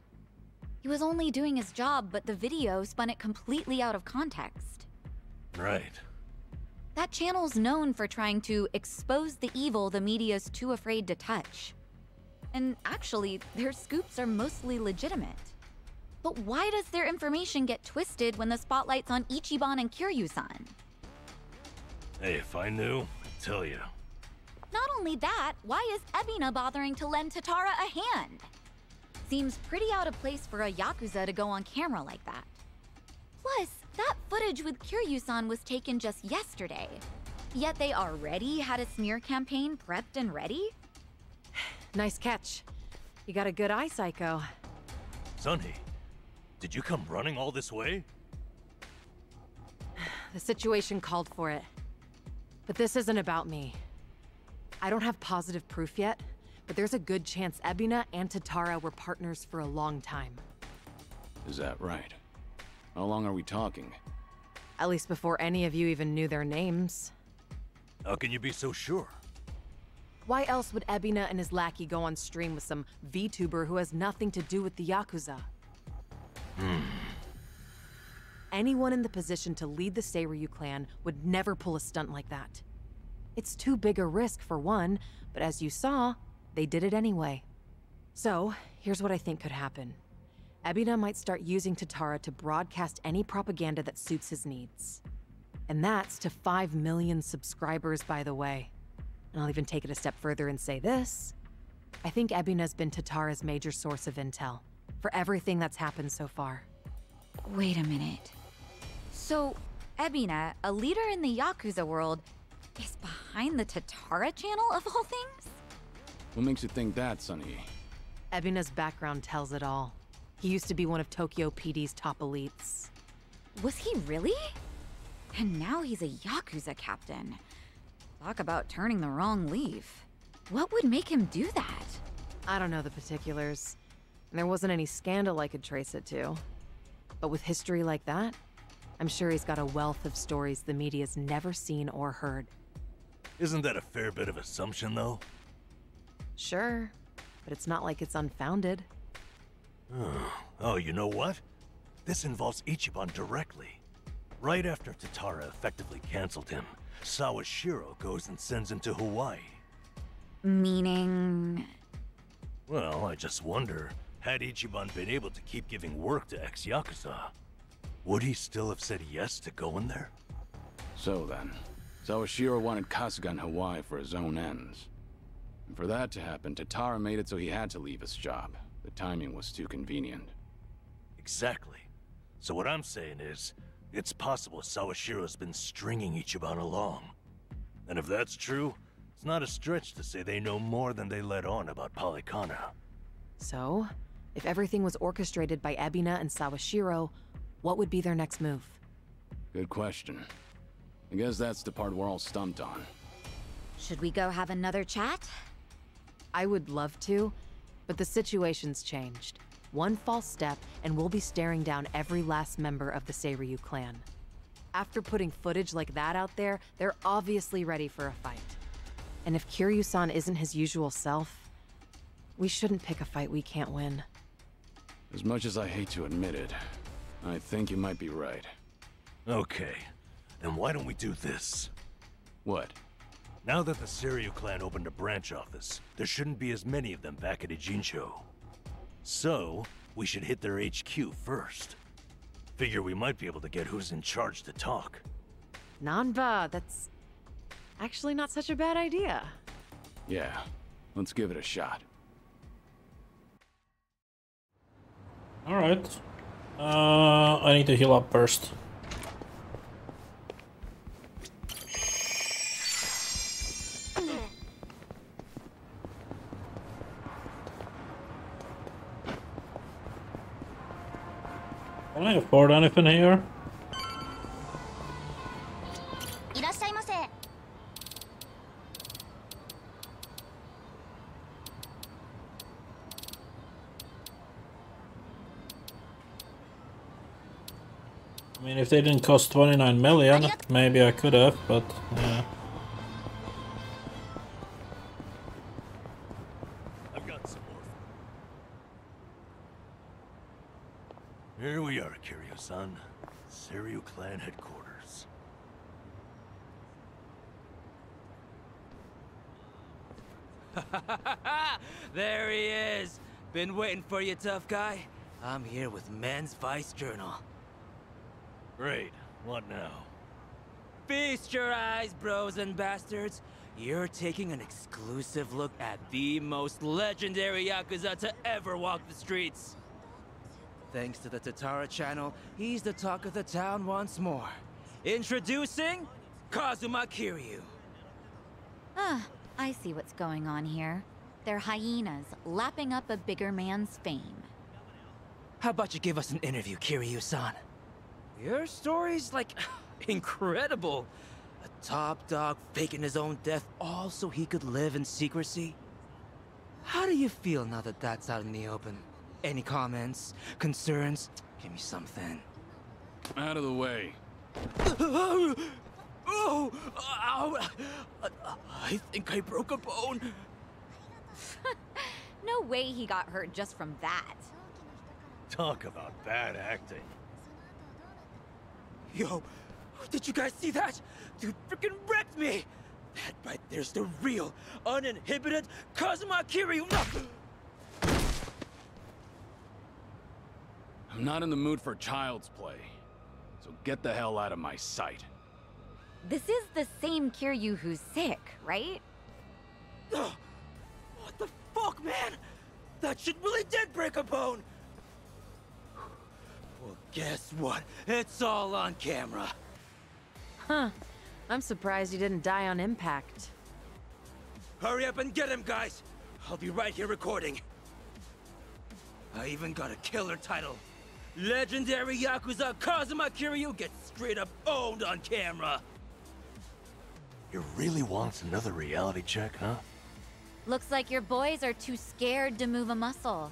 He was only doing his job, but the video spun it completely out of context. Right. That channel's known for trying to expose the evil the media's too afraid to touch. And actually, their scoops are mostly legitimate. But why does their information get twisted when the spotlight's on Ichiban and Kiryu-san? Hey, if I knew, I'd tell you. Not only that, why is Ebina bothering to lend Tatara a hand? Seems pretty out of place for a Yakuza to go on camera like that. Plus, that footage with Kiryu-san was taken just yesterday. Yet they already had a smear campaign prepped and ready? Nice catch. You got a good eye, Psycho. Sun-hee, did you come running all this way? The situation called for it. But this isn't about me. I don't have positive proof yet, but there's a good chance Ebina and Tatara were partners for a long time. Is that right? How long are we talking? At least before any of you even knew their names. How can you be so sure? Why else would Ebina and his lackey go on stream with some VTuber who has nothing to do with the Yakuza? Anyone in the position to lead the Seiryu clan would never pull a stunt like that. It's too big a risk for one, but as you saw, they did it anyway. So, here's what I think could happen. Ebina might start using Tatara to broadcast any propaganda that suits his needs. And that's to 5 million subscribers, by the way. And I'll even take it a step further and say this. I think Ebina's been Tatara's major source of intel for everything that's happened so far. Wait a minute. So, Ebina, a leader in the Yakuza world, is behind the Tatara channel of all things? What makes you think that, Sonny? Ebina's background tells it all. He used to be one of Tokyo PD's top elites. Was he really? And now he's a Yakuza captain. Talk about turning the wrong leaf. What would make him do that? I don't know the particulars. There wasn't any scandal I could trace it to. But with history like that, I'm sure he's got a wealth of stories the media's never seen or heard. Isn't that a fair bit of assumption, though? Sure, but it's not like it's unfounded. Oh, you know what? This involves Ichiban directly. Right after Tatara effectively canceled him, Sawashiro goes and sends him to Hawaii. Meaning... Well, I just wonder, had Ichiban been able to keep giving work to ex-Yakuza, would he still have said yes to going there? So then, Sawashiro wanted Kasuga in Hawaii for his own ends. And for that to happen, Tatara made it so he had to leave his job. The timing was too convenient. Exactly. So what I'm saying is, it's possible Sawashiro's been stringing Ichiban along. And if that's true, it's not a stretch to say they know more than they let on about Polycana. So, if everything was orchestrated by Ebina and Sawashiro, what would be their next move? Good question. I guess that's the part we're all stumped on. Should we go have another chat? I would love to, but the situation's changed. One false step, and we'll be staring down every last member of the Seiryu clan. After putting footage like that out there, they're obviously ready for a fight. And if Kiryu-san isn't his usual self, we shouldn't pick a fight we can't win. As much as I hate to admit it, I think you might be right. Okay, then why don't we do this? What? Now that the Seiryu clan opened a branch office, there shouldn't be as many of them back at Ijincho. So, we should hit their HQ first. Figure we might be able to get who's in charge to talk. Nanba, that's actually not such a bad idea. Yeah, let's give it a shot. Alright. I need to heal up first. Can I afford anything here? I mean, if they didn't cost 29 million, maybe I could have, but yeah. I've got some more. Here we are, Kiryu-san. Seiryu clan headquarters. There he is! Been waiting for you, tough guy. I'm here with Men's Vice Journal. Great. What now? Feast your eyes, bros and bastards. You're taking an exclusive look at the most legendary Yakuza to ever walk the streets. Thanks to the Tatara channel, he's the talk of the town once more. Introducing Kazuma Kiryu. Ah, I see what's going on here. They're hyenas, lapping up a bigger man's fame. How about you give us an interview, Kiryu-san? Your story's, like, incredible. A top dog faking his own death all so he could live in secrecy. How do you feel now that that's out in the open? Any comments? Concerns? Give me something. Out of the way. Oh! Ow! I think I broke a bone. No way he got hurt just from that. Talk about bad acting. Yo, did you guys see that? Dude freaking wrecked me! That right there's the real, uninhibited Kazuma Kiryu! I'm not in the mood for child's play, so get the hell out of my sight. This is the same Kiryu who's sick, right? What the fuck, man? That shit really did break a bone! Well, guess what? It's all on camera. Huh. I'm surprised you didn't die on impact. Hurry up and get him, guys! I'll be right here recording. I even got a killer title. Legendary Yakuza Kazuma Kiryu gets straight up owned on camera. You really want another reality check, huh? Looks like your boys are too scared to move a muscle.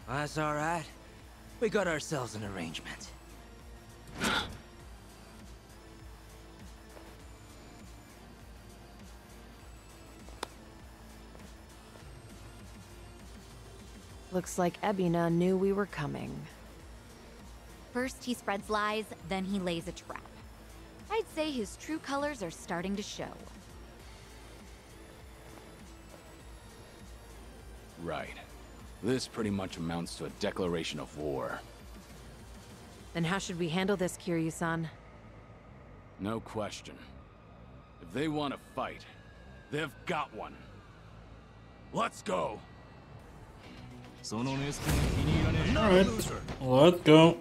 That's alright. We got ourselves an arrangement. Looks like Ebina knew we were coming. First he spreads lies, then he lays a trap. I'd say his true colors are starting to show. Right. This pretty much amounts to a declaration of war. Then how should we handle this, Kiryu-san? No question. If they want to fight, they've got one. Let's go! Alright, let's go.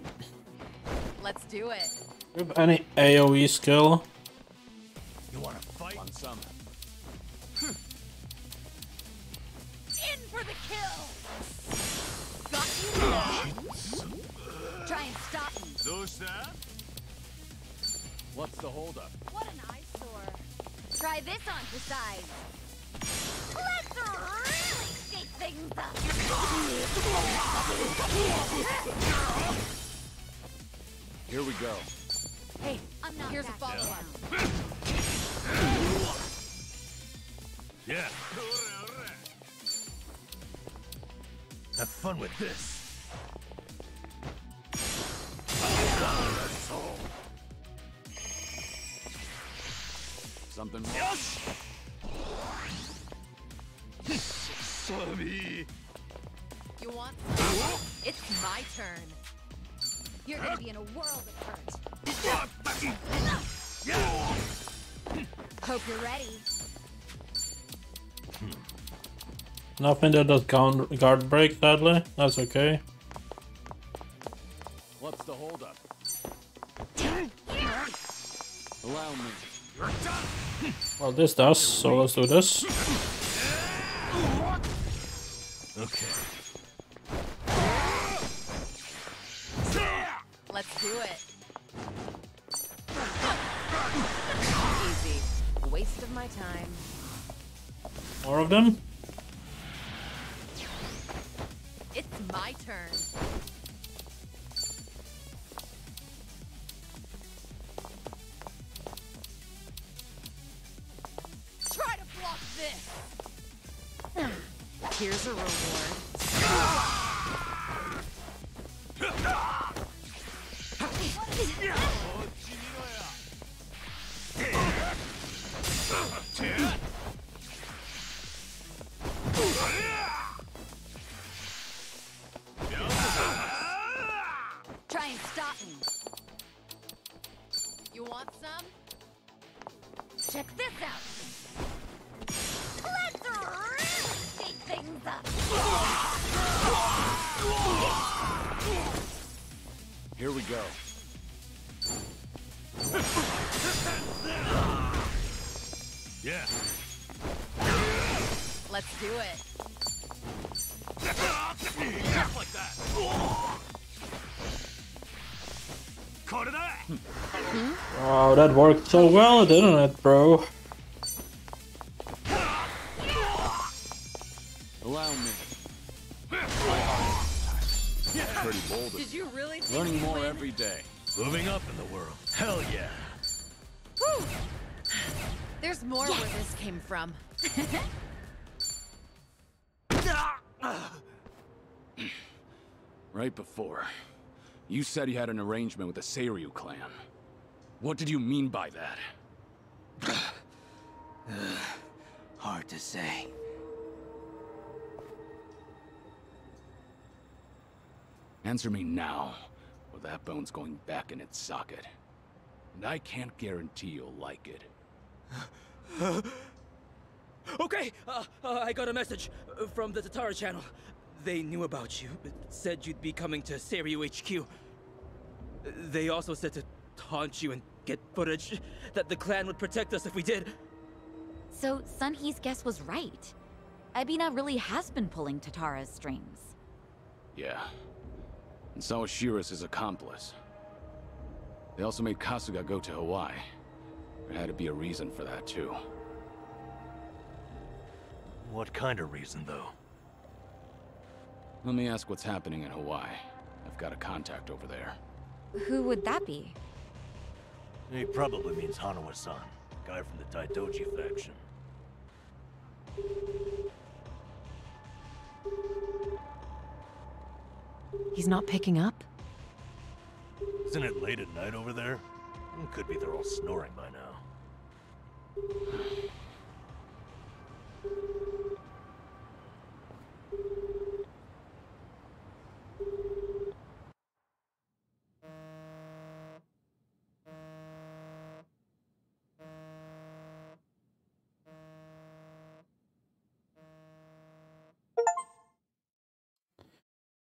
Let's do it. Do you have any AoE skill? You want to fight? Want some? In for the kill! Got you there! Try and stop me. What's the holdup? What an eyesore. Try this on for size. Let's really shake things up. Here we go. Hey, I'm not here's a follow-up. Yeah. Have fun with this. Something wrong? You want some? It's my turn. You're gonna be in a world of hurt. Hope you're ready. Nothing that does guard break, sadly. That's okay. What's the holdup? Allow me. Well, this does, so let's do this. Okay. Let's do it. Easy. Waste of my time. More of them? It's my turn. Try to block this. Here's a reward. Try and stop me. You want some? Check this out. Let's really shake things up. Here we go. Yeah. Let's do it. Just like that. Wow, that worked so well, didn't it, bro? Allow me. Pretty bold. Did you really think Learning you'd more win? every day. Moving up in the world. Hell yeah. Whew. There's more where this came from. Right before, you said you had an arrangement with the Seiryu clan. What did you mean by that? Hard to say. Answer me now, or that bone's going back in its socket. And I can't guarantee you'll like it. Okay, I got a message from the Tatara channel. They knew about you. It said you'd be coming to Seiryu HQ. They also said to taunt you and get footage, that the clan would protect us if we did. So Sunhee's guess was right. Ebina really has been pulling Tatara's strings. Yeah. And so is Shira's his accomplice. They also made Kasuga go to Hawaii. There had to be a reason for that, too. What kind of reason, though? Let me ask what's happening in Hawaii. I've got a contact over there. Who would that be? He probably means Hanawa-san, guy from the Daidoji faction. He's not picking up? Isn't it late at night over there? Could be they're all snoring by now.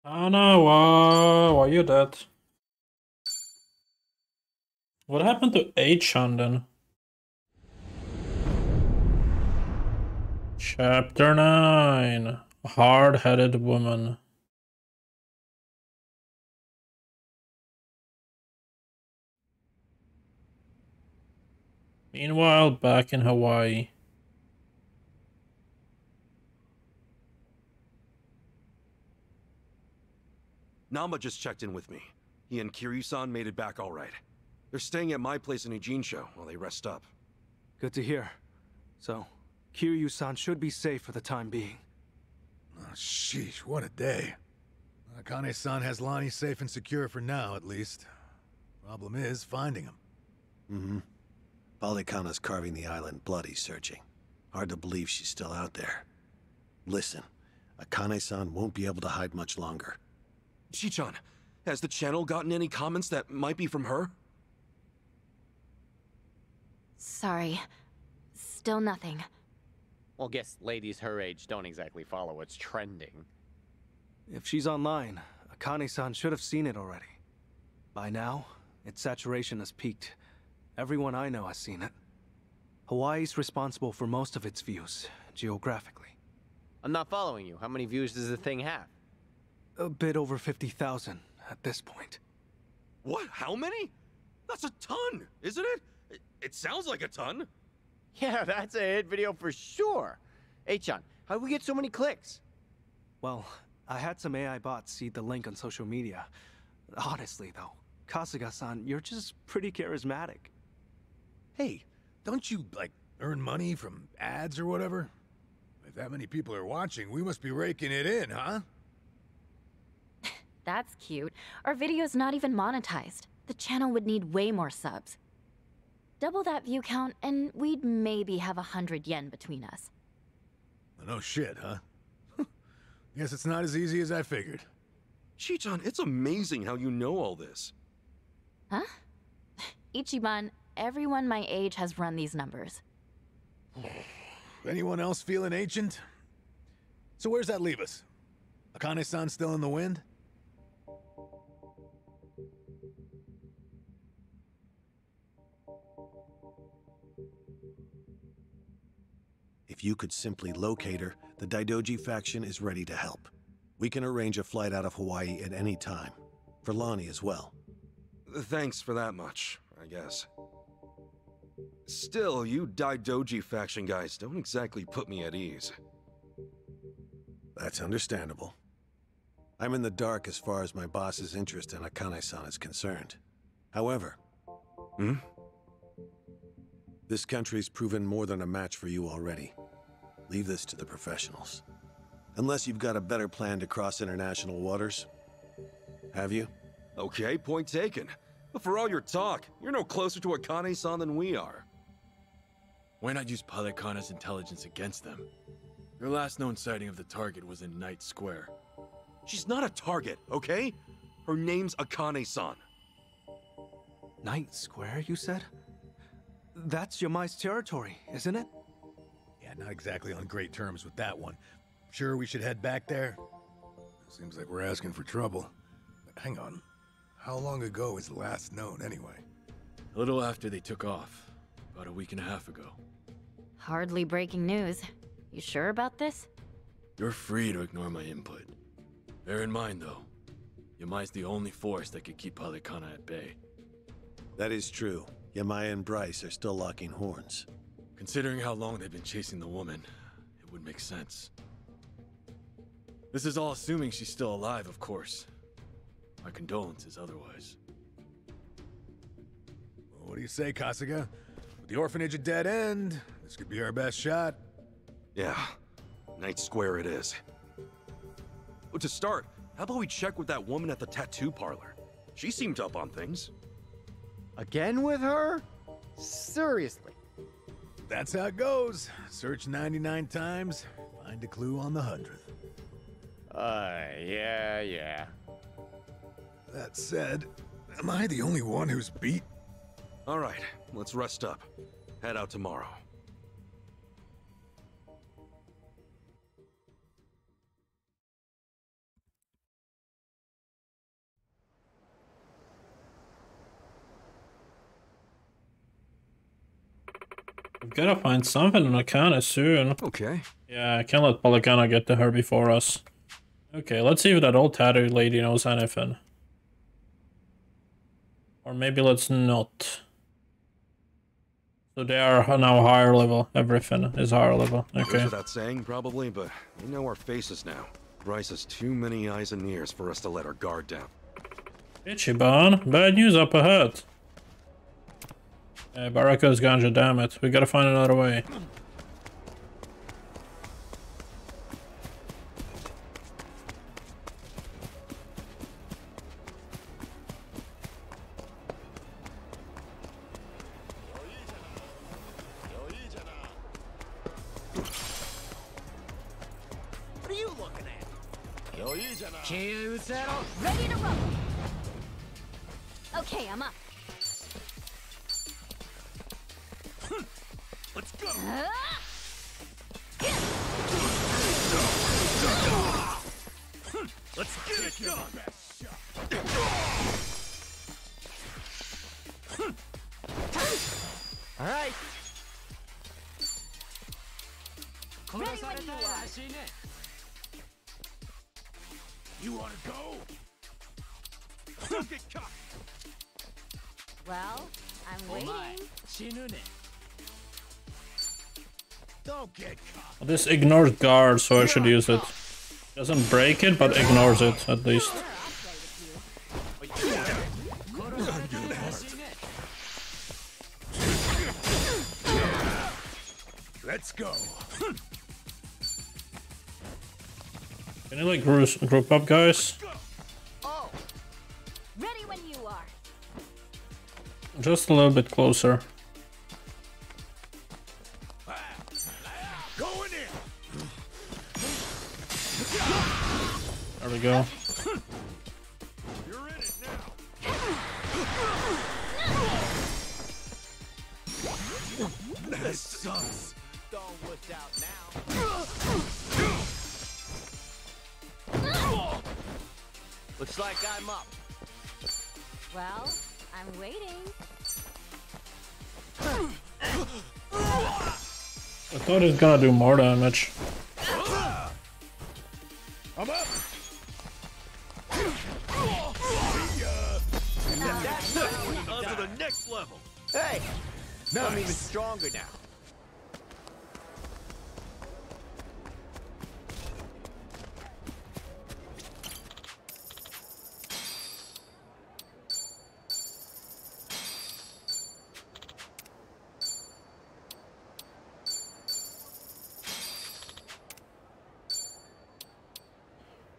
Oh no, why you dead? What happened to H-chan then? Chapter 9. A hard-headed woman. Meanwhile, back in Hawaii. Namba just checked in with me. He and Kiryu-san made it back all right. They're staying at my place in Ijincho while they rest up. Good to hear. So, Kiryu-san should be safe for the time being. Oh, sheesh, what a day. Akane-san has Lonnie safe and secure for now, at least. Problem is, finding him. Mm-hmm. Balikana's carving the island bloody searching. Hard to believe she's still out there. Listen, Akane-san won't be able to hide much longer. Shi-chan, has the channel gotten any comments that might be from her? Sorry. Still nothing. Well, guess ladies her age don't exactly follow what's trending. If she's online, Akane-san should have seen it already. By now, its saturation has peaked. Everyone I know has seen it. Hawaii's responsible for most of its views, geographically. I'm not following you. How many views does the thing have? A bit over 50,000 at this point. What? How many? That's a ton, isn't it? It sounds like a ton. Yeah, that's a hit video for sure. Hey-chan, how do we get so many clicks? Well, I had some AI bots seed the link on social media. Honestly, though, Kasuga-san, you're just pretty charismatic. Hey, don't you, like, earn money from ads or whatever? If that many people are watching, we must be raking it in, huh? That's cute. Our video's not even monetized. The channel would need way more subs. Double that view count, and we'd maybe have 100 yen between us. No shit, huh? Guess it's not as easy as I figured. Shi-chan, it's amazing how you know all this. Huh? Ichiban, everyone my age has run these numbers. Anyone else feeling ancient? So where's that leave us? Akane-san still in the wind? If you could simply locate her, the Daidoji faction is ready to help. We can arrange a flight out of Hawaii at any time. For Lonnie as well. Thanks for that much, I guess. Still, you Daidoji faction guys don't exactly put me at ease. That's understandable. I'm in the dark as far as my boss's interest in Akane-san is concerned. However... This country's proven more than a match for you already. Leave this to the professionals. Unless you've got a better plan to cross international waters. Have you? Okay, point taken. But for all your talk, you're no closer to Akane-san than we are. Why not use Balikana's intelligence against them? Their last known sighting of the target was in Night Square. She's not a target, okay? Her name's Akane-san. Night Square, you said? That's Yamai's territory, isn't it? Yeah, not exactly on great terms with that one. Sure we should head back there? Seems like we're asking for trouble. But hang on. How long ago is last known, anyway? A little after they took off. About a week and a half ago. Hardly breaking news. You sure about this? You're free to ignore my input. Bear in mind, though, Yamai's the only force that could keep Palikana at bay. That is true. Yamai and Bryce are still locking horns. Considering how long they've been chasing the woman, it would make sense. This is all assuming she's still alive, of course. My condolences otherwise. Well, what do you say, Kasuga? With the orphanage a dead end, this could be our best shot. Yeah, Night Square it is. Well, to start, how about we check with that woman at the tattoo parlor? She seemed up on things. Again with her? Seriously? That's how it goes. Search 99 times, find a clue on the 100th. Yeah. That said, am I the only one who's beat? All right, let's rest up. Head out tomorrow. We've gotta find something in Akana soon. Okay. Yeah, I can't let Palikana get to her before us. Okay, let's see if that old tattooed lady knows anything. Or maybe let's not. So they are now higher level. Everything is higher level. Okay. Goes without saying, probably, but we know our faces now. Bryce has too many eyes and ears for us to let our guard down. Ichiban, bad news up ahead. Barako's ganja, damn it. We gotta find another way. What are you looking at? Ready to roll. Okay, I'm up. Let's go! Let's get it done! All right. Ready when you are. You wanna go? Don't get caught! Well, I'm waiting. Don't get caught! Well, this ignores guard, so I should use it. Doesn't break it, but ignores it, at least. Let's go. Can you, like, group up, guys? Oh, ready when you are. Just a little bit closer. Going in! There we go. You're in it now! That sucks! Don't wuss out now! Looks like I'm up. Well, I'm waiting. I thought it's gonna do more damage. I'm up. That's on to the next level. Hey, Nice. I'm even stronger now.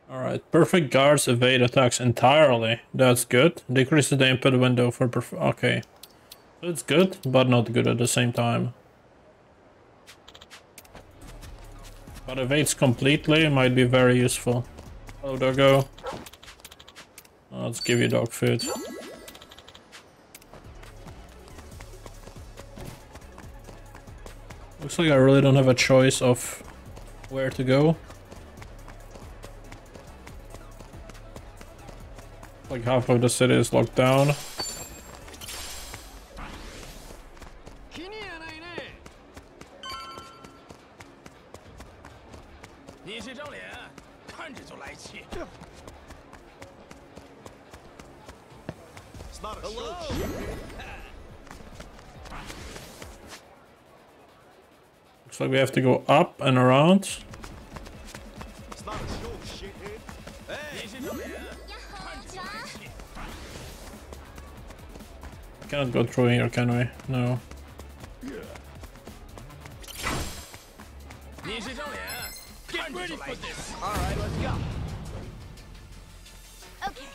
Alright, perfect guards evade attacks entirely. That's good. Decreases the input window for okay. So it's good, but not good at the same time. But evades completely might be very useful. Hello, doggo. Let's give you dog food. Looks like I really don't have a choice of where to go. Like half of the city is locked down. It's not a Hello. Looks like we have to go up and around. It's not a show, shithead. Cannot go through here, can we? No. Get ready for this. All right, let's go. Okay.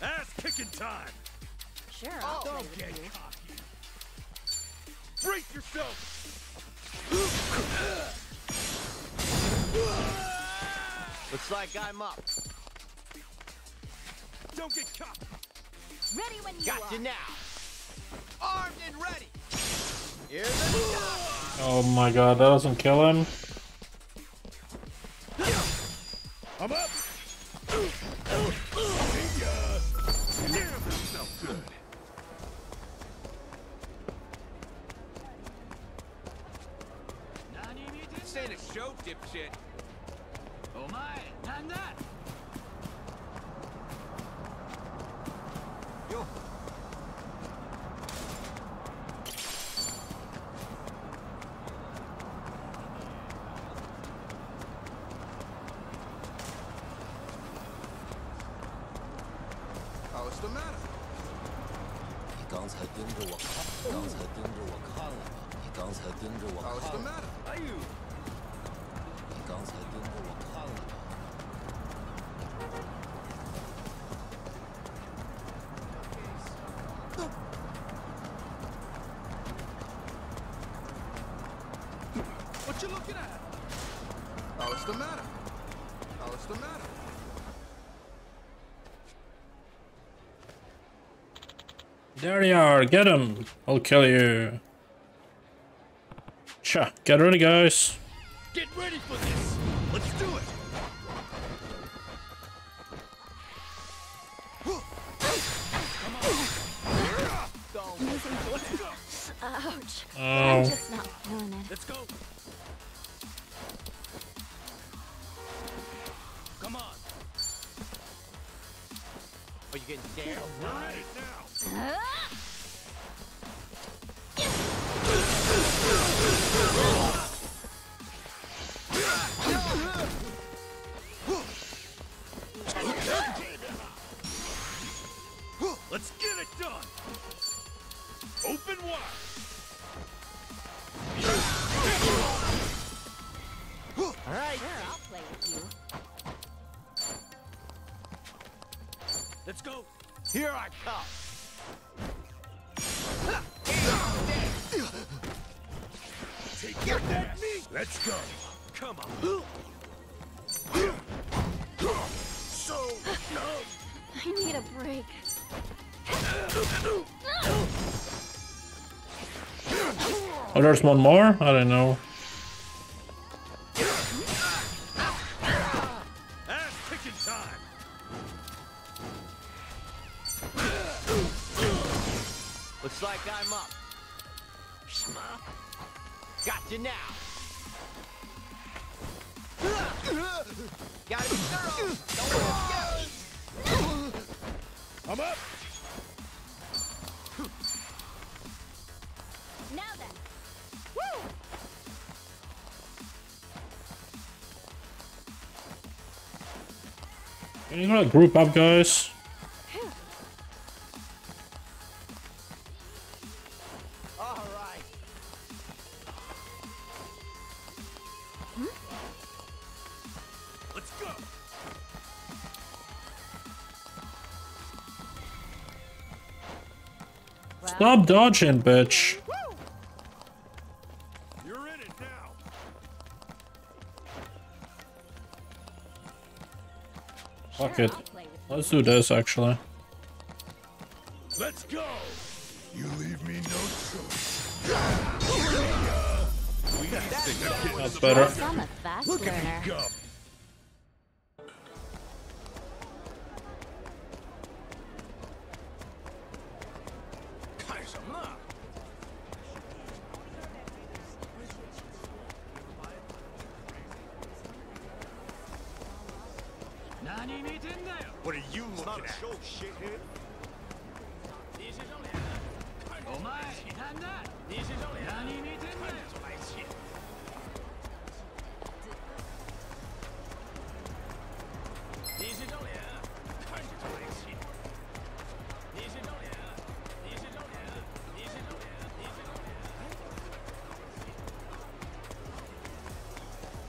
Ass kicking time. Sure, Oh, I'll don't play with get you. cocky. Brace yourself. Looks like I'm up. Don't get cocky. Ready when you Got are. you now. Armed and ready. Here's the Oh my god, that doesn't kill him. I'm up. Damn, that felt good. This ain't a show, dipshit. Oh my, and that. Yo. What's the matter? 你刚才盯着我看，你刚才盯着我看了吧？你刚才盯着我看。What's the matter? Are you? 你刚才盯着我看了吧？ What you looking at? What's the matter? What's the matter? There you are, get him! I'll kill you. Cha, get ready, guys. Get ready for this. Let's do it. Ouch. Oh. I'm just not feeling it. Let's go. Come on. Are you getting scared? Right now. Let's get it done. Open wide. All right. Sure, I'll play with you. Let's go. Here I come. Take your that. Let's go. Come on. So I need a break. Oh, there's one more? I don't know. ass kicking time. Looks like I'm up. Got you now. Gotta be thorough. Don't want to get. I'm up. Now then. Woo! Can you gonna group up, guys? All right. Let's go. Stop dodging, bitch. You're in it now. Fuck it. Let's do this, actually. Let's go. You leave me no choice. That's better. I'm a fast Look at learner. me go. What are you looking at? Show, shithead.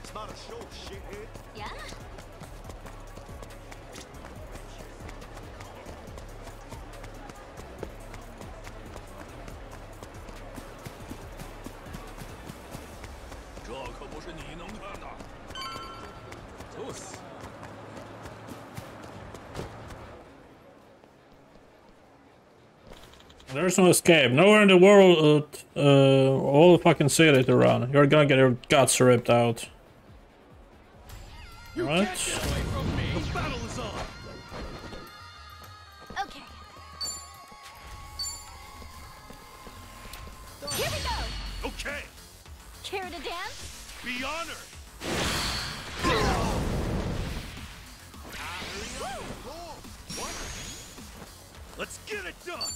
It's not a show, shithead. Yeah? There's no escape. Nowhere in the world, all the fucking city to run. You're gonna get your guts ripped out. Right? The battle is on. Okay. Here we go. Okay. Care to dance? Be honored. Let's get it done.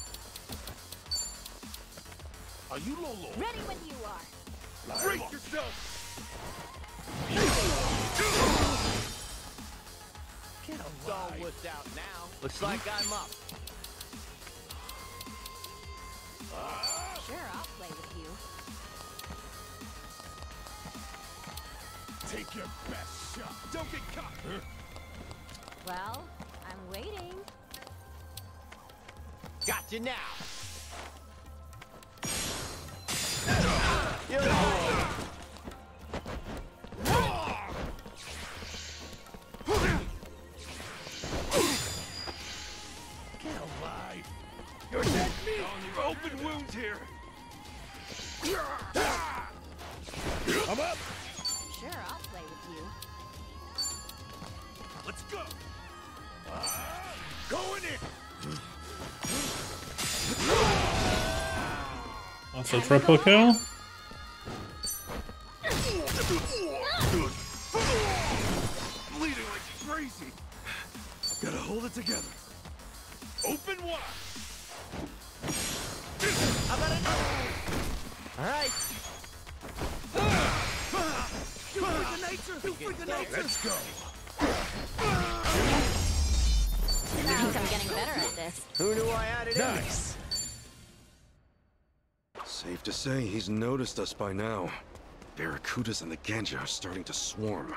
Are you Lolo? Ready when you are. Break yourself. Get all whipped out now. Looks like I'm up. Sure, I'll play with you. Take your best shot. Don't get caught. Well, I'm waiting. Gotcha now. Get alive. You're dead meat. Open wounds here. I'm up. Sure, I'll play with you. Let's go. Going in. That's a triple kill. Bleeding like crazy. Gotta hold it together. Open wide. How about another? All right. Let's go. I think I'm getting better at this. Who knew I had it in me? Nice. Safe to say he's noticed us by now. Barracudas and the Ganja are starting to swarm.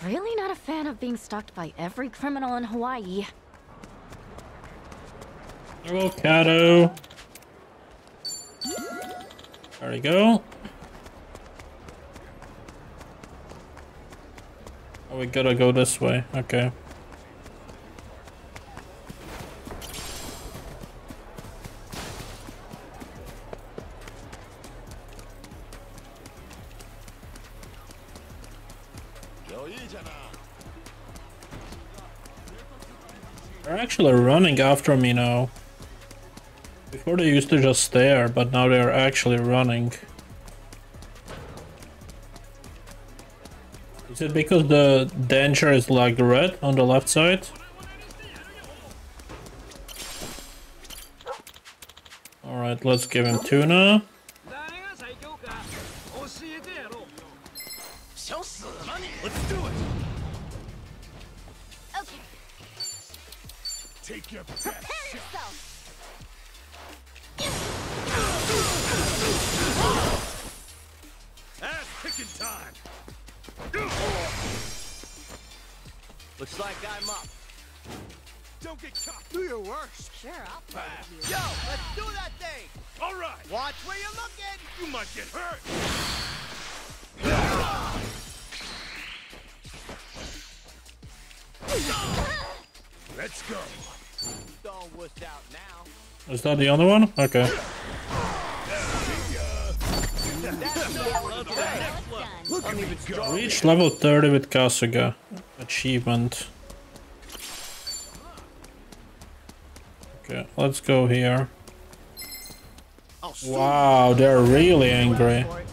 Really not a fan of being stalked by every criminal in Hawaii. There we go, Kato. There we go. Oh, we gotta go this way. Okay. They're actually running after me now. Before they used to just stare, but now they're actually running. Is it because the danger is like red on the left side? Alright, let's give him tuna. Let's do it. Okay. Take your best Prepare shot. yourself. Ass kicking time. Looks like I'm up. Don't get caught. Do your worst. Sure, I'll play with you. Yo, let's do that thing. All right. Watch where you're looking. You might get hurt. Let's go. Don't wuss out now. Is that the other one? Okay. Look at me go. Reach level 30 with Kasuga. Achievement. Okay, let's go here. Wow, they're really angry. Okay.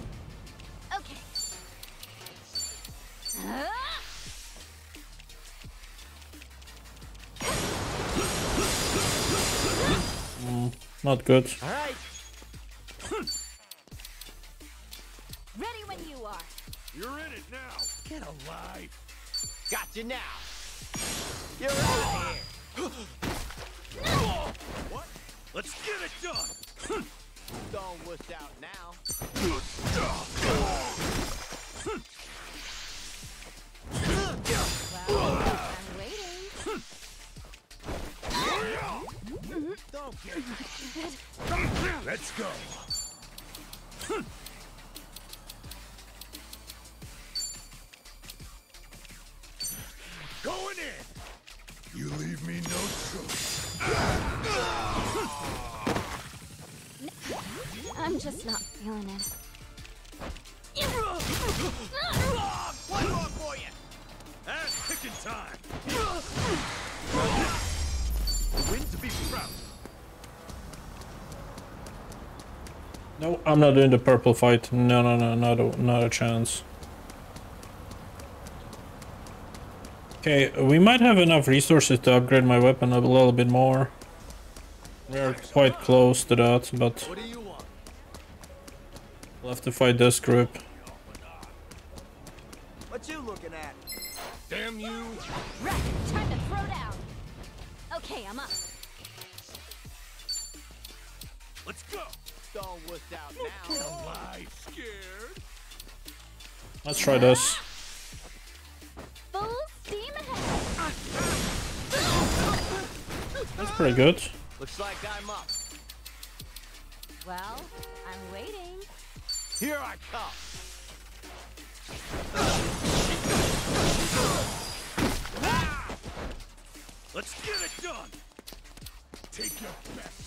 not good. All right. Ready when you are. You're in it now. Get alive. Gotcha now. You're out of here. What? Let's get it done. Don't wuss out now. Well, I'm waiting. Don't get Let's go. Going in. You leave me no choice. I'm just not feeling it. One more for you. Ass kicking time. Win to be proud. No, I'm not doing the purple fight. No, not a chance. Okay, we might have enough resources to upgrade my weapon a little bit more. We're quite close to that, but we'll have to fight this group. What you looking at? Damn you. Right, time to throw down. Okay, I'm up. Let's go. Don't wuss out now. Get alive, scared. Let's try this. Full steam ahead. That's pretty good. Looks like I'm up. Well, I'm waiting. Here I come. Let's get it done. Take your best.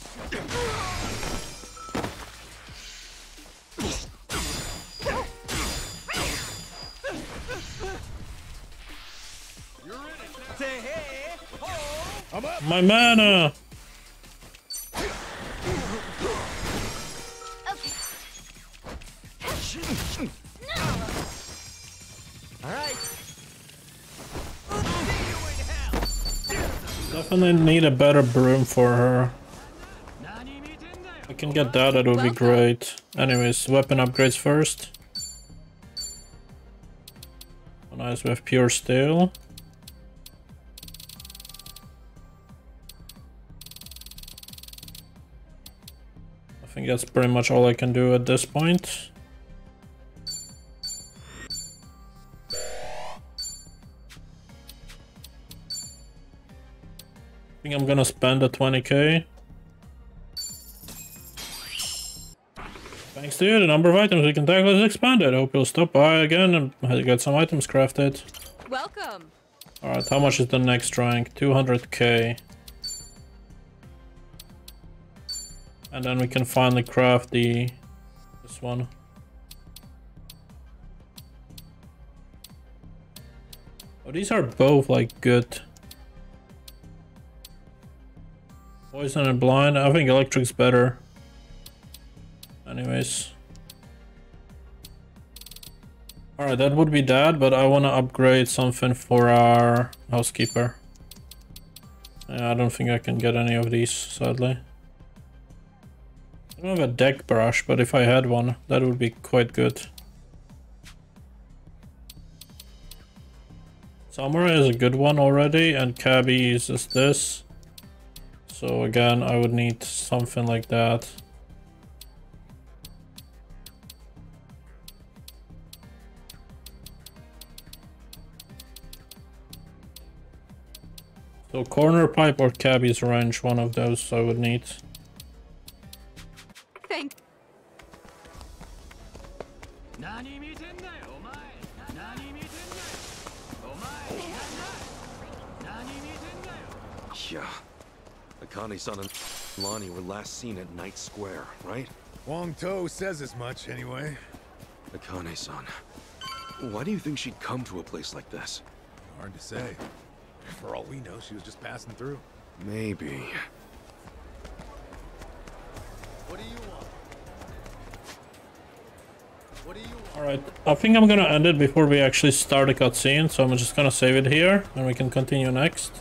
You're in it. Say hey, ho. I'm up. My mana. All right. Definitely need a better broom for her. If I can get that, that would be great. Anyways, weapon upgrades first. Oh, nice, we have pure steel. I think that's pretty much all I can do at this point. I think I'm gonna spend the 20k. Thanks to you, the number of items we can tackle is expanded. I hope you'll stop by again and get some items crafted. Welcome. Alright, how much is the next rank? 200k. And then we can finally craft this one. Oh, these are both like good. Poison and blind. I think electric's better. Anyways. Alright, that would be that, but I want to upgrade something for our housekeeper. Yeah, I don't think I can get any of these, sadly. I don't have a deck brush, but if I had one, that would be quite good. Samurai is a good one already, and Cabby uses this. So again, I would need something like that. So corner pipe or Cabby's wrench, one of those I would need. Thank. Yeah. Akane-san and Lonnie were last seen at Night Square, right? Wong To says as much, anyway. Akane-san. Why do you think she'd come to a place like this? Hard to say. For all we know, she was just passing through. Maybe. What do you want? What do you want? Alright, I think I'm gonna end it before we actually start a cutscene, so I'm just gonna save it here, and we can continue next.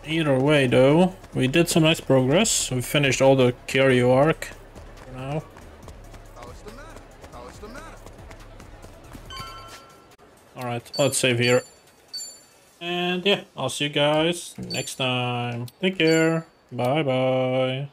Either way, though, we did some nice progress. We finished all the Kiryu arc for now. Alright, let's save here. And yeah, I'll see you guys next time. Take care. Bye bye.